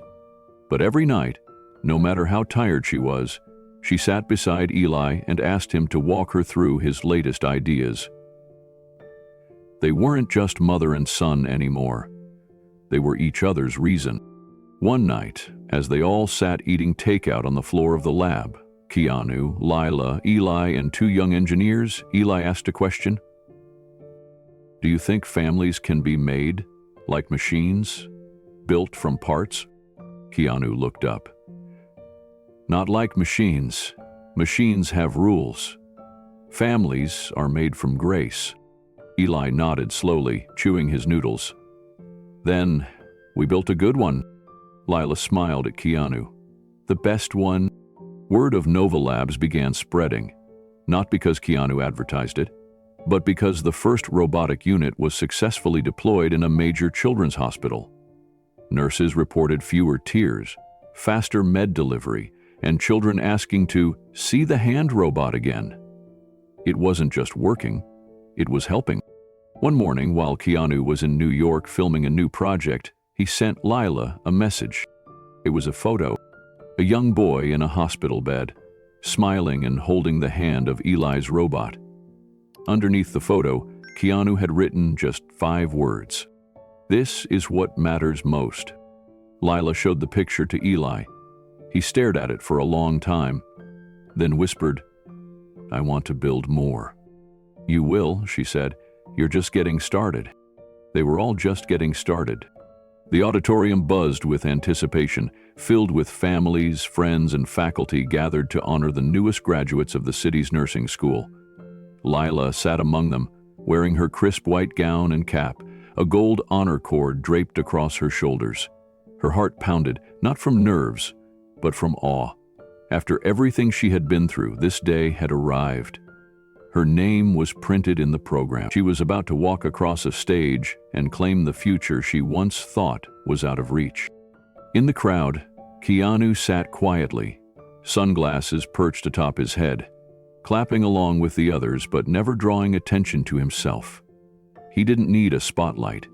But every night, no matter how tired she was, she sat beside Eli and asked him to walk her through his latest ideas. They weren't just mother and son anymore. They were each other's reason. One night, as they all sat eating takeout on the floor of the lab, Keanu, Lila, Eli, and two young engineers, Eli asked a question. "Do you think families can be made like machines, built from parts?" Keanu looked up. "Not like machines. Machines have rules. Families are made from grace." Eli nodded slowly, chewing his noodles. "Then we built a good one." Lila smiled at Keanu. "The best one." Word of Nova Labs began spreading, not because Keanu advertised it, but because the first robotic unit was successfully deployed in a major children's hospital. Nurses reported fewer tears, faster med delivery, and children asking to see the hand robot again. It wasn't just working, it was helping. One morning, while Keanu was in New York filming a new project, he sent Lila a message. It was a photo, a young boy in a hospital bed, smiling and holding the hand of Eli's robot. Underneath the photo, Keanu had written just 5 words. "This is what matters most." Lila showed the picture to Eli. He stared at it for a long time, then whispered, "I want to build more." "You will," she said. "You're just getting started." They were all just getting started. The auditorium buzzed with anticipation, filled with families, friends, and faculty gathered to honor the newest graduates of the city's nursing school. Lila sat among them, wearing her crisp white gown and cap, a gold honor cord draped across her shoulders. Her heart pounded, not from nerves, but from awe. After everything she had been through, this day had arrived. Her name was printed in the program. She was about to walk across a stage and claim the future she once thought was out of reach. In the crowd, Keanu sat quietly, sunglasses perched atop his head, clapping along with the others but never drawing attention to himself. He didn't need a spotlight.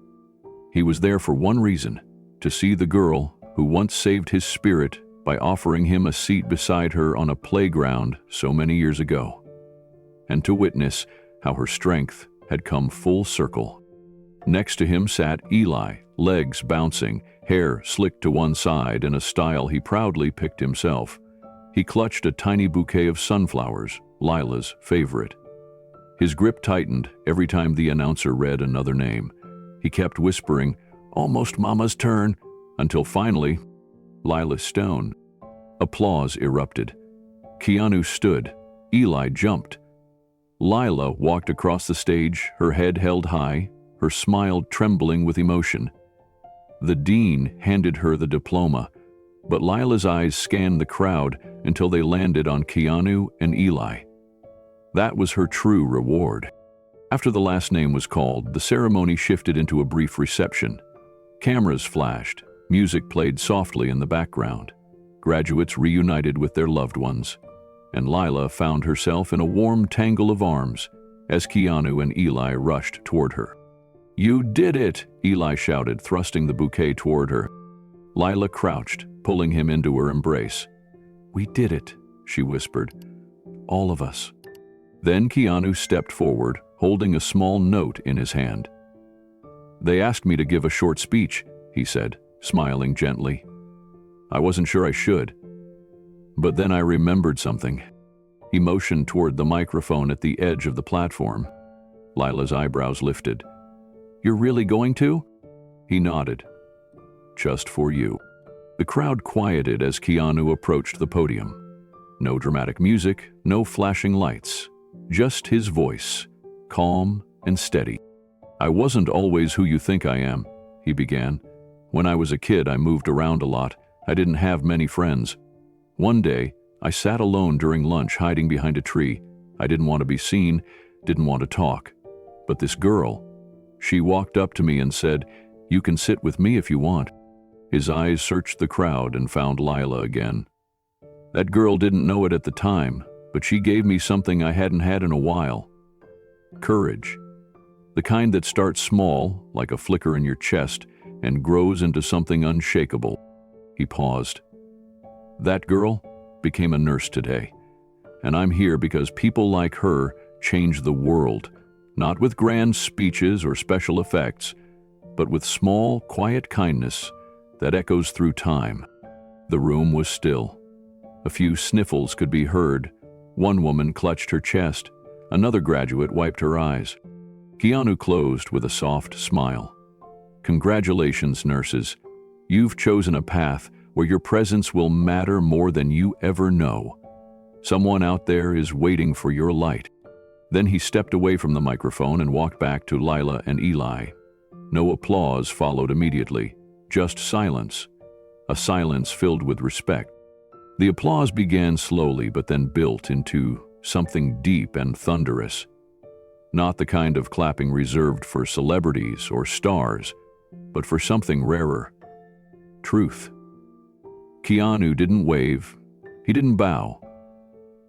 He was there for one reason, to see the girl who once saved his spirit by offering him a seat beside her on a playground so many years ago, and to witness how her strength had come full circle. Next to him sat Eli, legs bouncing, hair slicked to one side in a style he proudly picked himself. He clutched a tiny bouquet of sunflowers, Lila's favorite. His grip tightened every time the announcer read another name. He kept whispering, "Almost Mama's turn," until finally, Lila Stone. Applause erupted. Keanu stood. Eli jumped. Lila walked across the stage, her head held high, her smile trembling with emotion. The dean handed her the diploma, but Lila's eyes scanned the crowd until they landed on Keanu and Eli. That was her true reward. After the last name was called, the ceremony shifted into a brief reception. Cameras flashed, music played softly in the background. Graduates reunited with their loved ones, and Lila found herself in a warm tangle of arms as Keanu and Eli rushed toward her. "You did it!" Eli shouted, thrusting the bouquet toward her. Lila crouched, pulling him into her embrace. "We did it," she whispered. "All of us." Then Keanu stepped forward, holding a small note in his hand. "They asked me to give a short speech," he said, smiling gently. "I wasn't sure I should. But then I remembered something." He motioned toward the microphone at the edge of the platform. Lila's eyebrows lifted. "You're really going to?" He nodded. "Just for you." The crowd quieted as Keanu approached the podium. No dramatic music, no flashing lights. Just his voice, calm and steady. "I wasn't always who you think I am," he began. "When I was a kid, I moved around a lot. I didn't have many friends. One day, I sat alone during lunch, hiding behind a tree. I didn't want to be seen, didn't want to talk. But this girl, she walked up to me and said, 'You can sit with me if you want.'" His eyes searched the crowd and found Lila again. "That girl didn't know it at the time, but she gave me something I hadn't had in a while. Courage. The kind that starts small, like a flicker in your chest, and grows into something unshakable." He paused. "That girl became a nurse today, and I'm here because people like her change the world, not with grand speeches or special effects, but with small, quiet kindness that echoes through time." The room was still. A few sniffles could be heard. One woman clutched her chest. Another graduate wiped her eyes. Keanu closed with a soft smile. "Congratulations, nurses. You've chosen a path where your presence will matter more than you ever know. Someone out there is waiting for your light." Then he stepped away from the microphone and walked back to Lila and Eli. No applause followed immediately, just silence, a silence filled with respect. The applause began slowly but then built into something deep and thunderous. Not the kind of clapping reserved for celebrities or stars, but for something rarer. Truth. Keanu didn't wave. He didn't bow.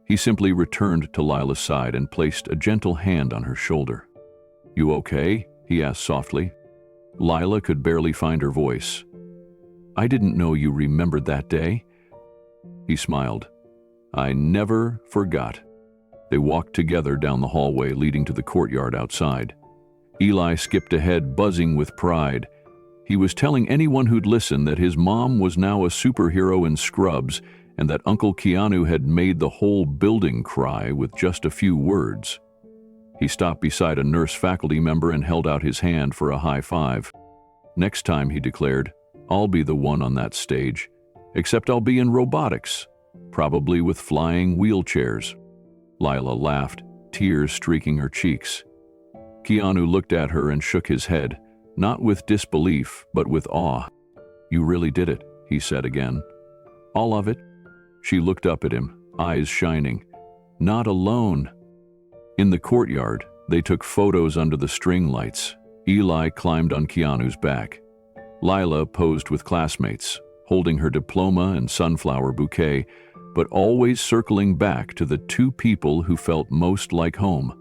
He simply returned to Lila's side and placed a gentle hand on her shoulder. "You okay?" he asked softly. Lila could barely find her voice. "I didn't know you remembered that day." He smiled. "I never forgot." They walked together down the hallway leading to the courtyard outside. Eli skipped ahead, buzzing with pride. He was telling anyone who'd listen that his mom was now a superhero in scrubs and that Uncle Keanu had made the whole building cry with just a few words. He stopped beside a nurse faculty member and held out his hand for a high five. "Next time," he declared, "I'll be the one on that stage, except I'll be in robotics, probably with flying wheelchairs." Lila laughed, tears streaking her cheeks. Keanu looked at her and shook his head, not with disbelief, but with awe. "You really did it," he said again. "All of it?" She looked up at him, eyes shining. "Not alone." In the courtyard, they took photos under the string lights. Eli climbed on Keanu's back. Lila posed with classmates, holding her diploma and sunflower bouquet, but always circling back to the two people who felt most like home.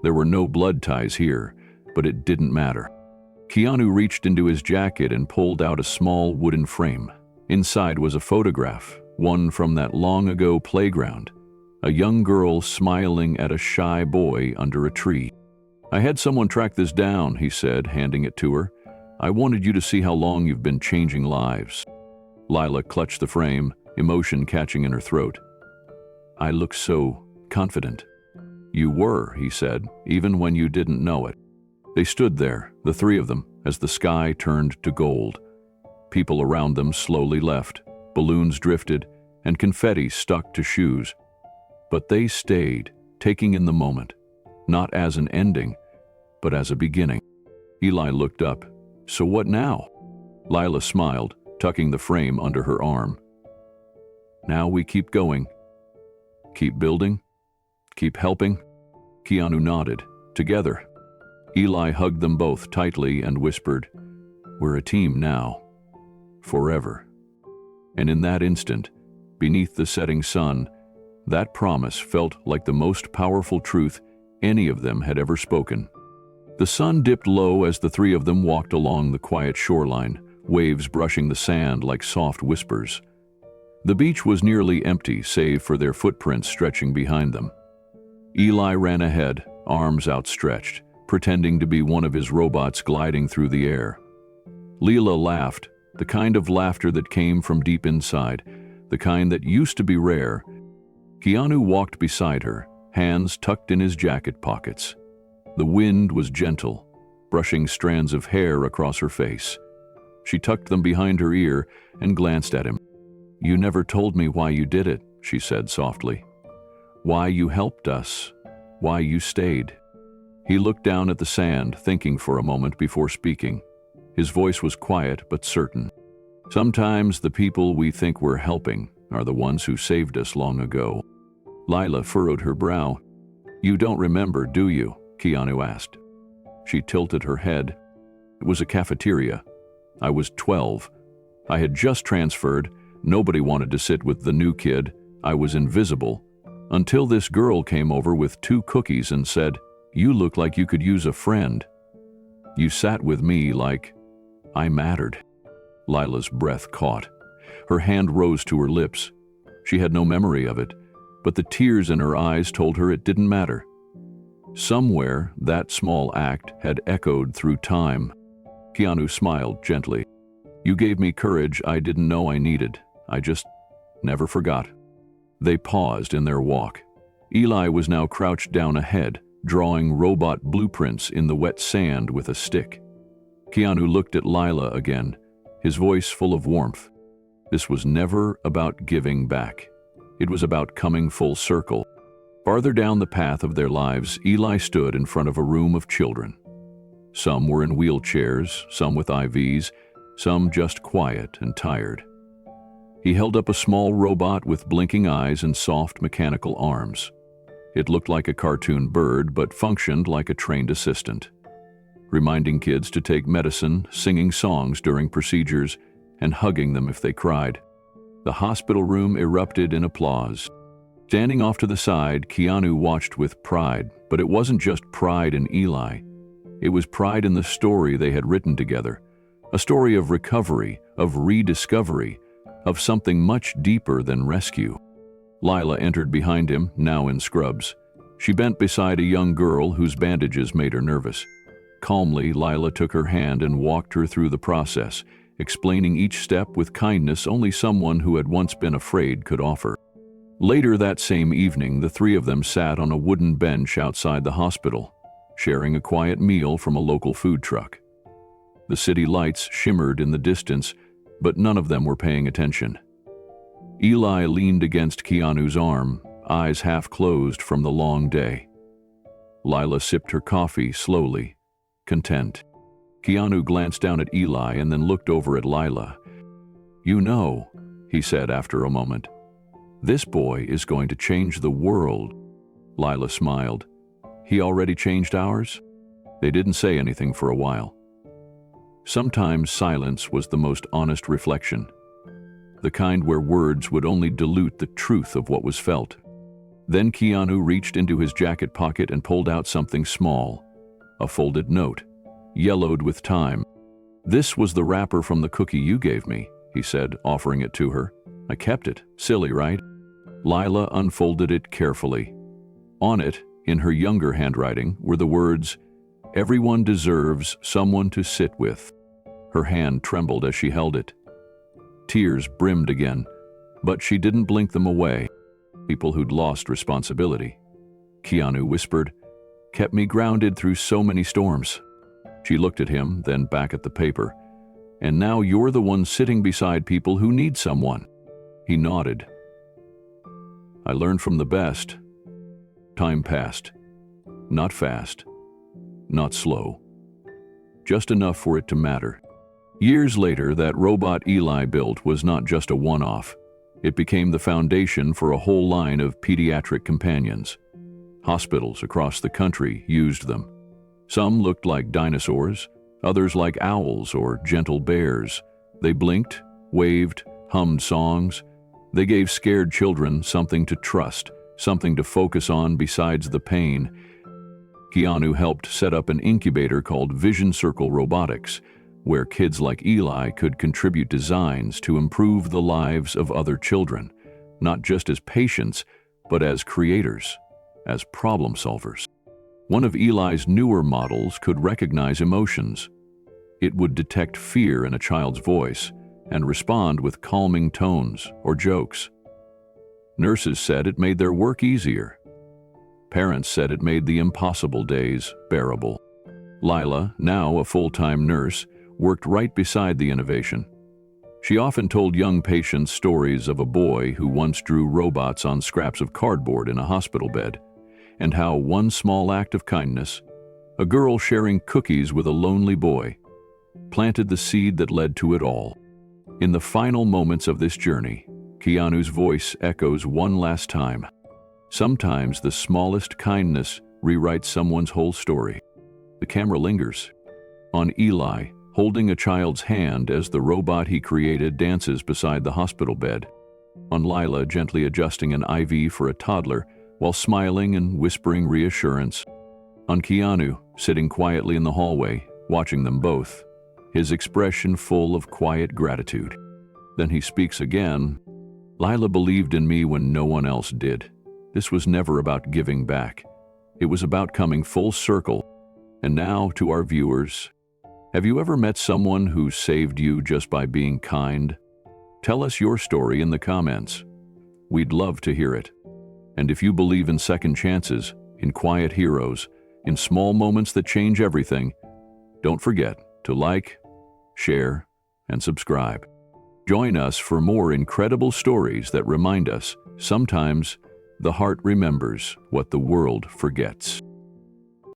There were no blood ties here, but it didn't matter. Keanu reached into his jacket and pulled out a small wooden frame. Inside was a photograph, one from that long-ago playground, a young girl smiling at a shy boy under a tree. "I had someone track this down," he said, handing it to her. "I wanted you to see how long you've been changing lives." Lila clutched the frame, emotion catching in her throat. "I look so confident." "You were," he said, "even when you didn't know it." They stood there, the three of them, as the sky turned to gold. People around them slowly left, balloons drifted, and confetti stuck to shoes. But they stayed, taking in the moment, not as an ending, but as a beginning. Eli looked up. So what now? Lila smiled, tucking the frame under her arm. Now we keep going. Keep building? Keep helping? Keanu nodded. Together. Eli hugged them both tightly and whispered, "We're a team now. Forever." And in that instant, beneath the setting sun, that promise felt like the most powerful truth any of them had ever spoken. The sun dipped low as the three of them walked along the quiet shoreline, waves brushing the sand like soft whispers. The beach was nearly empty, save for their footprints stretching behind them. Eli ran ahead, arms outstretched, pretending to be one of his robots gliding through the air. Lila laughed, the kind of laughter that came from deep inside, the kind that used to be rare. Keanu walked beside her, hands tucked in his jacket pockets. The wind was gentle, brushing strands of hair across her face. She tucked them behind her ear and glanced at him. "You never told me why you did it," she said softly. "Why you helped us, why you stayed." He looked down at the sand, thinking for a moment before speaking. His voice was quiet but certain. "Sometimes the people we think we're helping are the ones who saved us long ago." Lila furrowed her brow. "You don't remember, do you?" Keanu asked. She tilted her head. "It was a cafeteria. I was 12. I had just transferred. Nobody wanted to sit with the new kid. I was invisible. Until this girl came over with 2 cookies and said, 'You look like you could use a friend.' You sat with me like I mattered." Lila's breath caught. Her hand rose to her lips. She had no memory of it, but the tears in her eyes told her it didn't matter. Somewhere, that small act had echoed through time. Keanu smiled gently. "You gave me courage I didn't know I needed. I just never forgot." They paused in their walk. Eli was now crouched down ahead, drawing robot blueprints in the wet sand with a stick. Keanu looked at Lila again, his voice full of warmth. This was never about giving back. It was about coming full circle. Farther down the path of their lives, Eli stood in front of a room of children. Some were in wheelchairs, some with IVs, some just quiet and tired. He held up a small robot with blinking eyes and soft mechanical arms. It looked like a cartoon bird, but functioned like a trained assistant, reminding kids to take medicine, singing songs during procedures, and hugging them if they cried. The hospital room erupted in applause. Standing off to the side, Keanu watched with pride, but it wasn't just pride in Eli. It was pride in the story they had written together, a story of recovery, of rediscovery, of something much deeper than rescue. Lila entered behind him, now in scrubs. She bent beside a young girl whose bandages made her nervous. Calmly, Lila took her hand and walked her through the process, explaining each step with kindness only someone who had once been afraid could offer. Later that same evening, the three of them sat on a wooden bench outside the hospital, sharing a quiet meal from a local food truck. The city lights shimmered in the distance, but none of them were paying attention. Eli leaned against Keanu's arm, eyes half closed from the long day. Lila sipped her coffee slowly, content. Keanu glanced down at Eli and then looked over at Lila. "You know," he said after a moment, "this boy is going to change the world." Lila smiled. "He already changed ours?" They didn't say anything for a while. Sometimes silence was the most honest reflection, the kind where words would only dilute the truth of what was felt. Then Keanu reached into his jacket pocket and pulled out something small, a folded note, yellowed with time. "This was the wrapper from the cookie you gave me," he said, offering it to her. "I kept it. Silly, right?" Lila unfolded it carefully. On it, in her younger handwriting, were the words, "Everyone deserves someone to sit with." Her hand trembled as she held it. Tears brimmed again, but she didn't blink them away. People who'd lost responsibility. Keanu whispered, "Kept me grounded through so many storms." She looked at him, then back at the paper. "And now you're the one sitting beside people who need someone." He nodded. "I learned from the best." Time passed. Not fast, not slow. Just enough for it to matter. Years later, that robot Eli built was not just a one-off. It became the foundation for a whole line of pediatric companions. Hospitals across the country used them. Some looked like dinosaurs, others like owls or gentle bears. They blinked, waved, hummed songs. They gave scared children something to trust, something to focus on besides the pain. Keanu helped set up an incubator called Vision Circle Robotics, where kids like Eli could contribute designs to improve the lives of other children, not just as patients, but as creators, as problem solvers. One of Eli's newer models could recognize emotions. It would detect fear in a child's voice and respond with calming tones or jokes. Nurses said it made their work easier. Parents said it made the impossible days bearable. Lila, now a full-time nurse, worked right beside the innovation. She often told young patients stories of a boy who once drew robots on scraps of cardboard in a hospital bed, and how one small act of kindness, a girl sharing cookies with a lonely boy, planted the seed that led to it all. In the final moments of this journey, Keanu's voice echoes one last time. Sometimes the smallest kindness rewrites someone's whole story. The camera lingers on Eli, holding a child's hand as the robot he created dances beside the hospital bed. On Lila, gently adjusting an IV for a toddler while smiling and whispering reassurance. On Keanu, sitting quietly in the hallway, watching them both, his expression full of quiet gratitude. Then he speaks again. Lila believed in me when no one else did. This was never about giving back. It was about coming full circle. And now, to our viewers, have you ever met someone who saved you just by being kind? Tell us your story in the comments. We'd love to hear it. And if you believe in second chances, in quiet heroes, in small moments that change everything, don't forget to like, share, and subscribe. Join us for more incredible stories that remind us sometimes the heart remembers what the world forgets.